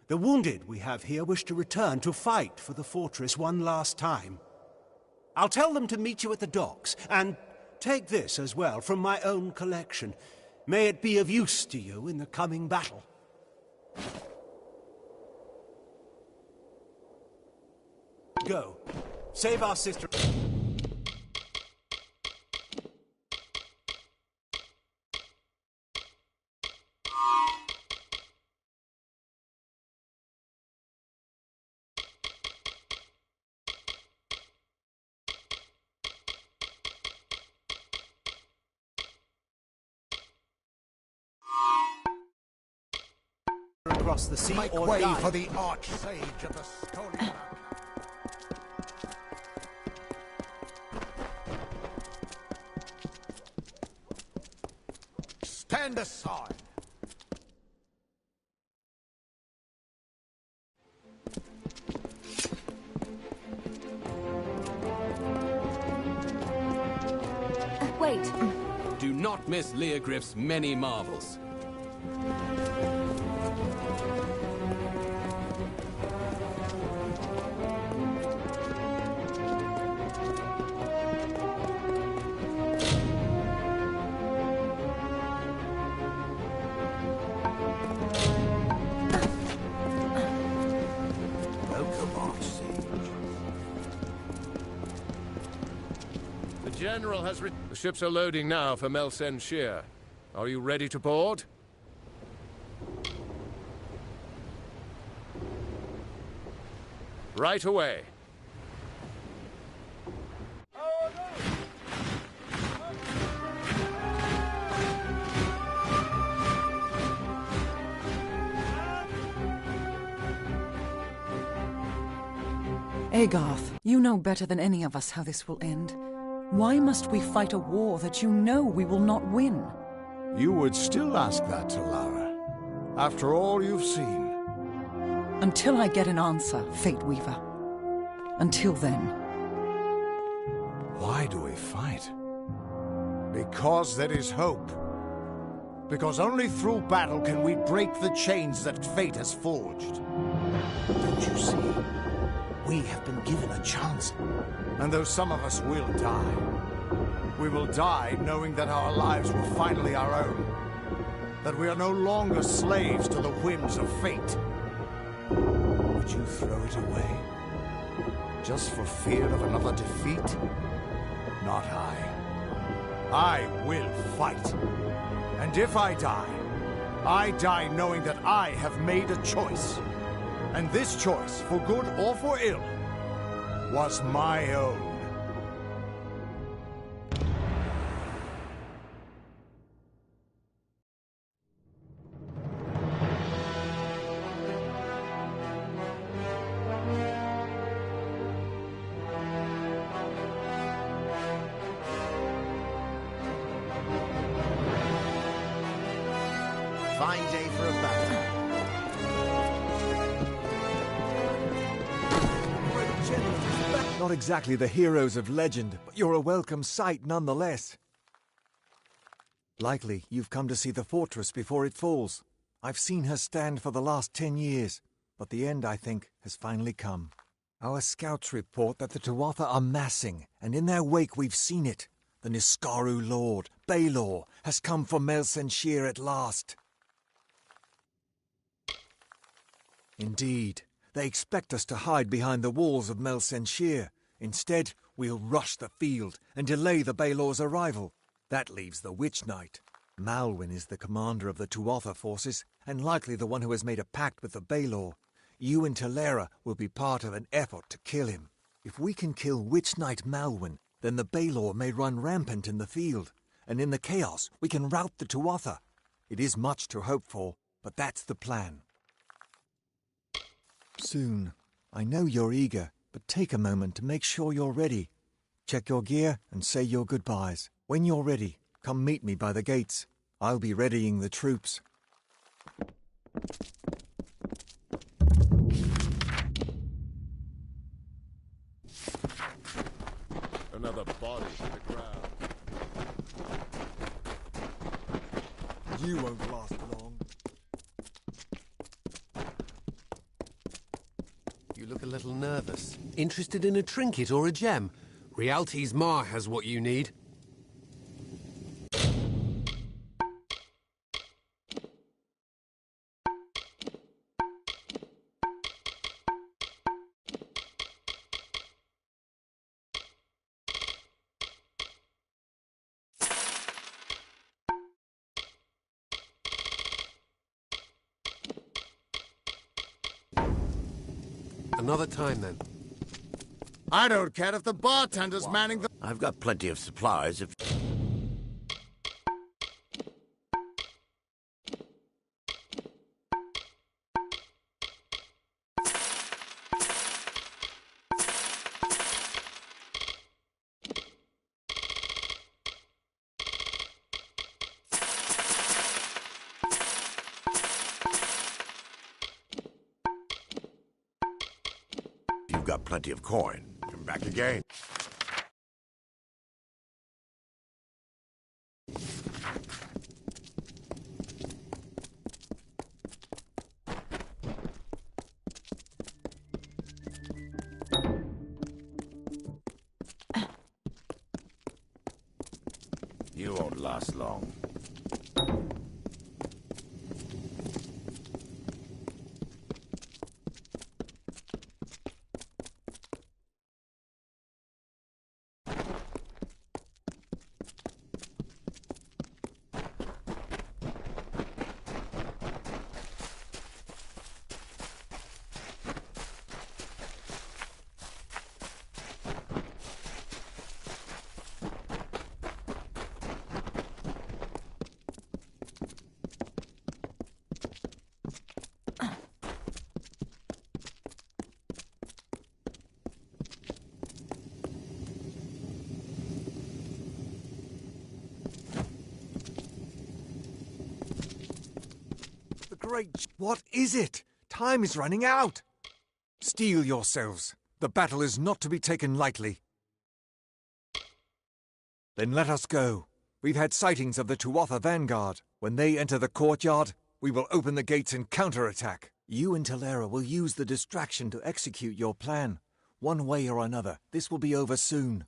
The wounded we have here wish to return to fight for the fortress one last time. I'll tell them to meet you at the docks, and take this as well from my own collection. May it be of use to you in the coming battle. Go. Save our sister. cross the sea Make or way die. for the arch-sage of the Scolia. Stand aside. Wait. Do not miss Leogriff's many marvels. Welcome, Arch-sage. The General has The ships are loading now for Melsen Shear. Are you ready to board? Right away. Agarth, you know better than any of us how this will end. Why must we fight a war that you know we will not win? You would still ask that, Talara, after all you've seen. Until I get an answer, Fate Weaver. Until then. Why do we fight? Because there is hope. Because only through battle can we break the chains that fate has forged. Don't you see? We have been given a chance. And though some of us will die, we will die knowing that our lives were finally our own. That we are no longer slaves to the whims of fate. Would you throw it away? Just for fear of another defeat? Not I. I will fight. And if I die knowing that I have made a choice. And this choice, for good or for ill, was my own. Fine day for a battle. Not exactly the heroes of legend, but you're a welcome sight nonetheless. Likely you've come to see the fortress before it falls. I've seen her stand for the last 10 years, but the end, I think, has finally come. Our scouts report that the Tuatha are massing, and in their wake we've seen it. The Niskaru Lord, Baelor, has come for Melsen Shear at last. Indeed, they expect us to hide behind the walls of Melsen Shear. Instead, we'll rush the field and delay the Baelor's arrival. That leaves the Witch Knight. Malwyn is the commander of the Tuatha forces, and likely the one who has made a pact with the Baelor. You and Talera will be part of an effort to kill him. If we can kill Witch Knight Malwyn, then the Baelor may run rampant in the field, and in the chaos we can rout the Tuatha. It is much to hope for, but that's the plan. Soon. I know you're eager, but take a moment to make sure you're ready. Check your gear and say your goodbyes. When you're ready, come meet me by the gates. I'll be readying the troops. Another body to the ground. You won't last long. You look a little nervous. Interested in a trinket or a gem? Rialti's Ma has what you need. Another time, then. I don't care if the bartender's manning the... I've got plenty of supplies if... You've got plenty of coin. Come back again. You won't last long. What is it? Time is running out! Steel yourselves. The battle is not to be taken lightly. Then let us go. We've had sightings of the Tuatha vanguard. When they enter the courtyard, we will open the gates and counterattack. You and Talera will use the distraction to execute your plan. One way or another, this will be over soon.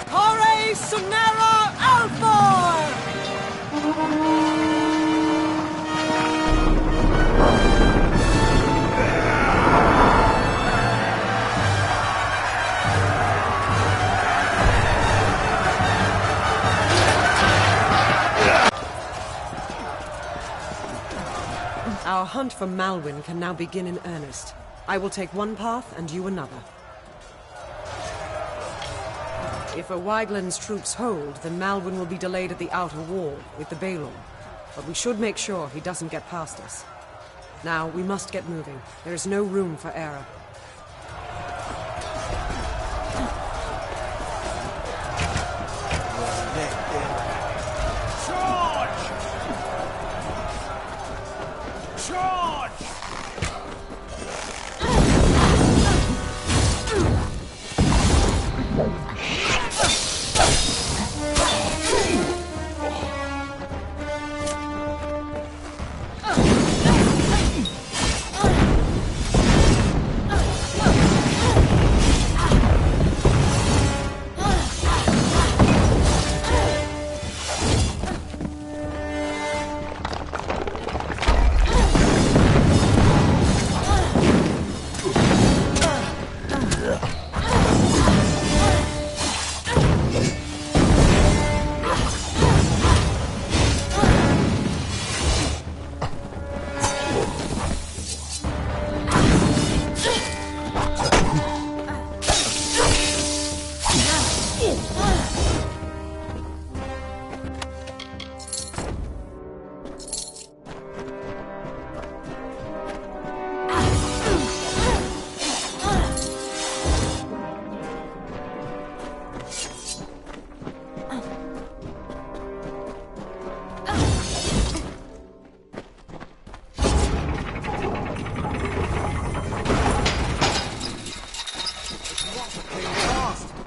Hore Sunera Alfor! Our hunt for Malwyn can now begin in earnest. I will take one path and you another. If a Wygland's troops hold, then Malwyn will be delayed at the outer wall with the Balor. But we should make sure he doesn't get past us. Now, we must get moving. There is no room for error.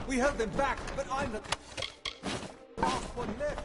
We held them back, but I'm the last one left.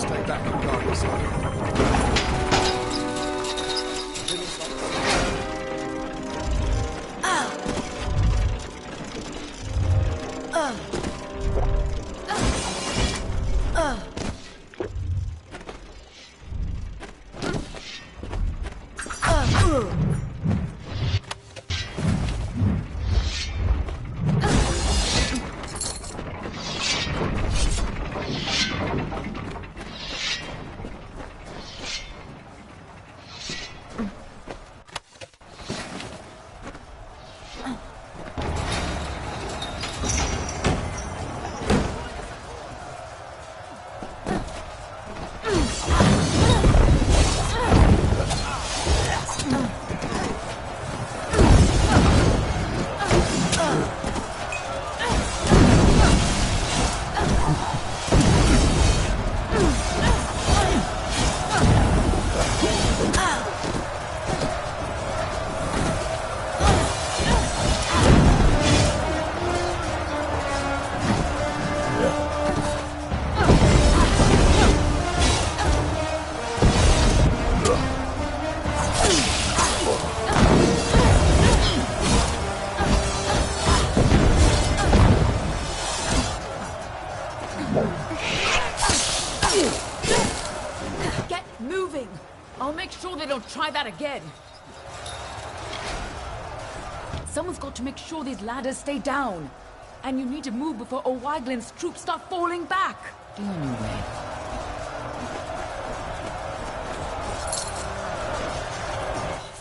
Stay back and guard this area. Get moving! I'll make sure they don't try that again. Someone's got to make sure these ladders stay down. And you need to move before O'Wyglin's troops start falling back. Anyway.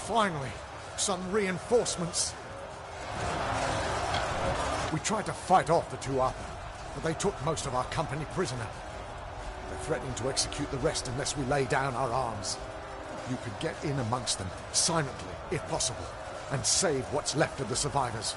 Finally, some reinforcements. We tried to fight off the two Upper, but they took most of our company prisoner. They're threatening to execute the rest unless we lay down our arms. You could get in amongst them, silently, if possible, and save what's left of the survivors.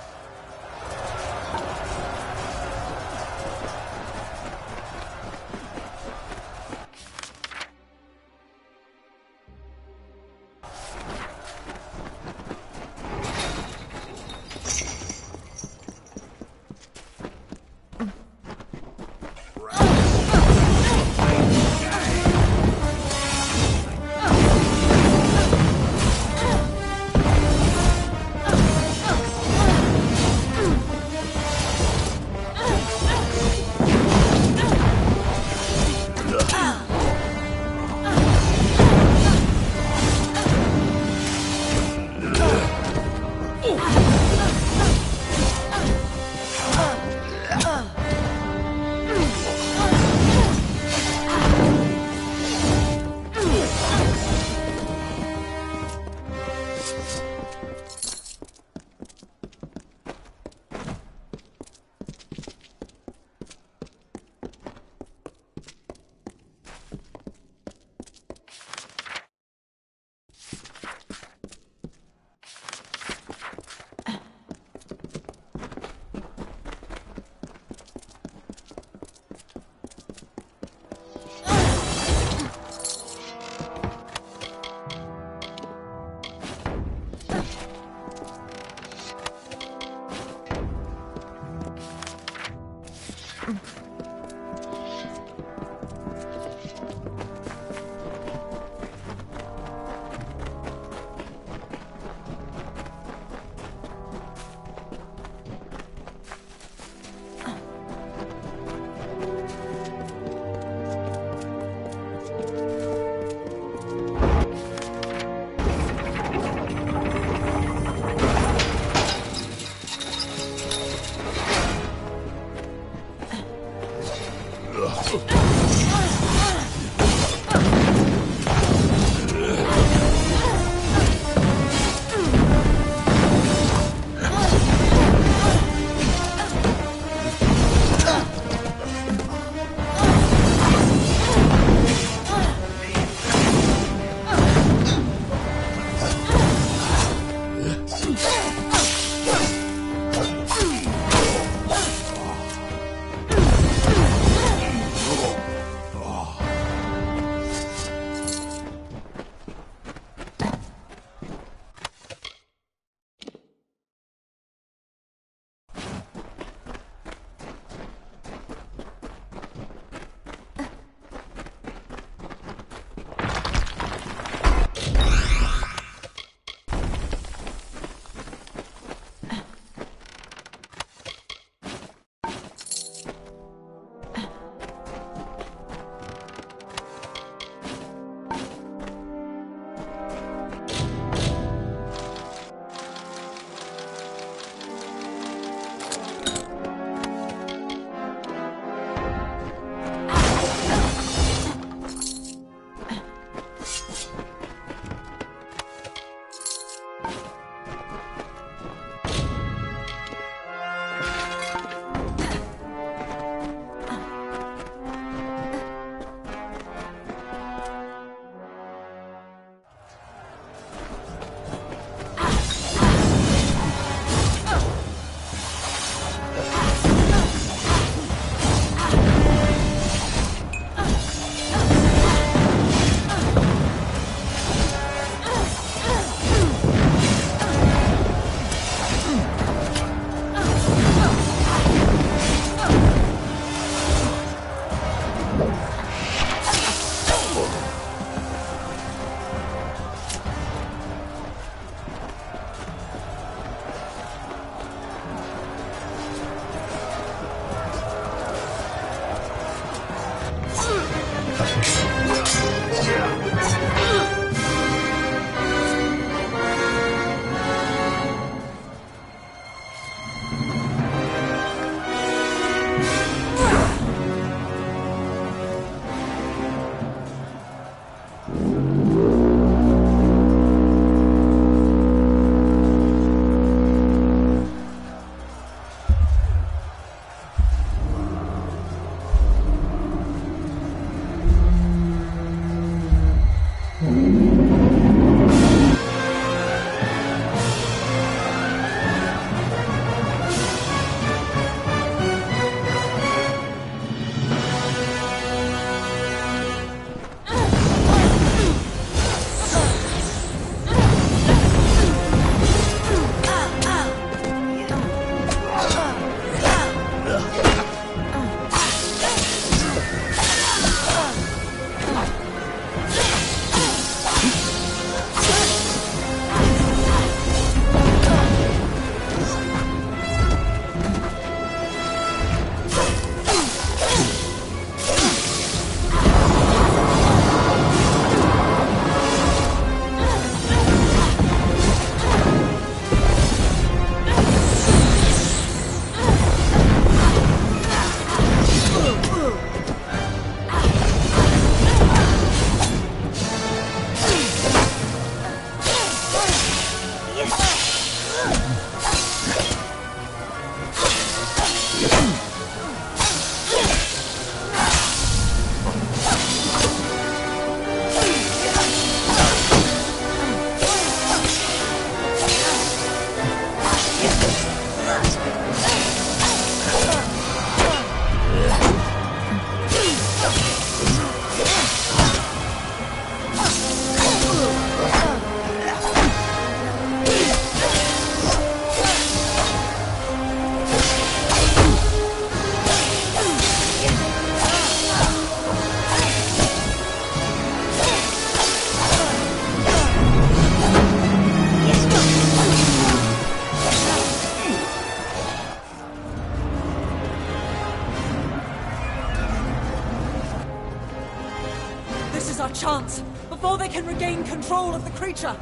Our chance before they can regain control of the creature.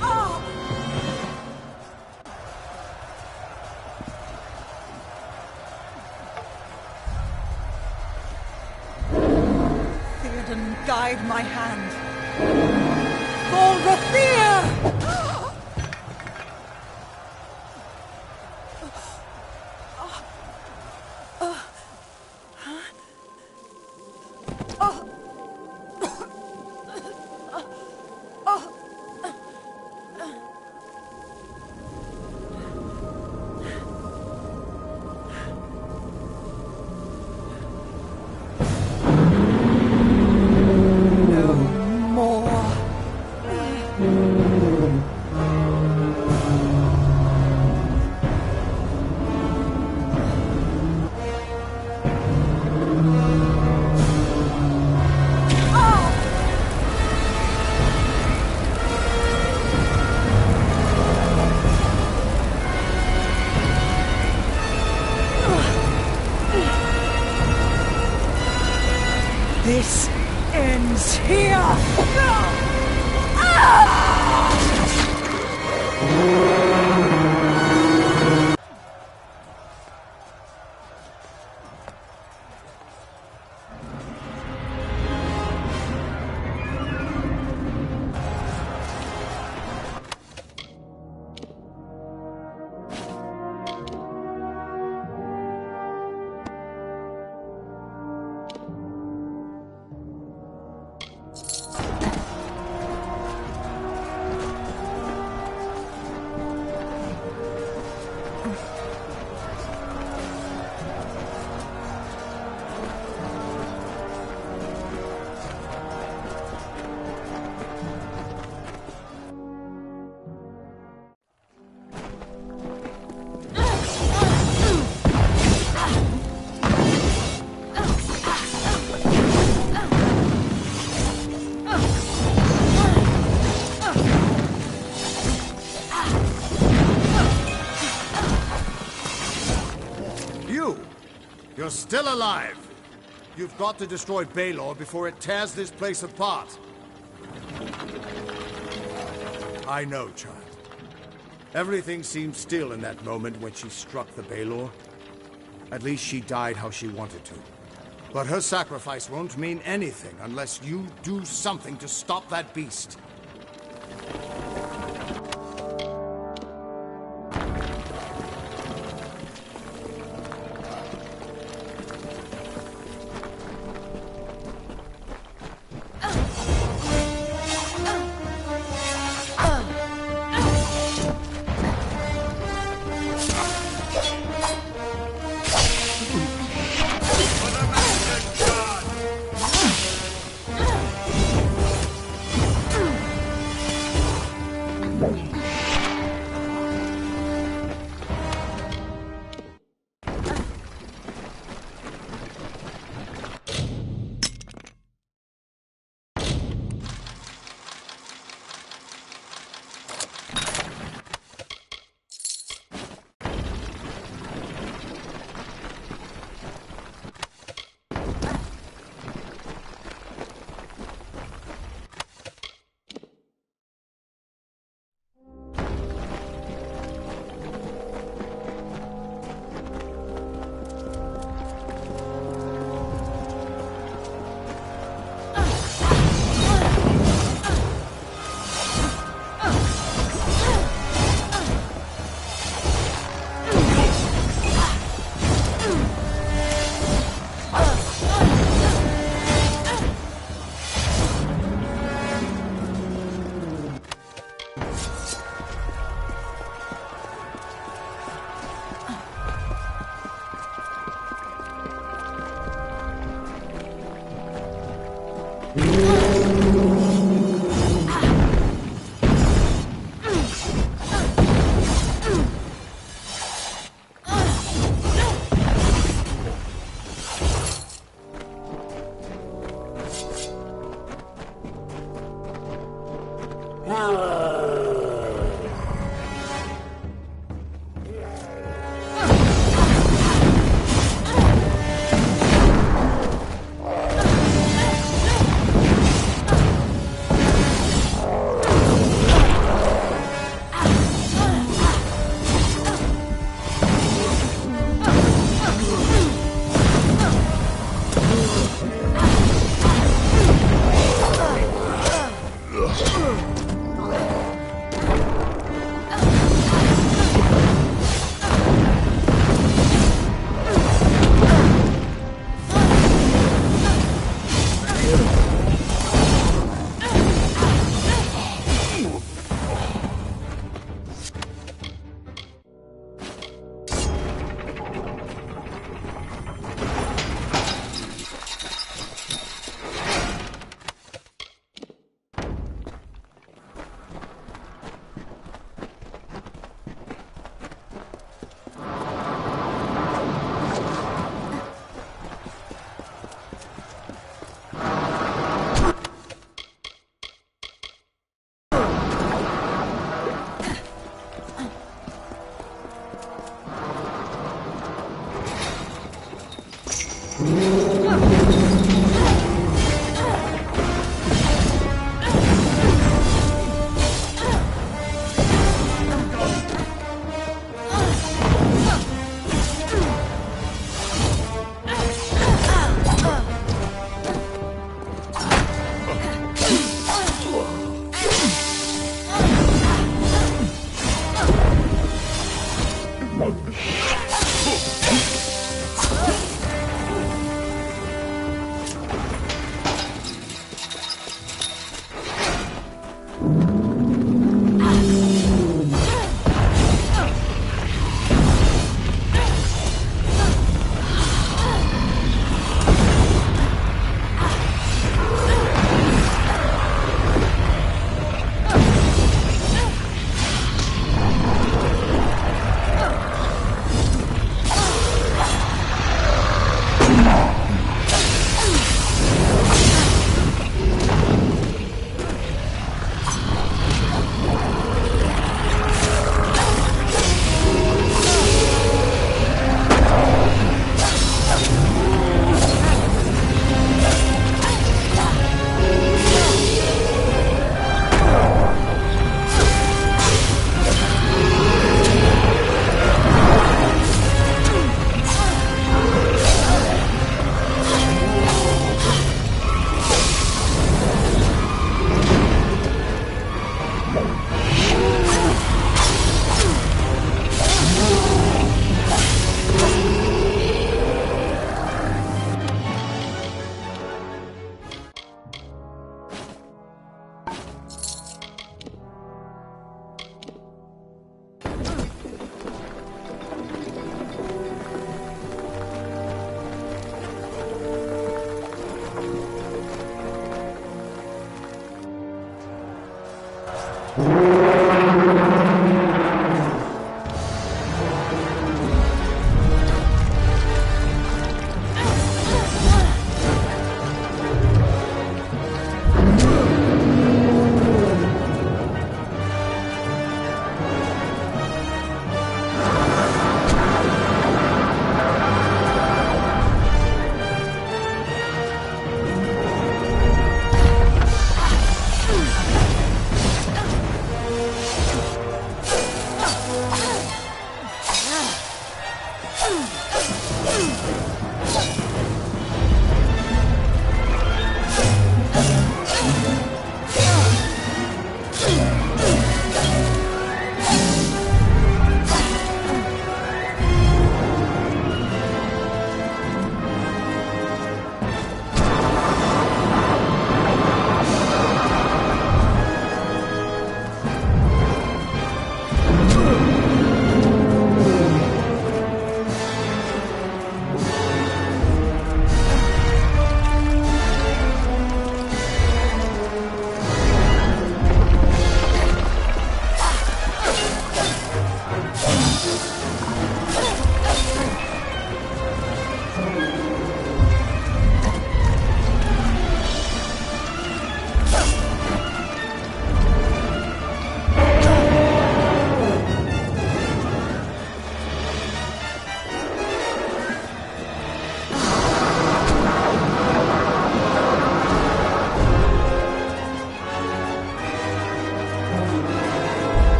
Ah! Theoden, guide my hand. For Rathir! This ends here! You're still alive! You've got to destroy Baelor before it tears this place apart. I know, child. Everything seemed still in that moment when she struck the Baelor. At least she died how she wanted to. But her sacrifice won't mean anything unless you do something to stop that beast.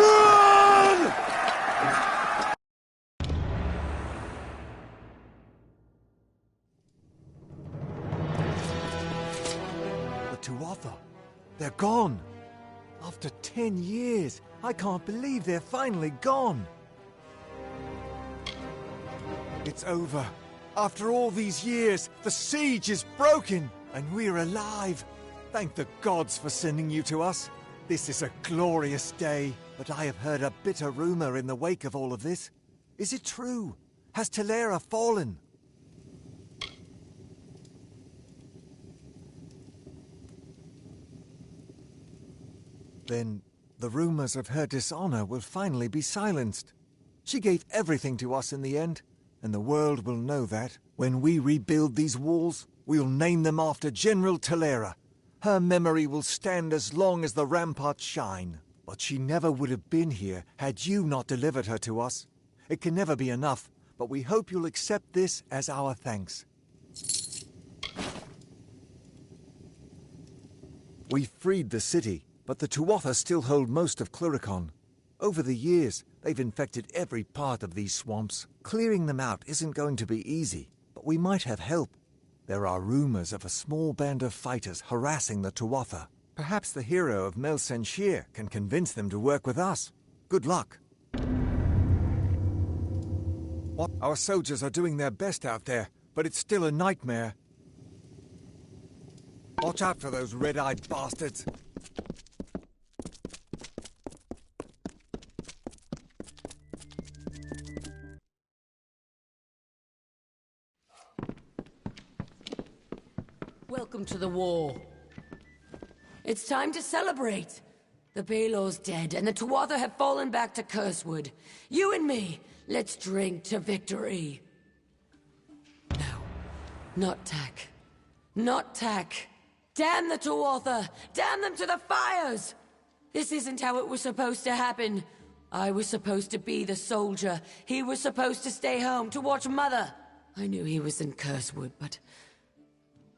Run! The Tuatha. They're gone. After 10 years, I can't believe they're finally gone. It's over. After all these years, the siege is broken, and we're alive. Thank the gods for sending you to us. This is a glorious day, but I have heard a bitter rumor in the wake of all of this. Is it true? Has Talera fallen? Then the rumors of her dishonor will finally be silenced. She gave everything to us in the end, and the world will know that. When we rebuild these walls, we'll name them after General Talera. Her memory will stand as long as the ramparts shine. But she never would have been here had you not delivered her to us. It can never be enough, but we hope you'll accept this as our thanks. We freed the city, but the Tuatha still hold most of Cluricon. Over the years, they've infected every part of these swamps. Clearing them out isn't going to be easy, but we might have help. There are rumors of a small band of fighters harassing the Tuatha. Perhaps the hero of Mel Senshir can convince them to work with us. Good luck. Our soldiers are doing their best out there, but it's still a nightmare. Watch out for those red-eyed bastards. Welcome to the war. It's time to celebrate. The Baelor's dead, and the Tuatha have fallen back to Cursewood. You and me, let's drink to victory. No, not Tak. Not Tak. Damn the Tuatha! Damn them to the fires! This isn't how it was supposed to happen. I was supposed to be the soldier. He was supposed to stay home to watch Mother. I knew he was in Cursewood, but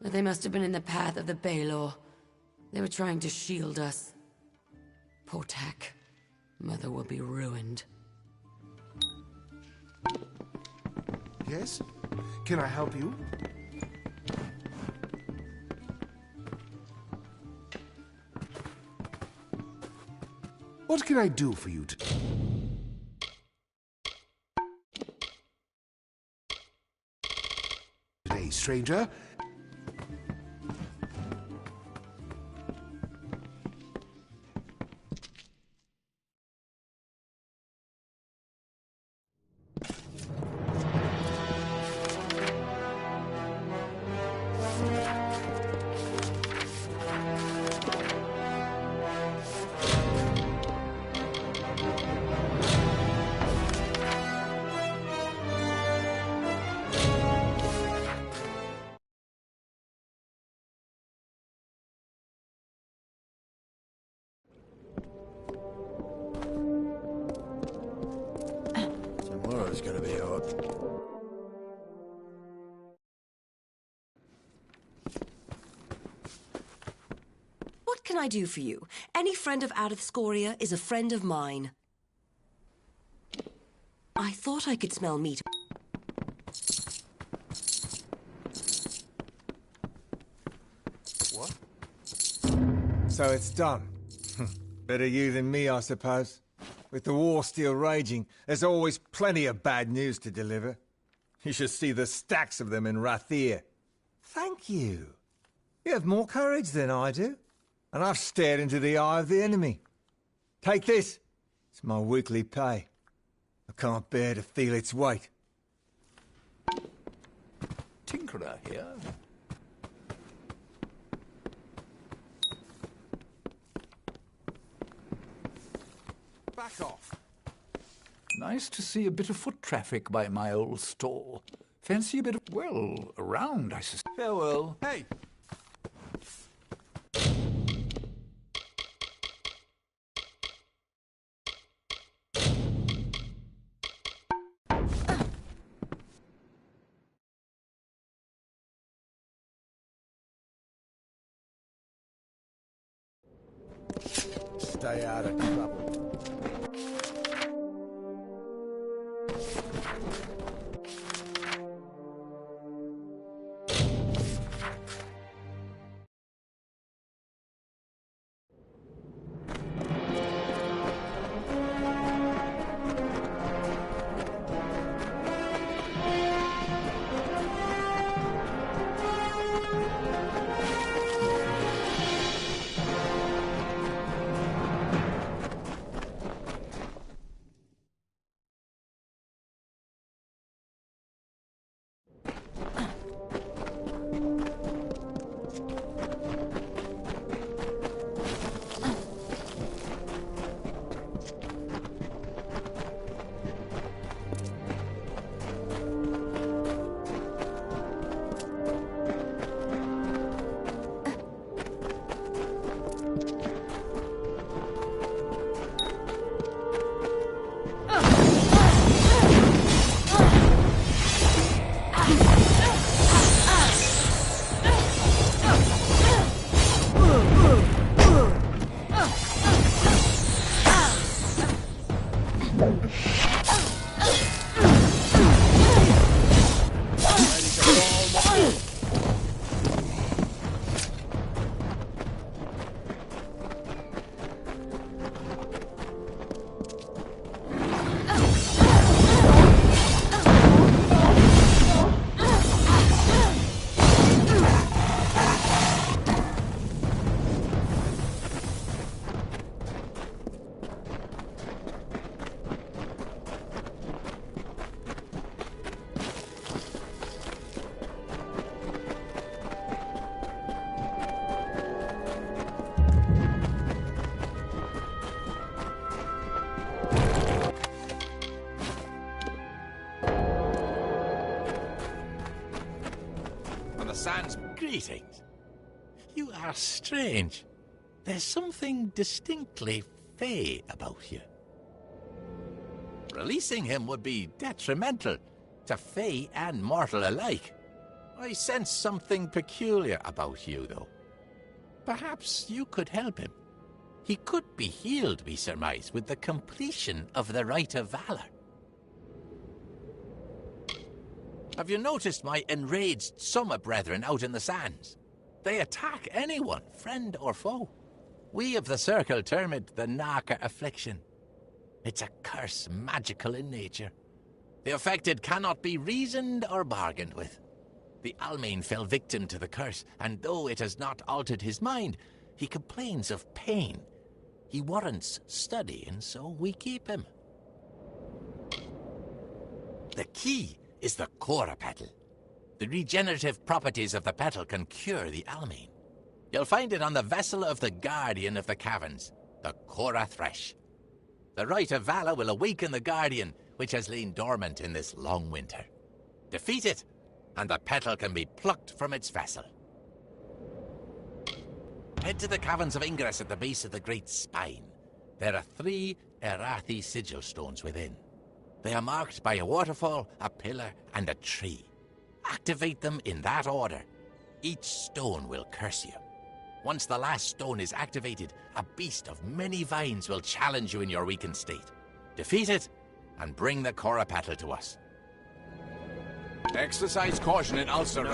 they must have been in the path of the Baelor. They were trying to shield us. Poor Tak. Mother will be ruined. Yes? Can I help you? What can I do for you today, stranger? Tomorrow's gonna be hot. What can I do for you? Any friend of Adith Scoria is a friend of mine. I thought I could smell meat. What? So it's done. Better you than me, I suppose. With the war still raging, there's always plenty of bad news to deliver. You should see the stacks of them in Rathir. Thank you. You have more courage than I do. And I've stared into the eye of the enemy. Take this. It's my weekly pay. I can't bear to feel its weight. Tinkerer here. Back off. Nice to see a bit of foot traffic by my old stall. Fancy a bit of, well, around, I suspect. Farewell. Hey! Stay out of trouble. Greetings. You are strange. There's something distinctly fey about you. Releasing him would be detrimental to fey and mortal alike. I sense something peculiar about you, though. Perhaps you could help him. He could be healed, we surmise, with the completion of the Rite of Valor. Have you noticed my enraged summer brethren out in the sands? They attack anyone, friend or foe. We of the Circle term it the Narca Affliction. It's a curse magical in nature. The affected cannot be reasoned or bargained with. The Almain fell victim to the curse, and though it has not altered his mind, he complains of pain. He warrants study, and so we keep him. The key is the Cora Petal. The regenerative properties of the petal can cure the Almain. You'll find it on the vessel of the Guardian of the Caverns, the Cora Thresh. The Rite of Valor will awaken the Guardian, which has lain dormant in this long winter. Defeat it, and the petal can be plucked from its vessel. Head to the Caverns of Ingress at the base of the Great Spine. There are 3 Erathi sigil stones within. They are marked by a waterfall, a pillar, and a tree. Activate them in that order. Each stone will curse you. Once the last stone is activated, a beast of many vines will challenge you in your weakened state. Defeat it, and bring the Cora Petal to us. Exercise caution in Ulster.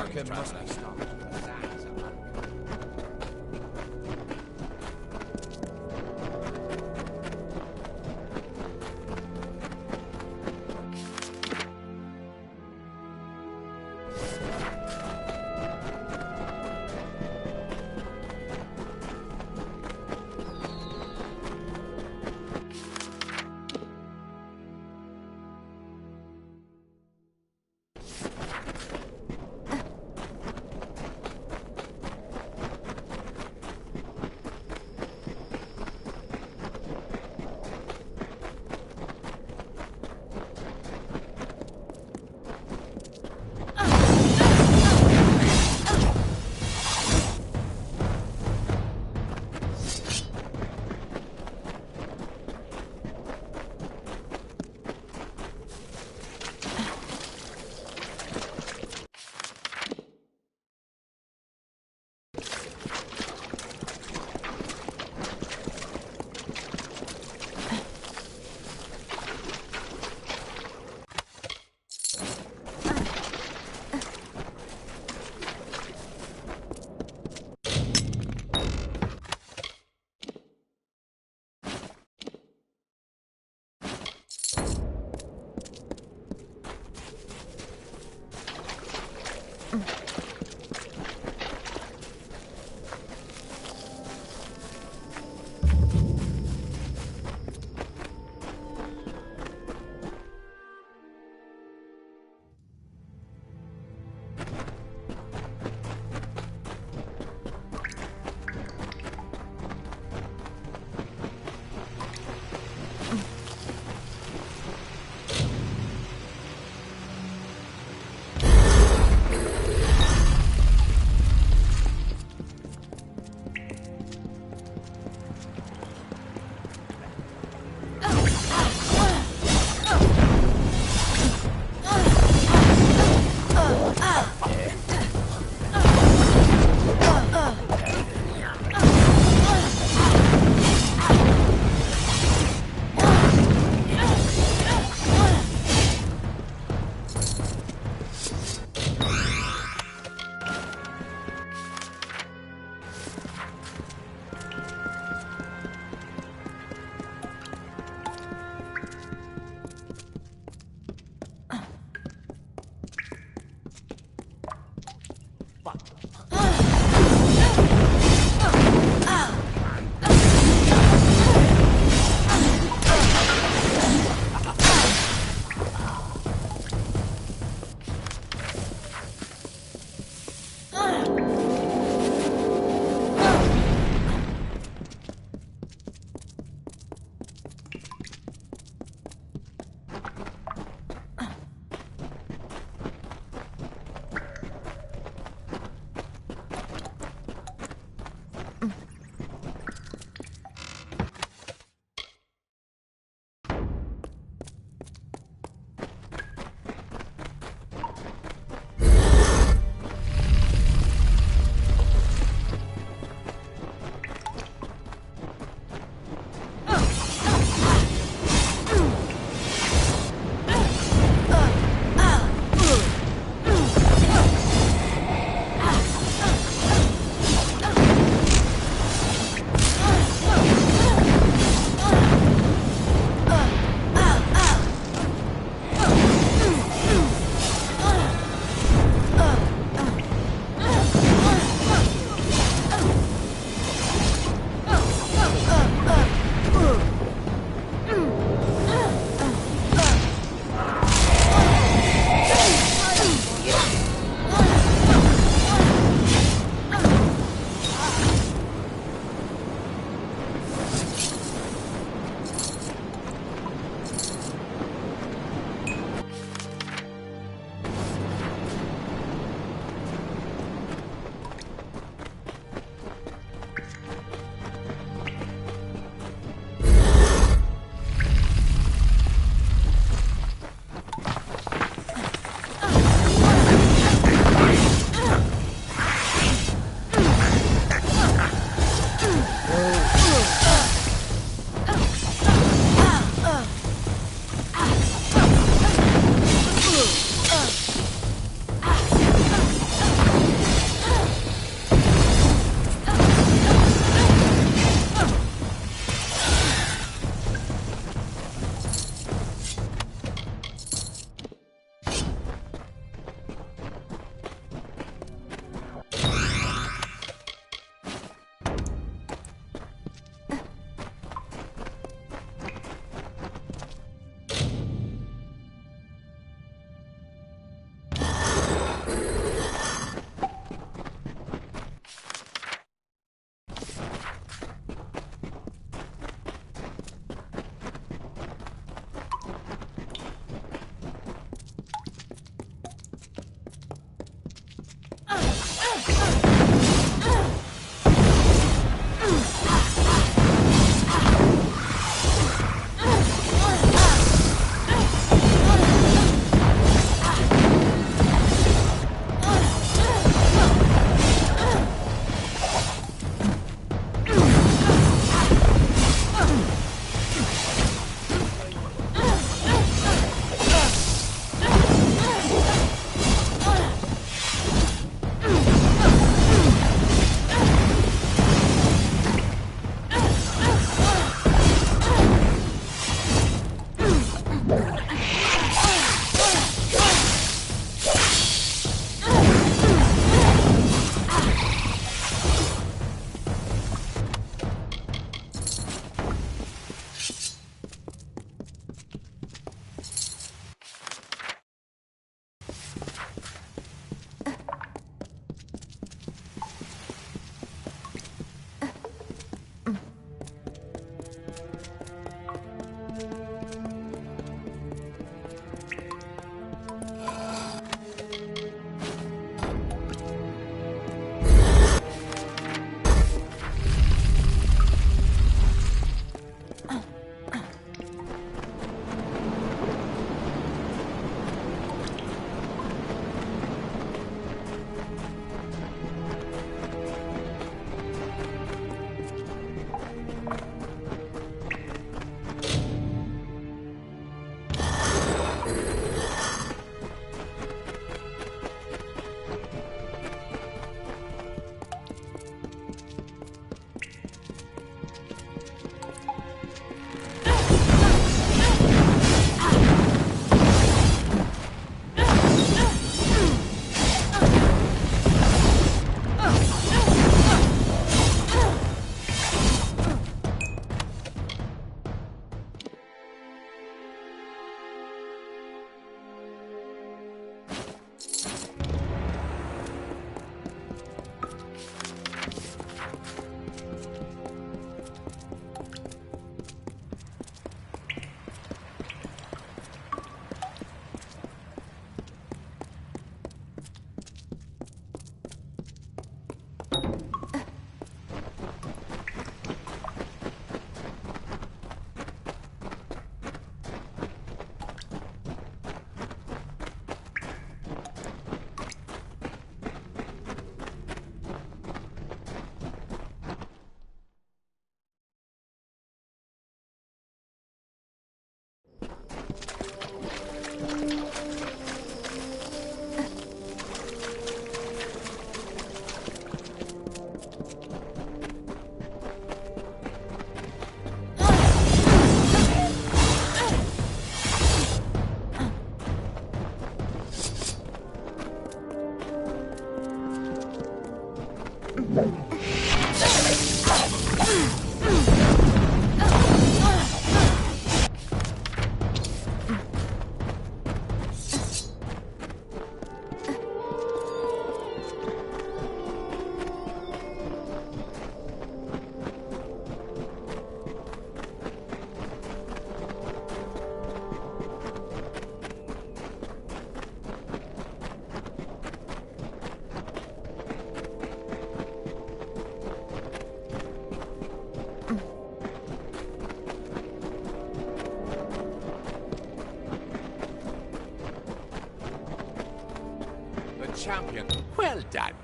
champion. Well done.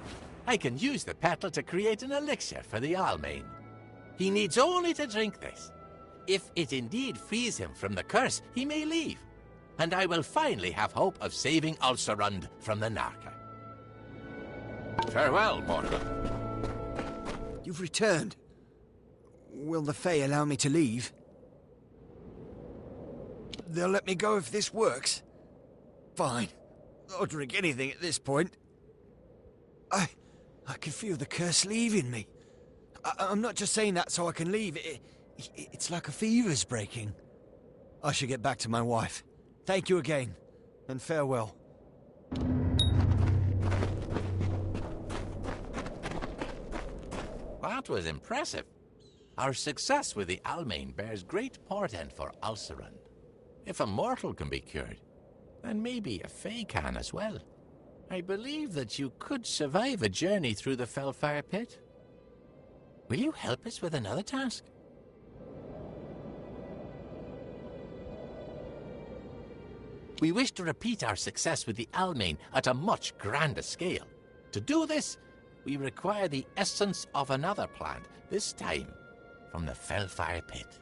I can use the petal to create an elixir for the Almain. He needs only to drink this. If it indeed frees him from the curse, he may leave. And I will finally have hope of saving Ulcerund from the Narca. Farewell, mortal. You've returned. Will the Fae allow me to leave? They'll let me go if this works. Fine. I'll drink anything at this point. I can feel the curse leaving me. I'm not just saying that so I can leave. It's like a fever's breaking. I should get back to my wife. Thank you again, and farewell. That was impressive. Our success with the Almain bears great portent for Ulcerund. If a mortal can be cured, then maybe a Fae can as well. I believe that you could survive a journey through the Fellfire Pit. Will you help us with another task? We wish to repeat our success with the Almain at a much grander scale. To do this, we require the essence of another plant, this time from the Fellfire Pit.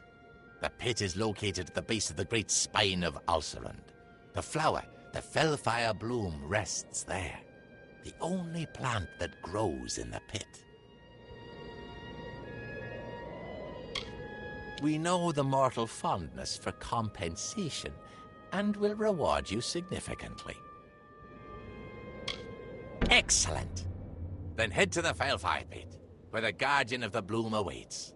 The pit is located at the base of the great spine of Ulcerund. The flower, the Fellfire bloom, rests there, the only plant that grows in the pit. We know the mortal fondness for compensation, and will reward you significantly. Excellent! Then head to the Fellfire Pit, where the Guardian of the Bloom awaits.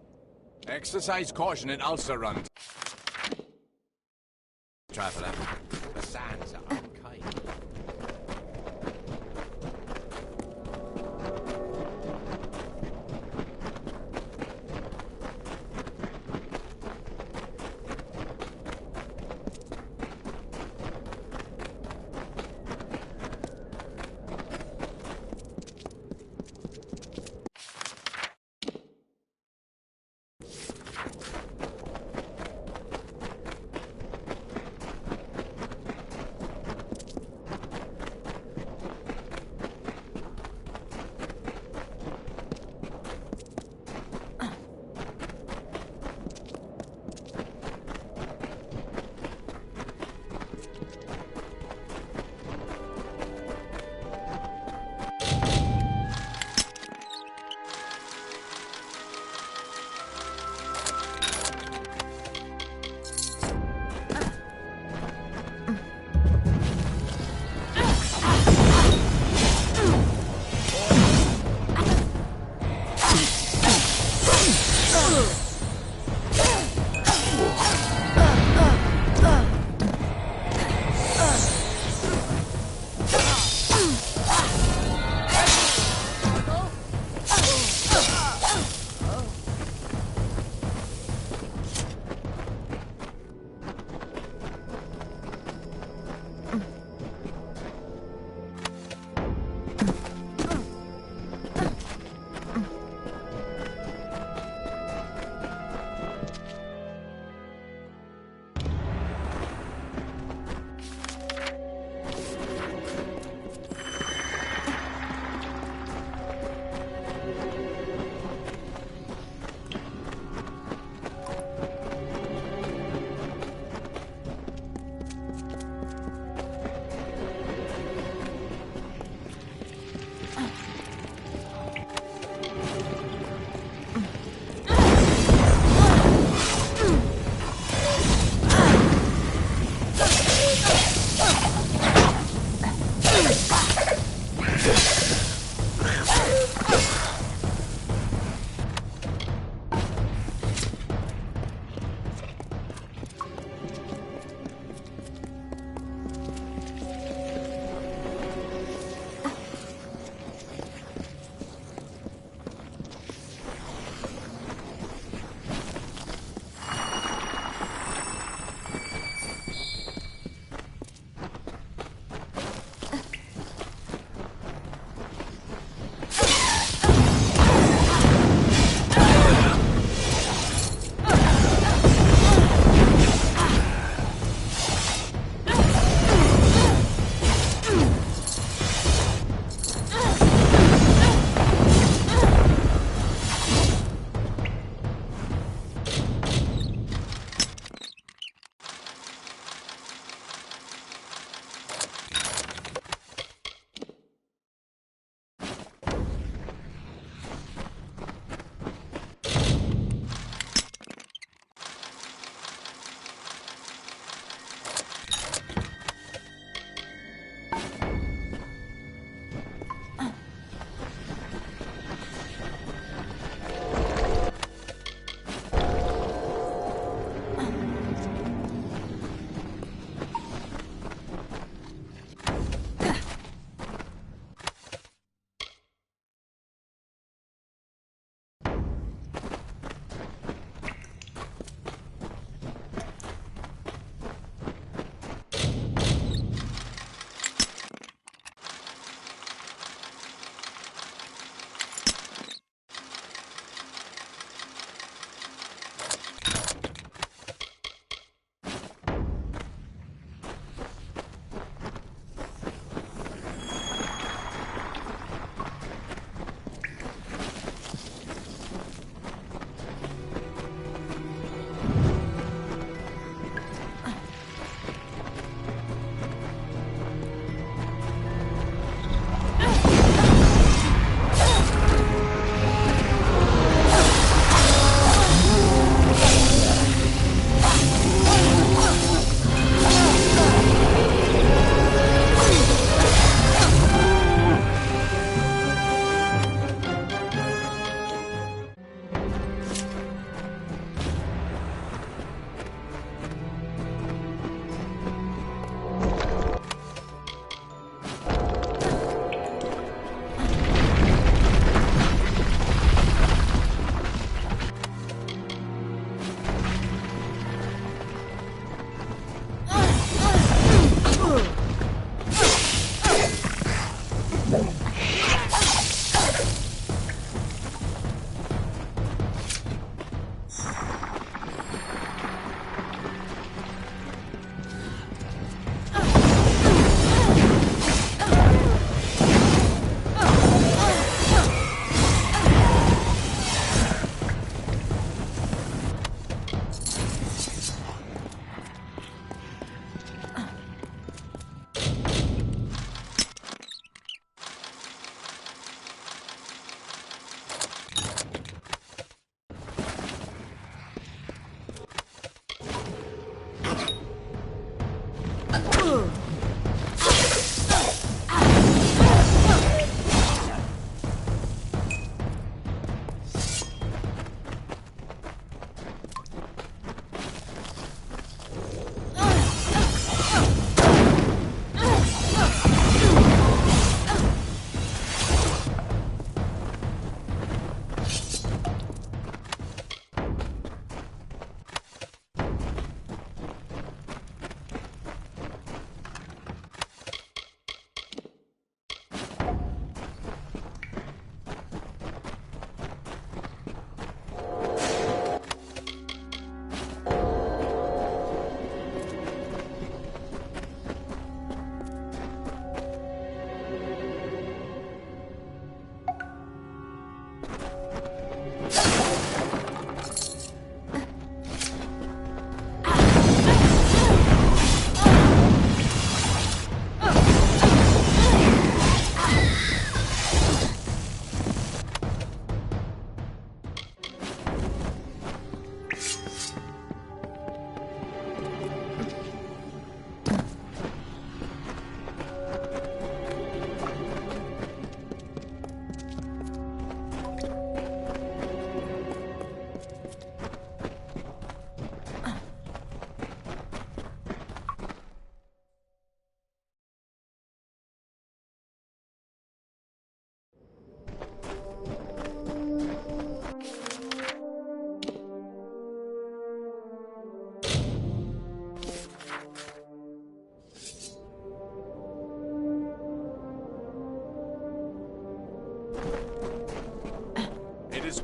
Exercise caution in Ulcerund. Traveler, the sands are unkind.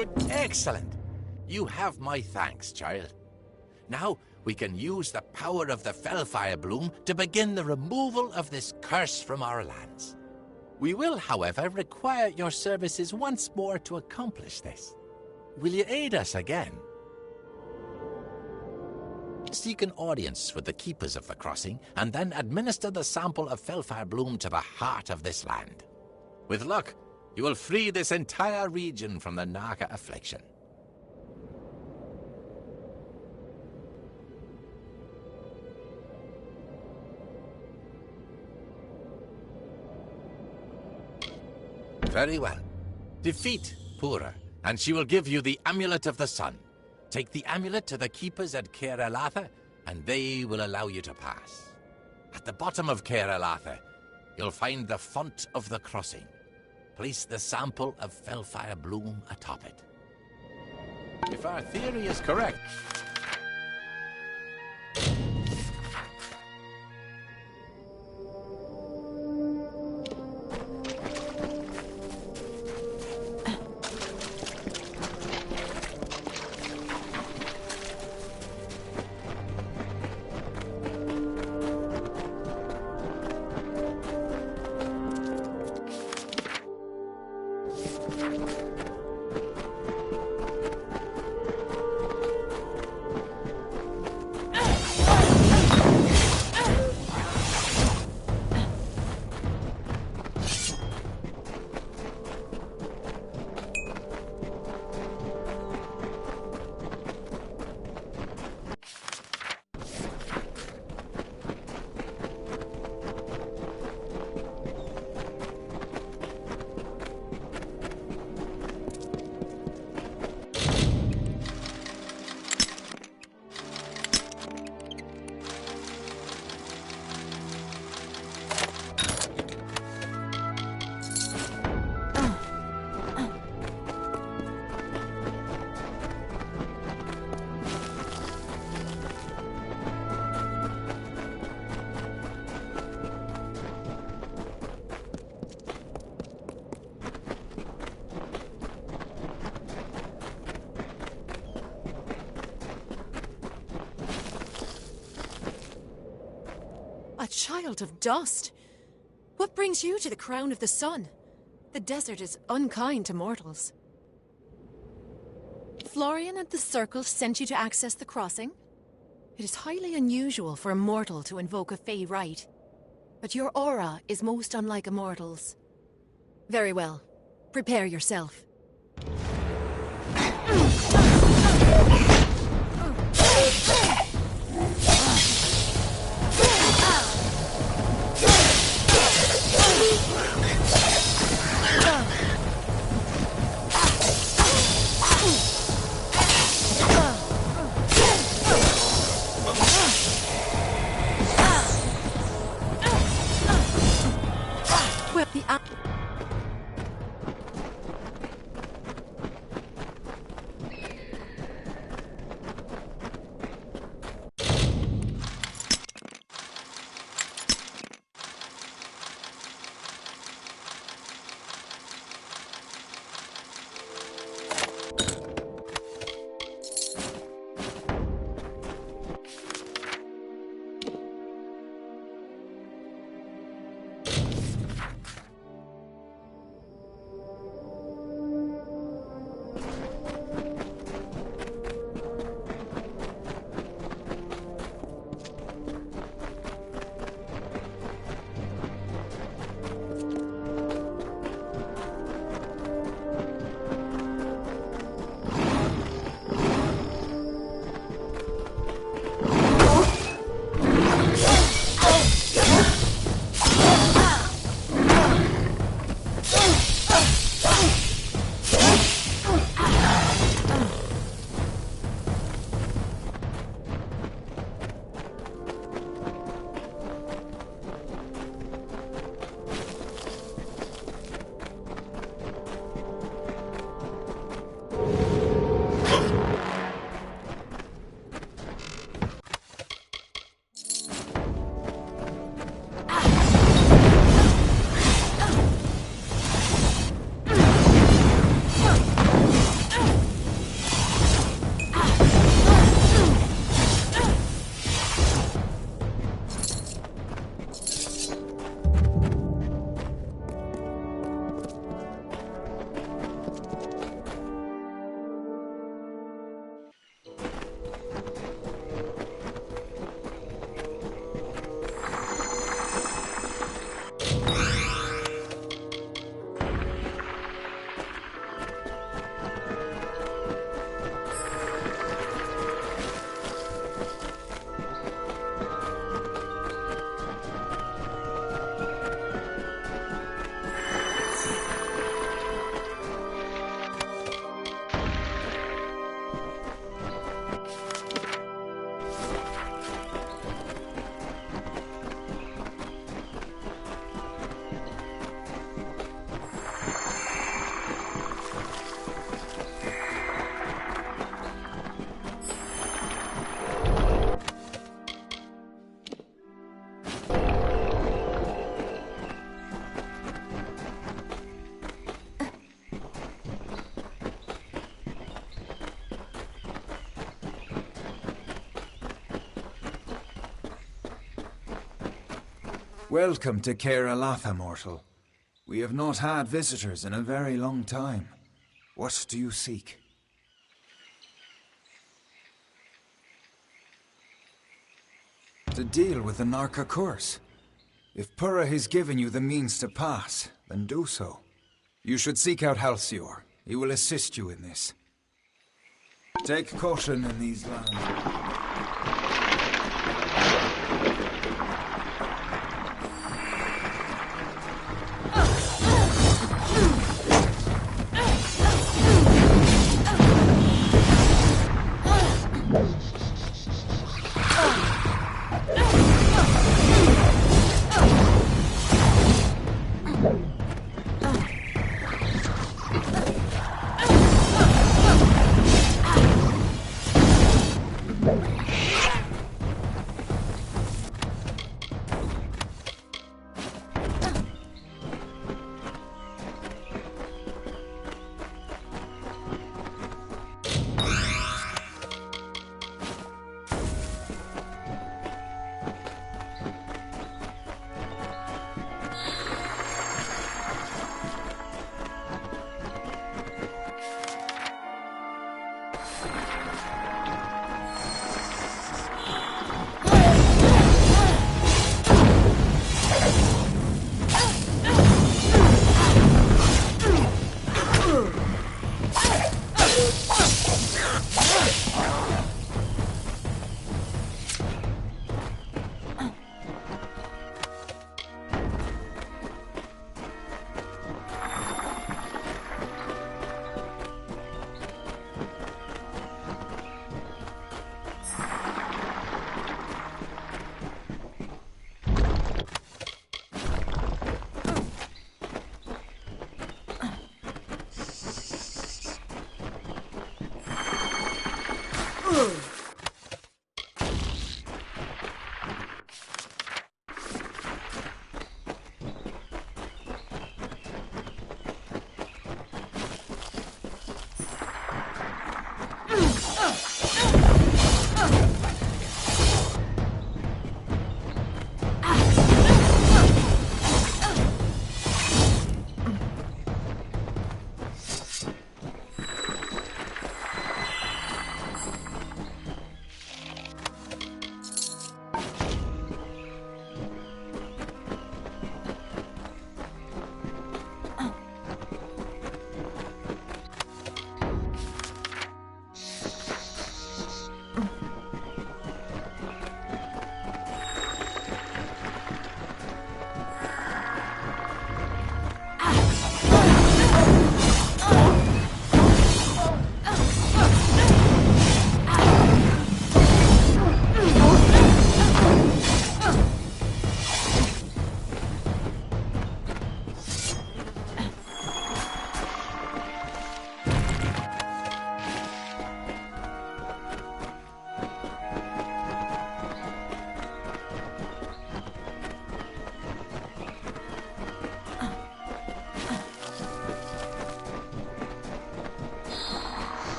Good. Excellent. You have my thanks, child. Now, we can use the power of the Fellfire Bloom to begin the removal of this curse from our lands. We will, however, require your services once more to accomplish this. Will you aid us again? Seek an audience with the keepers of the crossing, and then administer the sample of Fellfire Bloom to the heart of this land. With luck, you will free this entire region from the Naka affliction. Very well. Defeat Pura, and she will give you the Amulet of the Sun. Take the amulet to the keepers at Caer Elatha, and they will allow you to pass. At the bottom of Caer Elatha, you'll find the Font of the Crossing. Place the sample of Fellfire Bloom atop it. If our theory is correct, Child of dust! What brings you to the crown of the sun? The desert is unkind to mortals. Florian and the Circle sent you to access the crossing? It is highly unusual for a mortal to invoke a Fey rite, but your aura is most unlike a mortal's. Very well. Prepare yourself. Welcome to Caer Elatha, mortal. We have not had visitors in a very long time. What do you seek? To deal with the Narca curse. If Purra has given you the means to pass, then do so. You should seek out Halcyor. He will assist you in this. Take caution in these lands.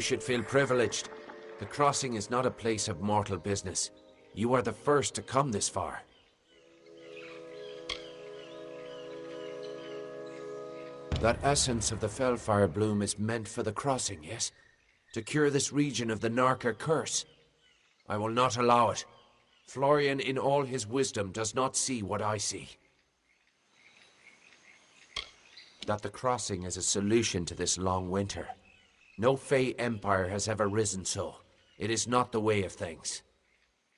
should feel privileged. The crossing is not a place of mortal business. You are the first to come this far. That essence of the Fellfire bloom is meant for the crossing, yes? To cure this region of the Narka curse. I will not allow it. Florian, in all his wisdom, does not see what I see. That the crossing is a solution to this long winter. No Fey empire has ever risen so. It is not the way of things.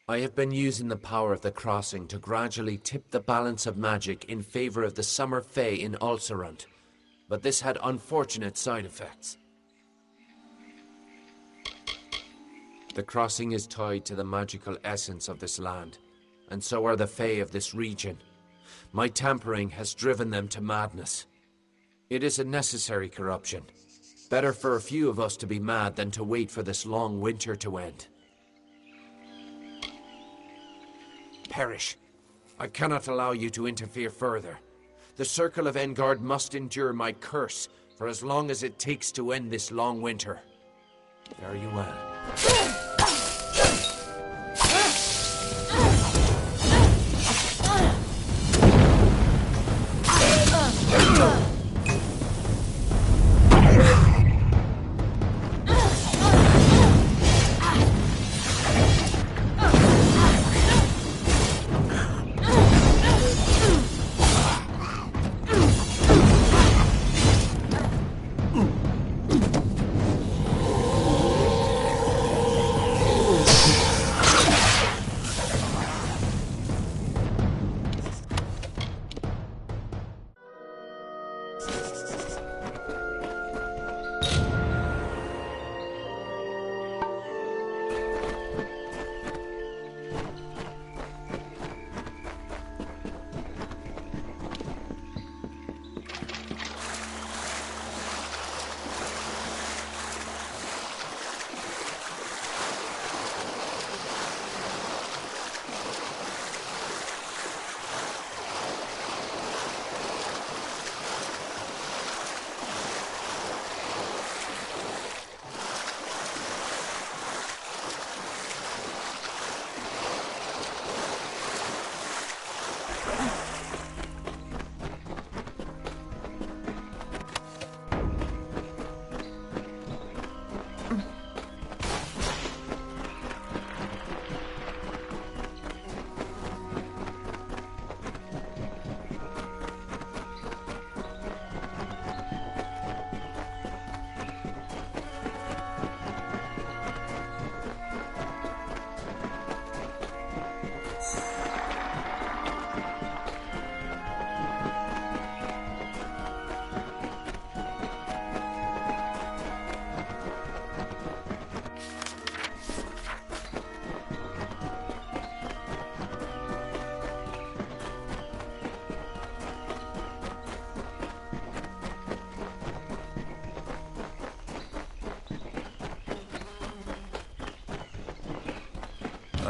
I have been using the power of the crossing to gradually tip the balance of magic in favor of the Summer Fey in Ulcerant, but this had unfortunate side effects. The crossing is tied to the magical essence of this land, and so are the Fey of this region. My tampering has driven them to madness. It is a necessary corruption. Better for a few of us to be mad than to wait for this long winter to end. Perish. I cannot allow you to interfere further. The Circle of Engard must endure my curse for as long as it takes to end this long winter. Fare you well.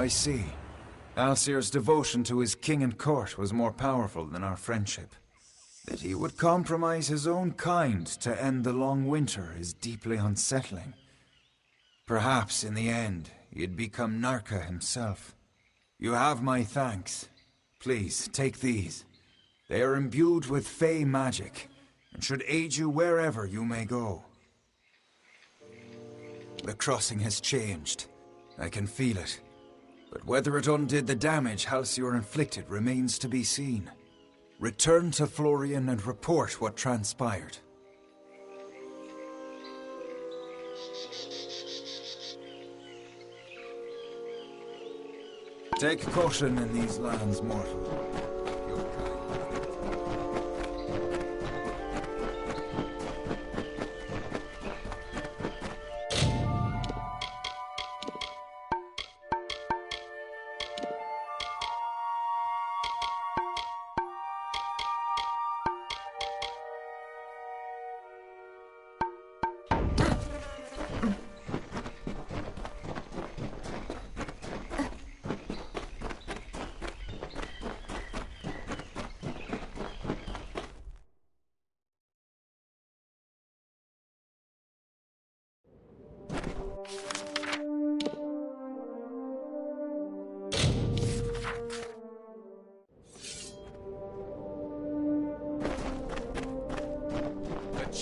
I see. Alcir's devotion to his king and court was more powerful than our friendship. That he would compromise his own kind to end the long winter is deeply unsettling. Perhaps, in the end, he'd become Narka himself. You have my thanks. Please, take these. They are imbued with Fey magic, and should aid you wherever you may go. The crossing has changed. I can feel it. But whether it undid the damage Halcyon inflicted remains to be seen. Return to Florian and report what transpired. Take caution in these lands, mortal.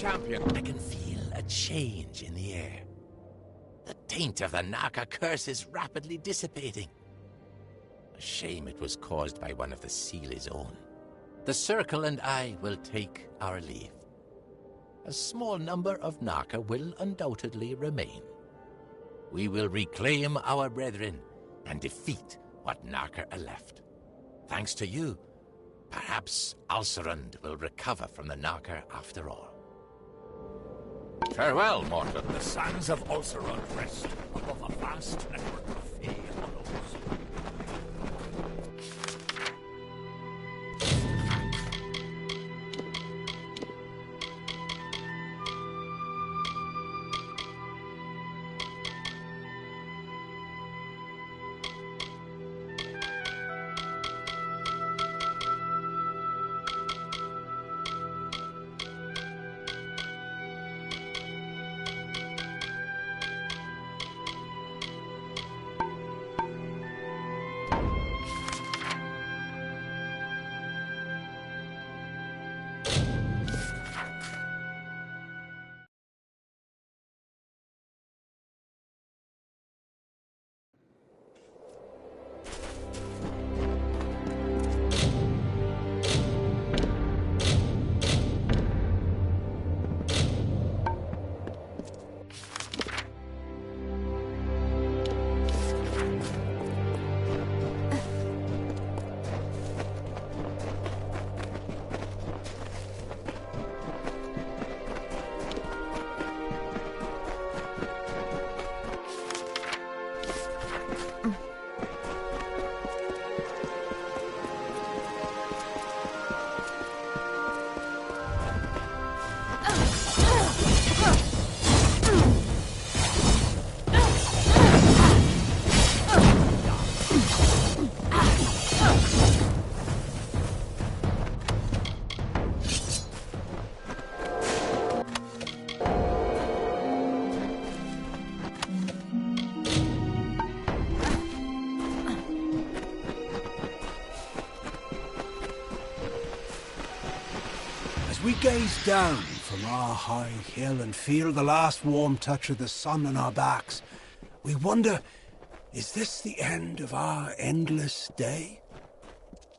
champion. I can feel a change in the air. The taint of the Naka curse is rapidly dissipating. A shame it was caused by one of the Sealy's own. The Circle and I will take our leave. A small number of Naka will undoubtedly remain. We will reclaim our brethren and defeat what Naka are left. Thanks to you, perhaps Alcerund will recover from the Naka after all. Farewell, mortal. The sands of Alcerund rest above a vast network of Fey hollows. We gaze down from our high hill and feel the last warm touch of the sun on our backs. We wonder, is this the end of our endless day?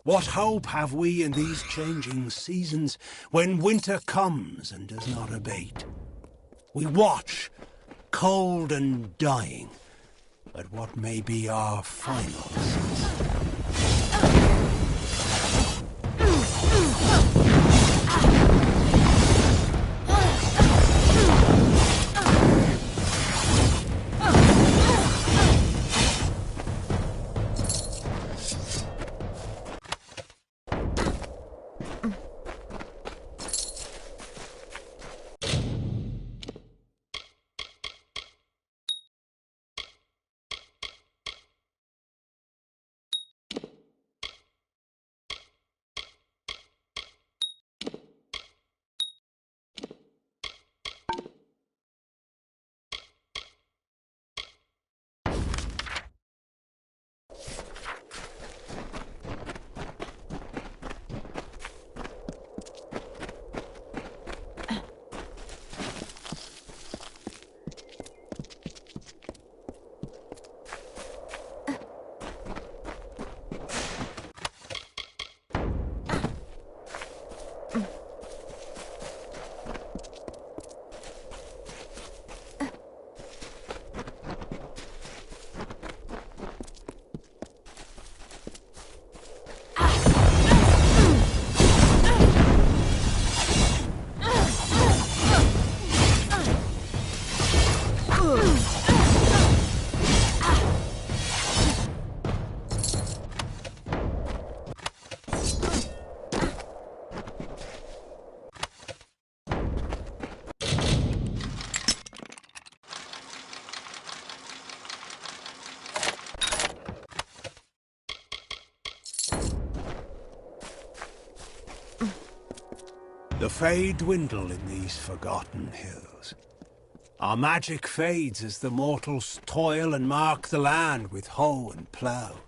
What hope have we in these changing seasons when winter comes and does not abate? We watch, cold and dying, at what may be our final season. The Fey dwindle in these forgotten hills. Our magic fades as the mortals toil and mark the land with hoe and plough.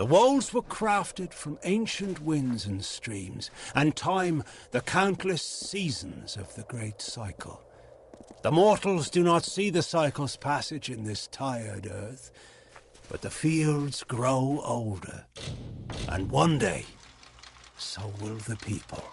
The walls were crafted from ancient winds and streams, and time the countless seasons of the great cycle. The mortals do not see the cycle's passage in this tired earth, but the fields grow older, and one day, so will the people.